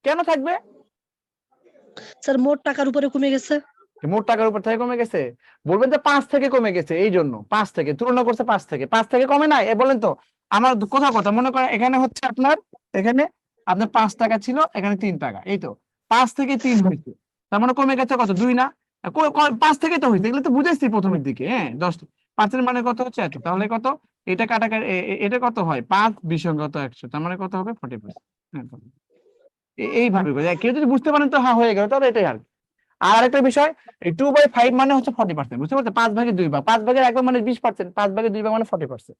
কেন থাকবে? স্যার মোট টাকার উপরে কমে গেছে। মোট টাকার উপর থেকে কমে গেছে, বলবেন যে 5 থেকে কমে গেছে, এই জন্য 5 থেকে তুলনা করছে, 5 থেকে কমে নাই, বলেন তো। আমার কথা মনে করেন এখানে হচ্ছে এখানে আপনার 5 টাকা ছিল, এখানে 3 টাকা, এই তো 5 থেকে 3 হয়েছে, তার মানে কমে গেছে কত, 2 না? 5 থেকে তো হয়েছে, এগুলো তো বুঝেছি প্রথমের দিকে। হ্যাঁ 10% মানে কত হচ্ছে এত, তাহলে কত, এটা কাটা এটা কত হয় 5 বিসঙ্গত 100, তার মানে কত হবে 40%। হ্যাঁ এইভাবে করে কেউ যদি বুঝতে পারেন তো হ্যাঁ হয়ে গেল, তাহলে এটাই আর কি। আর আরেকটা বিষয়, এই 2/5 মানে হচ্ছে 40%, বুঝতে পারছেন? 5 ভাগে 2 ভাগ, 5 ভাগের 1 ভাগ মানে 20%, 5 ভাগে 2 ভাগ মানে 40%।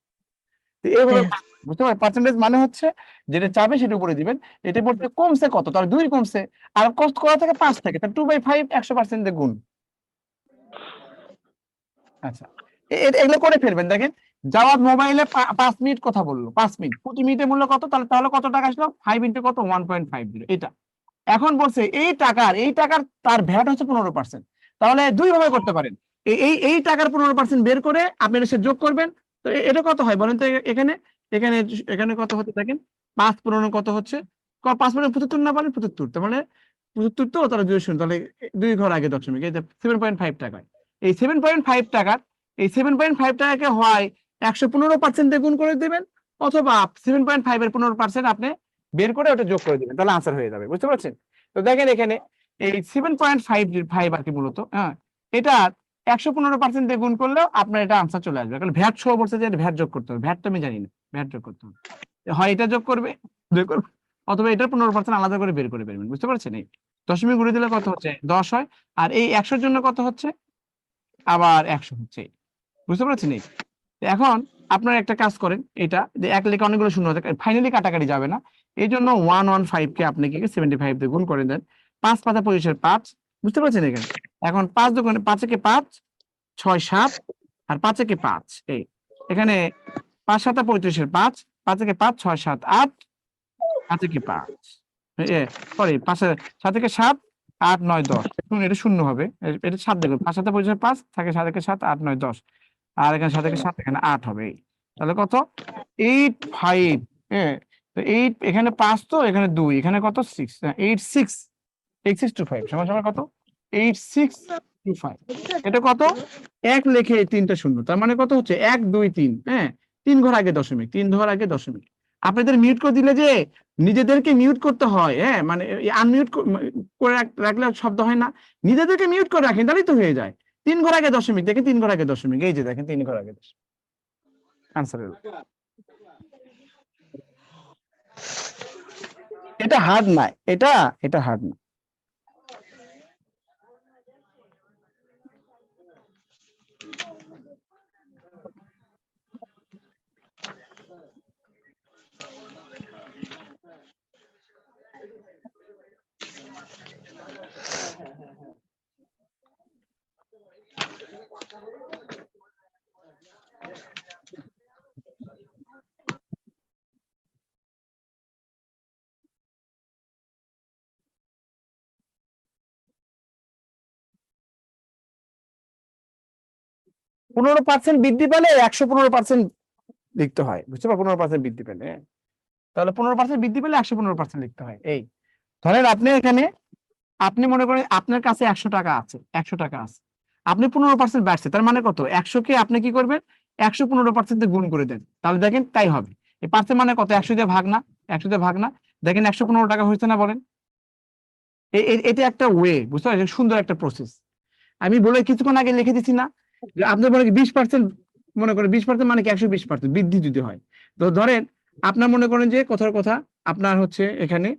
তো এইভাবে হ্যাঁ বুঝতে পারছেন, পার্সেন্টেজ মানে হচ্ছে যেটা চাবে সেটা উপরে দিবেন। এটা বলতে কমছে কত, তার 2 কমছে, আর কষ্ট করা থেকে 5 থেকে, তার 2/5 100% দিয়ে গুণ। আচ্ছা এগুলো করে ফেলবেন। দেখেন জাওয়াদ মোবাইলে 5 মিনিট কথা বললো, 5 মিনিট, প্রতি মিনিটে মূল্য কত, তাহলে কত টাকা আসলো, 5 ইন্টু কত 1.50, এটা। এখন বলছে এই টাকার তার ভ্যাট হচ্ছে 15%, তাহলে 2 ভাবে করতে পারেন। এই টাকার 15% বের করে আপনি এসে যোগ করবেন, তো এটা কত হয় বলেন তো? এখানে এখানে এখানে কত হচ্ছে দেখেন, 5 15 কত হচ্ছে, 5 15 75 না বলেন 75, তার মানে 75, তো তাহলে 2 শূন্য, তাহলে 2 ঘর আগে দশমিক, এই 7.5 টাকা। এই 7.5 টাকার, এই 7.5 টাকাকে হয় 115% দিয়ে গুণ করে দিবেন, অথবা 7.5 এর 15% আপনি বের করে ওটা যোগ করে দিবেন, তাহলে আনসার হয়ে যাবে, বুঝতে পারছেন? তো দেখেন এখানে এই 7.5 আর কি মূলত, হ্যাঁ এটা 115% দিয়ে গুণ করলেও আপনার এটা আনসার চলে আসবে, কারণ ভ্যাট সহ বলছে যে ভ্যাট যোগ করতে হবে, ভ্যাট তো আমি জানি না, ভ্যাট যোগ করতে হবে, হয় এটা যোগ করবে, অথবা এটার 15% আলাদা করে বের করে বেরবেন, বুঝতে পারছেন? এই দশমিক গুণে দিলে কত হচ্ছে 10 হয়, আর এই 100-র জন্য কত হচ্ছে আবার 100 হচ্ছে, বুঝতে পারছেন? এই এখন আপনারা একটা কাজ করেন, এটা যে এক লেখা অনেকগুলো শূন্য হতে ফাইনালি কাটাকাটি যাবে না, এই জন্য 115 কে আপনি কি 75 দিয়ে গুণ করে দেন, 5 5 25 5, বুঝতে পারছেন? এখানে এখন 5 দোকানে 5 একে 5 6 7, আর 5 একে 5, এই এখানে 5 7 35 5, 5 একে 5 6 7 8, 5 একে 5 সরি 5 7 একে 7 8 9 10, এখন এটা শূন্য হবে, এটা 7 দেখুন 5 7 25 5 থাকে, 7 একে 7 8 9 10, আর এখানে 7 একে 7, এখানে 8 হবে, তাহলে কত 85। হ্যাঁ তো 8, এখানে 5, তো এখানে 2, এখানে কত 6, 8625 সমান সমান কত 8625। এটা কত, এক লেখে 3টা শূন্য, তার মানে কত হচ্ছে 1 2 3, হ্যাঁ 3 ঘর আগে দশমিক, 3 ঘর আগে দশমিক। আপনাদের মিউট করে দিলে যে নিজেদেরকে মিউট করতে হয়, হ্যাঁ মানে আনমিউট করে রাখলে শব্দ হয় না, নিজেদেরকে মিউট করে রাখেন, তাহলেই তো হয়ে যায়। 3 ঘর আগে দশমিক, দেখেন 3 ঘর আগে দশমিক, এই যে দেখেন 3 ঘর আগে দশমিক, আনসার হলো। এটা হার্ড না, এটা হার্ড না। %15 বৃদ্ধি পেলে 115% লিখতে হয়, বুঝতে পারো? 15% বৃদ্ধি পেলে, তাহলে 15% বৃদ্ধি পেলে 115% লিখতে হয়। এই ধরেন আপনি এখানে আপনি মনে করেন আপনার কাছে 100 টাকা আছে, 100 টাকা আছে, আপনি 15% বাড়ছে, তার মানে কত? 100 কে আপনি কি করবেন? 115% গুণ করে দেন, তাহলে দেখেন তাই হবে। এই পার্সেন্ট মানে কত? 100 দিয়ে ভাগ না, 100 দিয়ে ভাগ না, দেখেন 115 টাকা হয়েছে না? বলেন। এটা একটা ওয়ে, বুঝতে পারছেন? সুন্দর একটা প্রসেস। আমি বলে কিছুক্ষণ আগে লিখে দিচ্ছি না যে আপনি মনে করেন 20%, মনে করেন 20% মানে কি 120% বৃদ্ধি যদি হয়। তো ধরেন আপনার মনে করেন যে কথার কথা আপনার হচ্ছে এখানে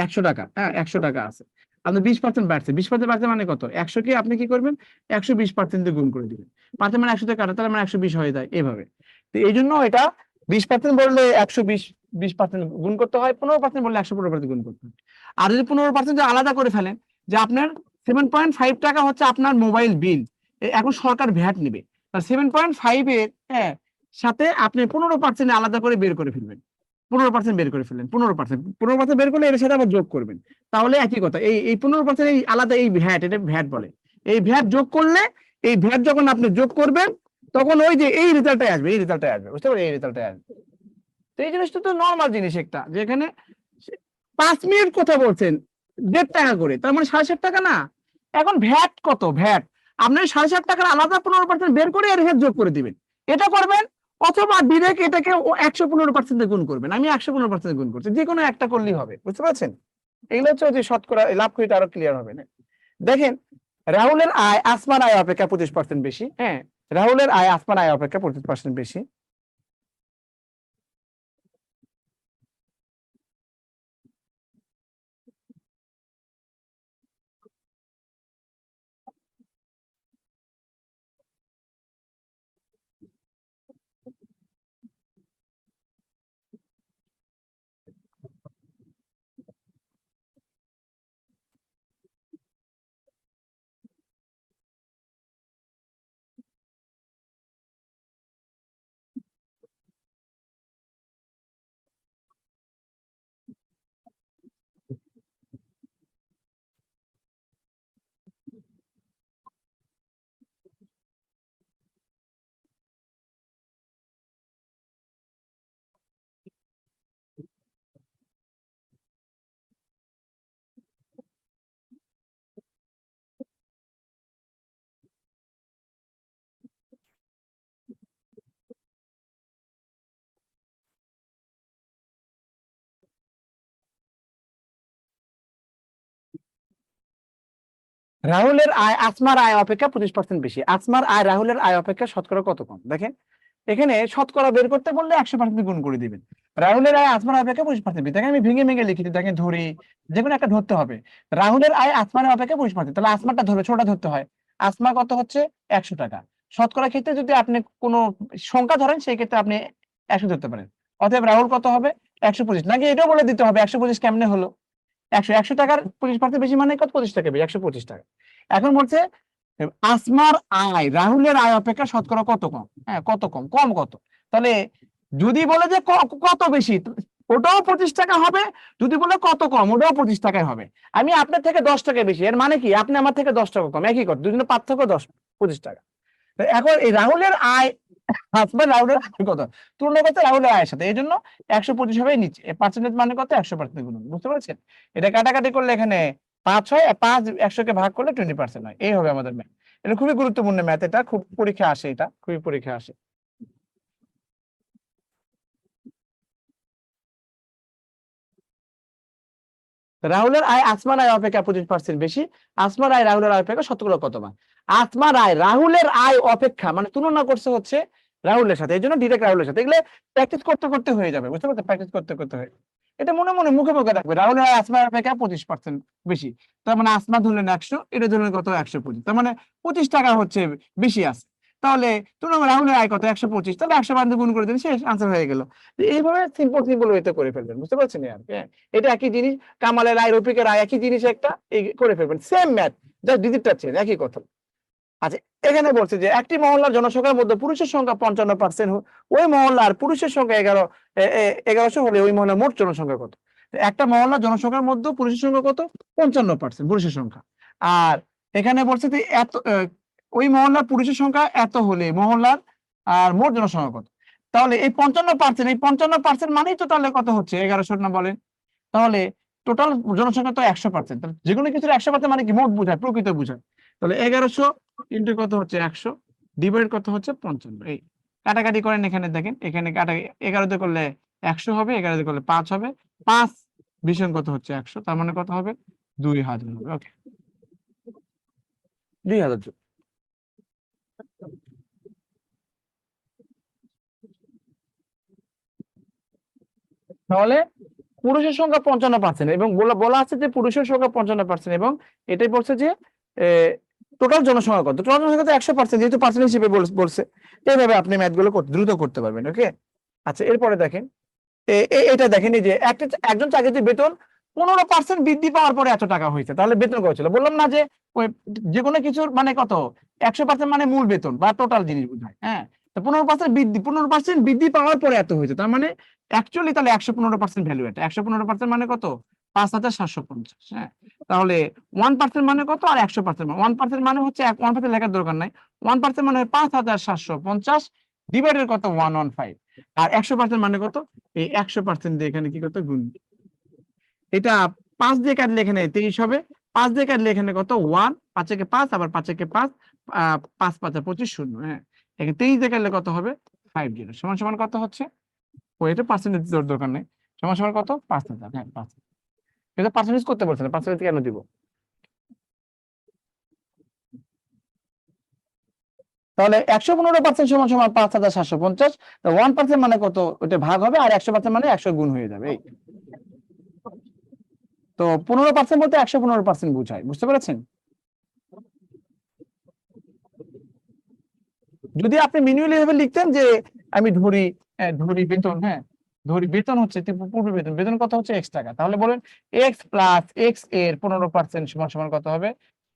100 টাকা, হ্যাঁ 100 টাকা আছে, আপনার 20% বাড়ছে, 20% বাড়ছে মানে কত? 100 কে আপনি কি করবেন? 120% দিয়ে গুণ করে দিবেন। 5 মানে 100 থেকে কাটা, তাহলে মানে 120 হয়ে যায় এভাবে। তো এই জন্য এটা 20% বললে 120% গুণ করতে হয়, 15% বললে 115% গুণ করতে হয়। আর যদি 15% আলাদা করে ফেলেন যে আপনার 7.5 টাকা হচ্ছে আপনার মোবাইল বিল, এখন সরকার ভ্যাট নিবে, 7.5 এর হ্যাঁ সাথে আপনি 15% আলাদা করে বের করে ফেলবেন, 15% বের করে ফেললেন, 15% বের করলে এর সাথে আবার যোগ করবেন, তাহলে একই কথা। এই 15% এই আলাদা, এই ভ্যাট, এটা ভ্যাট বলে। এই ভ্যাট যোগ করলে, এই ভ্যাট যখন আপনি যোগ করবেন তখন ওই যে এই রেজাল্টটাই আসবে, এই রেজাল্টটাই আসবে, বুঝতে পারবেন? এই রেজাল্টটাই আসবে। তো এই জিনিসটা তো নর্মাল জিনিস একটা, যেখানে 5 মিনিট কথা বলছেন 1.5 টাকা করে, তার মানে 7.5 টাকা না? এখন ভ্যাট কত? ভ্যাট আপনি 7.5 টাকার আলাদা 15% বের করে এর সাথে যোগ করে দিবেন, এটা করবেন। অথবা ডিরেক্ট এটাকে 115% গুণ করবেন। আমি 115% গুণ করছি, যে কোনো একটা করলেই হবে, বুঝতে পারছেন? এগুলো হচ্ছে যে শতকরা লাভ করে আরো ক্লিয়ার হবে না। দেখেন রাহুলের আয় আসমার আয় অপেক্ষা 25% বেশি, হ্যাঁ রাহুলের আয় আসমার আয় অপেক্ষা 25% বেশি। রাহুলের আয় আসমার আয় অপেক্ষা 25% বেশি, আসমার আয় রাহুলের আয় অপেক্ষা শতকরা কত কম? দেখেন এখানে শতকরা বের করতে বললে 100% গুণ করে দিবেন। রাহুলের আয় আসমার আয় অপেক্ষা 25% বেশি, দেখেন আমি ভেঙে ভেঙে লিখি, দেখেন ধরি, যে কোনো একটা ধরতে হবে। রাহুলের আয় আসমার আয় অপেক্ষা 25%, তাহলে আসমারটা ধরে ছোটটা ধরতে হয়। আসমা কত হচ্ছে? 100 টাকা। শতকরা ক্ষেত্রে যদি আপনি কোনো সংখ্যা ধরেন সেই ক্ষেত্রে আপনি 100 ধরতে পারেন। অতএব রাহুল কত হবে? 125। নাকি এটাও বলে দিতে হবে 125 কেমনে হলো? 100 টাকার 25% বেশি মানে কত? 25 টাকা বেশি, 125 টাকা। এখন বলছে আসমার আয় রাহুলের আয় অপেক্ষা শতকরা কত কম? হ্যাঁ কত কম? কম কত? তাহলে যদি বলে যে কত বেশি, ওটাও 25 টাকা হবে, যদি বলে কত কম, ওটাও 25 টাকায় হবে। আমি আপনার থেকে 10 টাকা বেশি, এর মানে কি আপনি আমার থেকে 10 টাকা কম, একই কথা, দুজনের পার্থক্য 25 টাকা। তো এখন এই রাহুলের আয় হাসবেন্ড রাহুলের আয় কত তুলনা করতে রাহুলের আয়ের সাথে, এই জন্য 125 হবে নিচে, পার্সেন্টেজ মানে কত? 100% গুণ, বুঝতে পারছেন? এটা কাটাকাটি করলে এখানে 5 হয়, 5 100 কে ভাগ করলে 20% হয়, এই হবে আমাদের ম্যাথ। এটা খুবই গুরুত্বপূর্ণ ম্যাথ, এটা খুব পরীক্ষা আসে, এটা খুবই পরীক্ষা আসে। রাহুলের আয় আসমার আয় অপেক্ষা 25% বেশি, আসমার আয় রাহুলের আয় অপেক্ষা শতকরা কত মান? আসমার আয় রাহুলের আয় অপেক্ষা মানে তুলনা করছে হচ্ছে রাহুলের সাথে, এই জন্য ডিরেক্ট রাহুলের সাথে। এগুলো প্র্যাকটিস করতে করতে হয়ে যাবে, বুঝতে পারছেন? প্র্যাকটিস করতে করতে হয়ে এটা মনে মনে মুখে মুখে রাখবে, রাহুলের আয় আসমার অপেক্ষা 25% বেশি, তার মানে আসমা ধরলেন 100, এটা ধরলেন কত? 125, তার মানে 25 টাকা হচ্ছে বেশি আছে। তাহলে তুলনা রাহুলের আয় কত? 125, তাহলে 100 গুণ করে দিন, শেষ, আনসার হয়ে গেল। এইভাবে সিম্পল ওয়েতে করে ফেলবেন, বুঝতে পারছেন? আর এটা একই জিনিস, কামালের আয় রফিকের আয় একই জিনিস, একটা এই করে ফেলবেন, সেম ম্যাথ, জাস্ট ডিজিটটা চেঞ্জ, একই কথা। আচ্ছা এখানে বলছে যে একটি মহল্লার জনসংখ্যার মধ্যে পুরুষের সংখ্যা 55%, ওই মহল্লার পুরুষের সংখ্যা 1100 হলে ওই মহল্লার মোট জনসংখ্যা কত? একটা মহল্লার জনসংখ্যার মধ্যে পুরুষের সংখ্যা কত? 55% পুরুষের সংখ্যা। আর এখানে বলছে যে এত ওই মহল্লার পুরুষের সংখ্যা এত হলে মহল্লার আর মোট জনসংখ্যা কত? তাহলে এই 55%, এই 55% মানেই তো তাহলে কত হচ্ছে? 1100 না? বলেন তাহলে টোটাল জনসংখ্যা তো 100%, যে কোনো কিছুর 100% মানে কি মোট বোঝায়, প্রকৃত বোঝায়। তাহলে 1100 ইন্টু কত হচ্ছে 100 ডিভাইড কত হচ্ছে 55। এই কাটাকাটি করেন, এখানে দেখেন, এখানে কাটা 11 দিয়ে করলে 100 হবে, 11 দিয়ে করলে 5 হবে, 5 ভীষণ কত হচ্ছে 100, তার মানে কত হবে 2000 হবে। ওকে, 2000। তাহলে পুরুষের সংখ্যা 55% এবং বলা আছে যে পুরুষের সংখ্যা 55% এবং এটাই বলছে যে টোটাল জনসংখ্যা কত, টোটাল জনসংখ্যা তো 100%, যেহেতু পার্সেন্ট হিসেবে বলছে, এইভাবে আপনি ম্যাথ গুলো দ্রুত করতে পারবেন। ওকে, আচ্ছা এরপরে দেখেন, এটা দেখেন, এই যে একজন চাকরিতে বেতন 15% বৃদ্ধি পাওয়ার পরে এত টাকা হয়েছে, তাহলে বেতন কত ছিল? বললাম না যে ওই যে কোনো কিছুর মানে কত 100% মানে মূল বেতন বা টোটাল জিনিস বোঝায়। হ্যাঁ, তো 15% বৃদ্ধি পাওয়ার পরে এত হয়েছে, তার মানে অ্যাকচুয়ালি তাহলে 115% ভ্যালু, এটা 115% মানে কত 5750। হ্যাঁ, তাহলে 1% মানে কত আর 100% 1% মানে হচ্ছে 1% লেখার দরকার নাই, 1% মানে 5750 ডিভাইডেড কত 115, আর 100% মানে কত, এই 100% দিয়ে এখানে কি করতে গুণ, এটা 5 দিয়ে কাটলে এখানে 23 হবে, 5 দিয়ে কাটলে এখানে কত 1, 5 একে 5, আবার 5 একে 5, 5 5 25 শূন্য। হ্যাঁ, এখানে 23 দিয়ে কাটলে কত হবে 50, সমান সমান কত হচ্ছে, ও এটা পার্সেন্টেজ দরকার নেই, সমান সমান কত 5000। হ্যাঁ 5, এটা পার্সেন্টেজ করতে বলছেন, পার্সেন্টেজ কেন দিব? তাহলে 115% সমান সমান 5750, 1% মানে কত, ওটা ভাগ হবে, আর 100% মানে 100 গুণ হয়ে যাবে। এই তো 15% বলতে 115% বোঝায়, বুঝতে পেরেছেন? যদি আপনি ম্যানুয়ালি ভাবে লিখতেন যে আমি ধরি বেতন, হ্যাঁ ধরি বেতন হচ্ছে পূর্ব বেতন, বেতন কত হচ্ছে x টাকা, তাহলে বলেন x প্লাস x এর 15% সমান সমান কত হবে,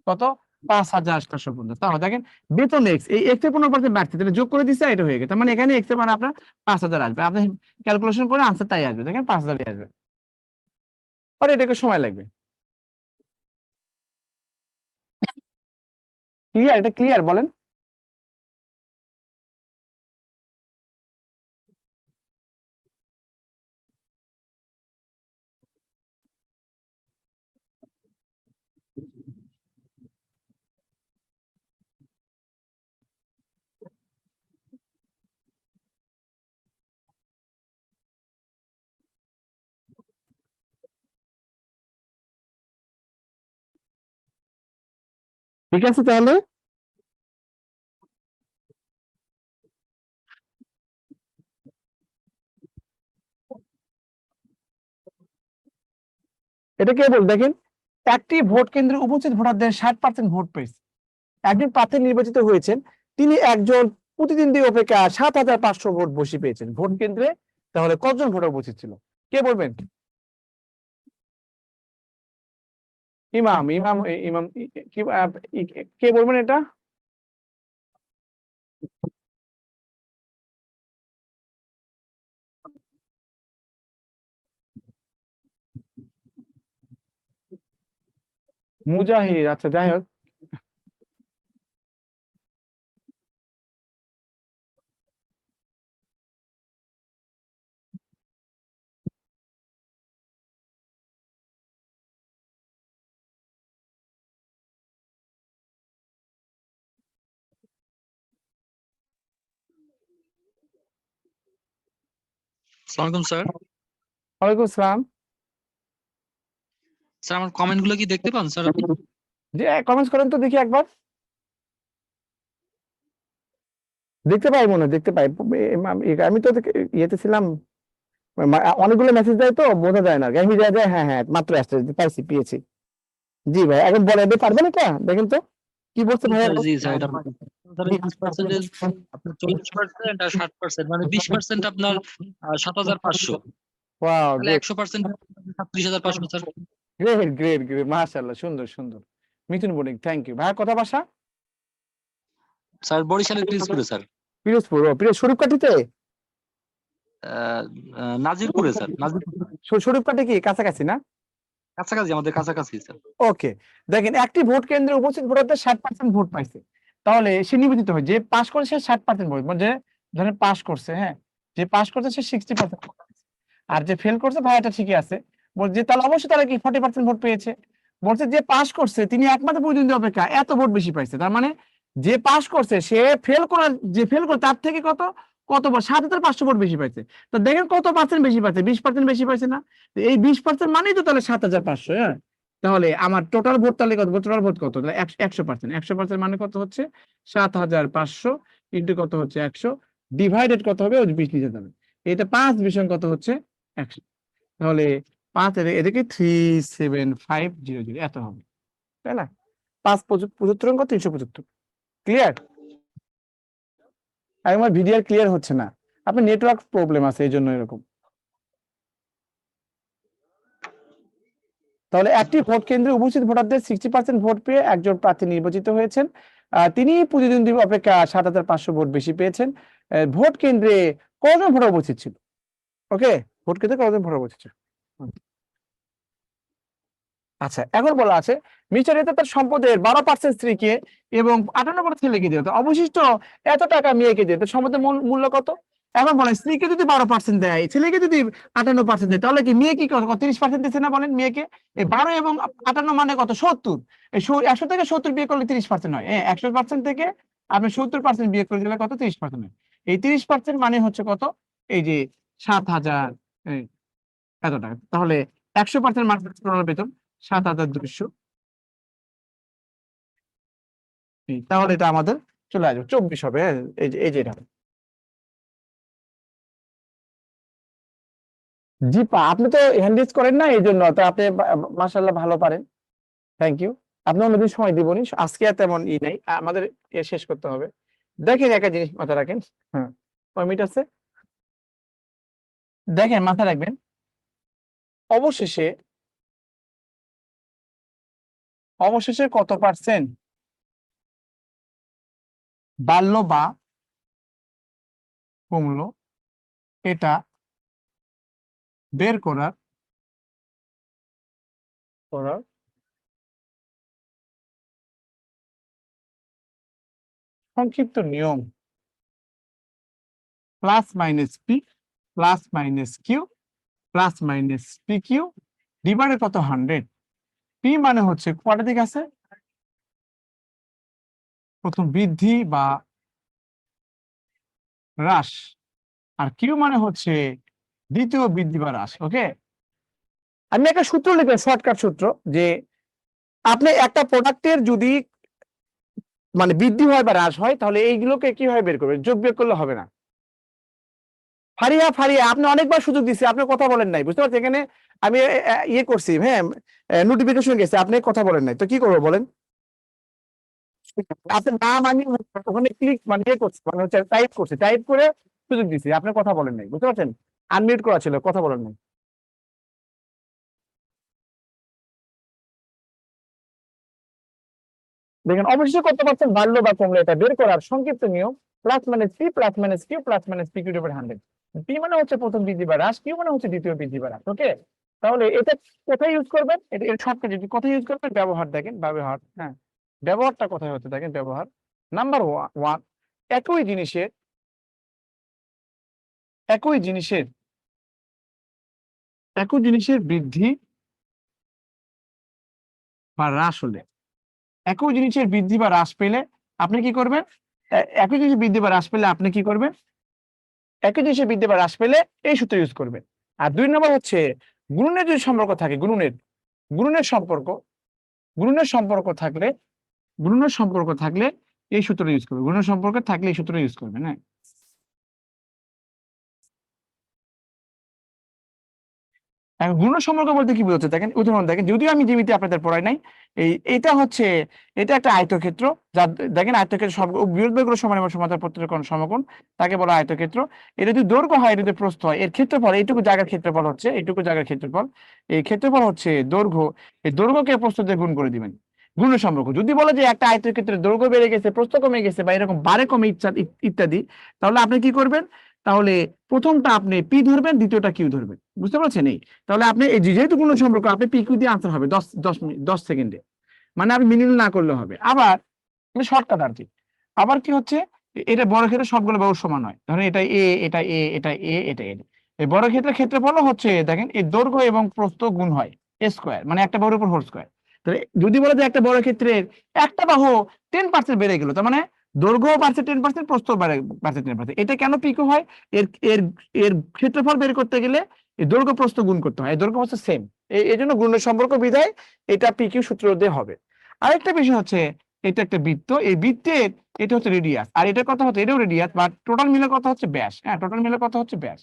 কত 5750। তাহলে দেখেন বেতন x, এই x এর 15% বাড়ছে, তাহলে যোগ করে দিচ্ছে, এটা হয়ে গেছে, তার মানে এখানে x এর মানে আপনার 5000 আসবে, আপনি ক্যালকুলেশন করে আনসার তাই আসবে, দেখেন 5000 আসবে, আর এটাকে সময় লাগবে। ক্লিয়ার? এটা ক্লিয়ার বলেন? ঠিক আছে, তাহলে এটা কে বল, দেখেন একটি ভোট কেন্দ্রে উপস্থিত ভোটারদের 60% ভোট পেয়েছে, একজন প্রার্থী নির্বাচিত হয়েছেন, তিনি একজন প্রতিদ্বন্দ্বী অপেক্ষা 7500 ভোট বেশি পেয়েছেন ভোট কেন্দ্রে, তাহলে কতজন ভোটার উপস্থিত ছিল? কে বলবেন? ইমাম ইমাম ইমাম কি কে বলবেন এটা? মুজাহিদ, আচ্ছা যাই হোক, আসসালামু আলাইকুম স্যার। ওয়ালাইকুম আসসালাম। স্যার আমার কমেন্ট গুলো কি দেখতে পান স্যার আপনি? যে কমেন্টস করেন তো দেখি একবার, দেখতে পাই মনে হয়, দেখতে পাই, আমি তো ইয়েতে ছিলাম, অনেকগুলো মেসেজ দেয় তো বোঝা যায় না, আমি যায় যায়, হ্যাঁ হ্যাঁ মাত্র আসছে, পাইছি, পেয়েছি। জি ভাই, এখন বলে পারবেন এটা, দেখেন তো কি বলছে ভাই। জি স্যার, এটা পার্সেন্টেজ আপনার 40% আর 60% মানে 20% আপনার 7500, ওয়াও, তাহলে 100% 37500 স্যার। গ্রেট গ্রেট গ্রেট, মাশাআল্লাহ, সুন্দর সুন্দর। মিথুন বণিক, থ্যাংক ইউ ভাই। কথা বাসা? স্যার বরিশালের পিরোজপুরে স্যার। পিরোজপুর, শরীফকাঠিতে? নাজিরপুরে স্যার, নাজিরপুর শরীফকাঠি কি কাছাকাছি না? কাছাকাছি, আমাদের কাছাকাছি স্যার। ওকে, দেখেন একটি ভোট কেন্দ্রে উপস্থিত ভোটারদের 60% ভোট পাইছে, তাহলে সে নির্বাচিত হয়, যে পাস করে সে 60% ভোট, মানে ধরেন পাস করছে, হ্যাঁ যে পাস করছে সে 60%, আর যে ফেল করছে ভাই এটা ঠিকই আছে, বলছে তাহলে অবশ্যই তারা কি 40% ভোট পেয়েছে। বলছে যে পাস করছে তিনি একমাত্র প্রতিদ্বন্দ্বী অপেক্ষা এত ভোট বেশি পাইছে, তার মানে যে পাস করছে সে ফেল করা, যে ফেল করে তার থেকে কত 7,500 ভোট বেশি পাইছে। তো দেখেন কত পার্সেন্ট বেশি পাইছে, 20% বেশি পাইছে না? তো এই 20% মানেই তো তাহলে 7,500। হ্যাঁ, তাহলে আমার টোটাল ভোট তাহলে কত, টোটাল ভোট কত, তাহলে 100%, 100% মানে কত হচ্ছে 7,500 ইন্টু কত হচ্ছে 100 ডিভাইডেড কত হবে, ওই 20 নিচে যাবে। এটা 5 বিষয় কত হচ্ছে 100। তাহলে 5 এদিকে 37500 এত হবে, তাই না? 5 75 অঙ্ক 375। ক্লিয়ার? আমার ভিডিও ক্লিয়ার হচ্ছে না, আপনার নেটওয়ার্ক প্রবলেম আছে এই জন্য এরকম। তাহলে একটি ভোট কেন্দ্রে উপস্থিত ভোটারদের 60% ভোট পেয়ে একজন প্রার্থী নির্বাচিত হয়েছেন। তিনি প্রতিদ্বন্দ্বী অপেক্ষা 7,500 ভোট বেশি পেয়েছেন। ভোট কেন্দ্রে কজন ভোটার উপস্থিত ছিল? ওকে, ভোট কেন্দ্রে কজন ভোটার উপস্থিত ছিল? আচ্ছা, এখন বলা আছে মিস্টার এতে তার সম্পদের 12% স্ত্রীকে এবং 58% ছেলেকে দিত, অবশিষ্ট এত টাকা মেয়েকে দিত, সম্পদের মূল্য কত? এখন বলেন স্ত্রীকে যদি 12% দেয়, ছেলেকে যদি 58% দেয়, তাহলে কি মেয়ে কি 30% দিচ্ছে না? বলেন মেয়েকে। এই 12 এবং 58 মানে কত? 70। এই 100 থেকে 70 বিয়ে করলে 30% হয়। 100% থেকে আপনি 70% বিয়ে করে দিলে কত? 30% হয়। এই 30% মানে হচ্ছে কত? এই যে 7,000 এত টাকা। তাহলে 100% মানে বেতন 7,200। তাহলে এটা আমাদের চলে আসবে 24 হবে। হ্যাঁ, এই যে এটা। জি পা, আপনি তো হ্যান্ড রেজ করেন না, এই জন্য তো আপনি মাশাআল্লাহ ভালো পারেন। Thank you. আপনি অন্যদিন সময় দিবনি, আজকে তেমন নেই, আমাদের শেষ করতে হবে। দেখেন একটা জিনিস মাথায় রাখেন। হ্যাঁ, কয় মিনিট আছে? দেখেন মাথায় রাখবেন, অবশেষে কত পার্সেন্ট বাড়লো বা কমলো এটা বের করার সংক্ষিপ্ত নিয়ম plus minus p plus minus q plus minus p q divided কত 100। পি মানে হচ্ছে কয়টা দিক আছে? প্রথম বৃদ্ধি বা হ্রাস, আর কিউ মানে হচ্ছে দ্বিতীয় বৃদ্ধি বা হ্রাস। ওকে, আমি একটা সূত্র লিখবেন, শর্টকাট সূত্র, যে আপনি একটা প্রোডাক্টের যদি মানে বৃদ্ধি হয় বা হ্রাস হয়, তাহলে এইগুলোকে কিভাবে বের করবেন? যোগ বিয়োগ করলে হবে না। ফারিয়া আপনি অনেকবার সুযোগ দিচ্ছি, আপনি কথা বলেন নাই, বুঝতে পারছেন? এখানে আমি ইয়ে করছি, হ্যাঁ, নোটিফিকেশন গেছে, আপনি কথা বলেন নাই, তো কি করবো বলেন? আপনার নাম আমি ওখানে ক্লিক মানে ইয়ে করছি, মানে হচ্ছে টাইপ করে সুযোগ দিচ্ছি, আপনি কথা বলেন নাই, বুঝতে পারছেন? আনমিউট করা ছিল, কথা বলেন নাই। দেখেন অবশ্যই কত পার্সেন্ট বাড়লো বা কমলো এটা বের করার সংক্ষিপ্ত নিয়ম plus minus p plus minus q plus minus p q divide 100। পি মানে হচ্ছে প্রথম বৃদ্ধি বা হ্রাস, কিউ মানে হচ্ছে দ্বিতীয় বৃদ্ধি বা হ্রাস। ওকে, তাহলে এটা কোথায় ইউজ করবেন? এটা এর শর্টকাট যদি কোথায় ইউজ করবেন, ব্যবহার দেখেন, ব্যবহার। হ্যাঁ, ব্যবহারটা কোথায় হচ্ছে দেখেন, ব্যবহার নাম্বার 1, একই জিনিসের বৃদ্ধি বা হ্রাস হলে, একই জিনিসের বৃদ্ধি বা হ্রাস পেলে আপনি কি করবেন? একই জিনিসের বৃদ্ধি বা হ্রাস পেলে আপনি কি করবেন? একই জিনিসের বৃদ্ধি বা হ্রাস পেলে এই সূত্র ইউজ করবেন। আর 2 নম্বর হচ্ছে গুণনের যদি সম্পর্ক থাকে, গুণনের সম্পর্ক থাকলে এই সূত্র ইউজ করবেন। গুণনের সম্পর্ক থাকলে এই সূত্র ইউজ করবেন। হ্যাঁ, এখন গুণনের সম্পর্ক বলতে কি বোঝাচ্ছে দেখেন, উদাহরণ দেখেন, যদিও আমি জিমিতি আপনাদের পড়াই নাই। এটা একটা আয়তক্ষেত্র, যার দেখেন আয়তক্ষেত্র সব বৃহৎ সমান এবং সমান্তরাল প্রত্যেক কোণ সমকোণ, তাকে বলা আয়তক্ষেত্র। এটা যদি দৈর্ঘ্য হয়, এটা যদি প্রস্থ হয়, এর ক্ষেত্রফল এইটুকু জায়গার ক্ষেত্রফল হচ্ছে এই ক্ষেত্রফল হচ্ছে দৈর্ঘ্য। এই দৈর্ঘ্যকে প্রস্থ দিয়ে গুণ করে দিবেন। গুণের সম্পর্ক যদি বলে যে একটা আয়তক্ষেত্রের দৈর্ঘ্য বেড়ে গেছে, প্রস্থ কমে গেছে, বা এরকম বাড়ে কমে ইত্যাদি, তাহলে আপনি কি করবেন? তাহলে প্রথমটা আপনি পি ধরবেন, দ্বিতীয়টা কিউ ধরবেন, বুঝতে পারছেন? তাহলে আপনি এই যেহেতু গুণ সম্পর্ক, আপনি পি কিউ দিয়ে আনসার হবে 10 সেকেন্ডে, মানে আপনি মিনিমাম না করলে হবে। আবার শর্টকাট আর কি, আবার কি হচ্ছে, এটা বড় ক্ষেত্রে সবগুলো বাহু সমান হয়, ধরেন এটা এ, এটা এ, এটা এ, এটা এ, এই বর্গক্ষেত্রের ক্ষেত্রফল হচ্ছে দেখেন এই দৈর্ঘ্য এবং প্রস্থ গুণ হয় এ স্কোয়ার, মানে একটা বাহুর উপর হোল স্কোয়ার। তাহলে যদি বলে যে একটা বর্গক্ষেত্রের একটা বাহু 10% বেড়ে গেল, তার মানে দৈর্ঘ্য বাড়ছে 10%, প্রস্থ বাড়ছে 10%। এটা কেন পিকো হয়? এর এর এর ক্ষেত্রফল বের করতে গেলে এই দৈর্ঘ্য প্রস্থ গুণ করতে হয়, এই দৈর্ঘ্য হচ্ছে সেম, এই জন্য গুণের সম্পর্ক বিধায় এটা পিকিউ সূত্র দিয়ে হবে। আরেকটা বিষয় হচ্ছে এটা একটা বৃত্ত, এই বৃত্তের এটা হচ্ছে রেডিয়াস, আর এটা কথা হচ্ছে এটাও রেডিয়াস, বা টোটাল মিলে কথা হচ্ছে ব্যাস। হ্যাঁ, টোটাল মিলে কথা হচ্ছে ব্যাস।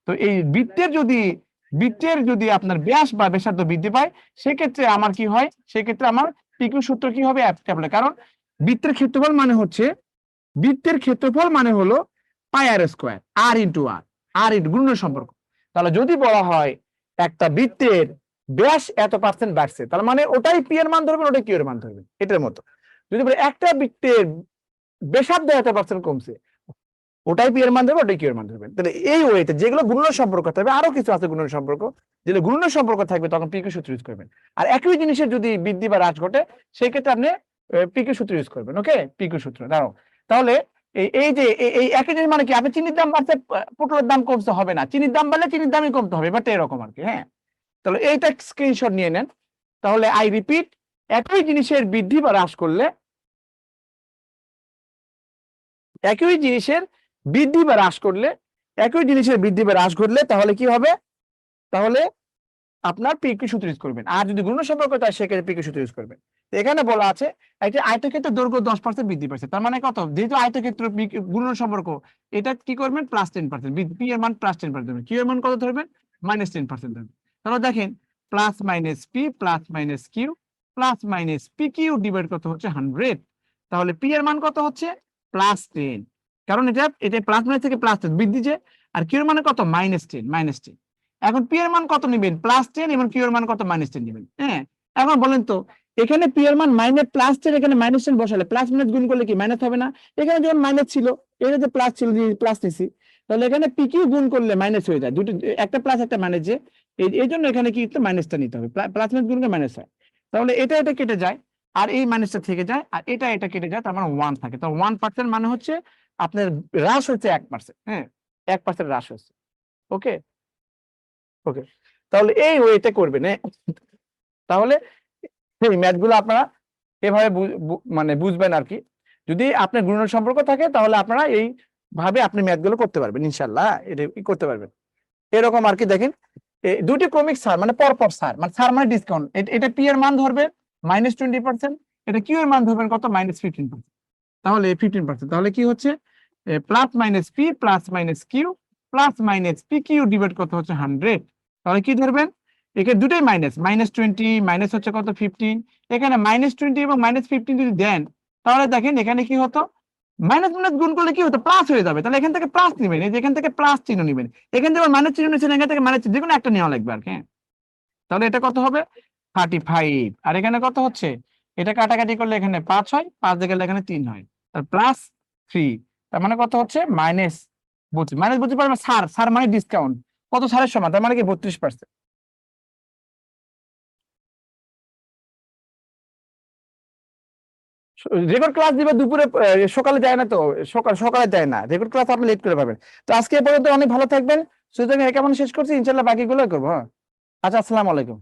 তো এই বৃত্তের যদি আপনার ব্যাস বা ব্যাসার্ধ বৃদ্ধি পায়, সেক্ষেত্রে আমার কি হয়, সেক্ষেত্রে আমার পিকিউ সূত্র কি হবে, অ্যাপ্লাই। কারণ বৃত্তের ক্ষেত্রফল মানে হলো পাই আর স্কোয়ার, আর ইন্টু গুণনের সম্পর্ক। তাহলে যদি বলা হয় একটা বৃত্তের ব্যাস এত পার্সেন্ট বাড়ছে, তার মানে ওটাই পি এর মান ধরবেন, ওটাই কিউ এর মান ধরবেন, এটার মতো। যদি বলে একটা বৃত্তের ব্যাসার্ধ এত পার্সেন্ট কমছে, ওটাই পি এর মান ধরবেন, ওটাই কিউ এর মান ধরবেন। তাহলে এই ওয়েতে যেগুলো গুণনের সম্পর্ক থাকবে, আরো কিছু আছে গুণনের সম্পর্ক, যেগুলো গুণনের সম্পর্ক থাকবে তখন পিকিউ সূত্র ইউজ করবেন। আর একই জিনিসের যদি বৃদ্ধি বা হ্রাস ঘটে, সেই ক্ষেত্রে আপনি পিকিউ সূত্র ইউজ করবেন। ওকে, পিকিউ সূত্র দাঁড়াও। তাহলে এই যে এই একই জিনিস মানে কি, আপনি চিনির দাম বাড়ছে পটলের দাম কমতে হবে না, চিনির দাম বাড়লে চিনির দামই কমতে হবে, বাট এরকম আর কি। হ্যাঁ, তাহলে এইটা স্ক্রিনশট নিয়ে নেন। তাহলে আই রিপিট, একই জিনিসের বৃদ্ধি বা হ্রাস করলে, একই জিনিসের বৃদ্ধি বা হ্রাস ঘটলে তাহলে কি হবে, তাহলে আপনার পিকিউ সূত্র ইউজ করবেন। আর যদি গুণন সম্পর্ক হয় সেক্ষেত্রে পিকিউ সূত্র ইউজ করবেন। এখানে বলা আছে একটা আয়তক্ষেত্রের দৈর্ঘ্য 10% বৃদ্ধি পাচ্ছে, তার মানে কত, যেহেতু আয়তক্ষেত্র গুণন সম্পর্ক, এটা কি করবেন, +10%, পি এর মান +10% ধরবেন, কিউ এর মান কত ধরবেন, -10% ধরবেন। তাহলে দেখেন plus minus p plus minus q plus minus p q divide কত হচ্ছে 100। তাহলে পি এর মান কত হচ্ছে +10, কারণ এটা প্লাস মাইনাস থেকে +10 বৃদ্ধি যে, আর কিউ এর মানে কত -10। এখন পি এর মান কত নেবেন, +10, এবং কিউ এর মান কত, -10 নেবেন। হ্যাঁ, এখন বলেন তো, এখানে পি এর মান +10, এখানে -10 বসালে প্লাস মাইনাস গুণ করলে কি মাইনাস হবে না? এখানে যখন মাইনাস ছিল, এটা যে প্লাস ছিল, প্লাস নিছি, তাহলে এখানে পি কিউ গুণ করলে মাইনাস হয়ে যায়, দুটো, একটা প্লাস একটা মাইনাস, যে এই জন্য এখানে কি মাইনাসটা নিতে হবে, প্লাস মাইনাস গুণ করে মাইনাস হয়। তাহলে এটা কেটে যায়, আর এই মাইনাসটা থেকে যায়, আর এটা কেটে যায়, তার মানে 1 থাকে। তো 1% মানে হচ্ছে আপনার হ্রাস হচ্ছে 1%। হ্যাঁ, 1% হ্রাস হচ্ছে। ওকে, তাহলে এই ওয়েতে করবেন। তাহলে এই ম্যাথ গুলো আপনারা এভাবে মানে বুঝবেন আর কি। যদি আপনার গুণনের সম্পর্ক থাকে, তাহলে আপনারা এই ভাবে আপনি ম্যাথ গুলো করতে পারবেন, ইনশাল্লাহ এটা করতে পারবেন। এরকম আর কি। দেখেন দুটি ক্রমিক সার মানে পরপর সার, মানে সার মানে ডিসকাউন্ট, এটা পি এর মান ধরবে -20%, এটা কিউ এর মান ধরবেন কত, -15%। তাহলে 15%, তাহলে কি হচ্ছে, plus minus p plus minus q plus minus p q divide কত হচ্ছে 100। তাহলে কি ধরবেন, এখানে দুটোই মাইনাস, -20 মাইনাস হচ্ছে কত 15, এখানে -20 এবং -15 যদি দেন, তাহলে দেখেন এখানে কি হতো, মাইনাস মাইনাস গুণ করলে কি হতো, প্লাস হয়ে যাবে। তাহলে এখান থেকে প্লাস নেবেন, এই যে এখান থেকে প্লাস চিহ্ন নেবেন, এখান থেকে মাইনাস চিহ্ন নিচ্ছেন, এখান থেকে মাইনাস, যে কোনো একটা নেওয়া লাগবে আর কি। হ্যাঁ, তাহলে এটা কত হবে 35, আর এখানে কত হচ্ছে, এটা কাটাকাটি করলে এখানে 5 হয়, 5 দিয়ে গেলে এখানে 3 হয়, তার +3, তার মানে কত হচ্ছে -32 পারবে। সার মানে ডিসকাউন্ট, কত সারের সমান, তার মানে কি 32%। রেকর্ড ক্লাস দিবে দুপুরে, সকালে যায় না তো, সকালে যায় না, রেকর্ড ক্লাস আপনি লেট করে পাবেন। তো আজকে এ পর্যন্ত অনেক ভালো থাকবেন, সুতরাং কেমন শেষ করছি, ইনশাল্লাহ বাকিগুলো করবো। হ্যাঁ, আচ্ছা, আসসালামু আলাইকুম।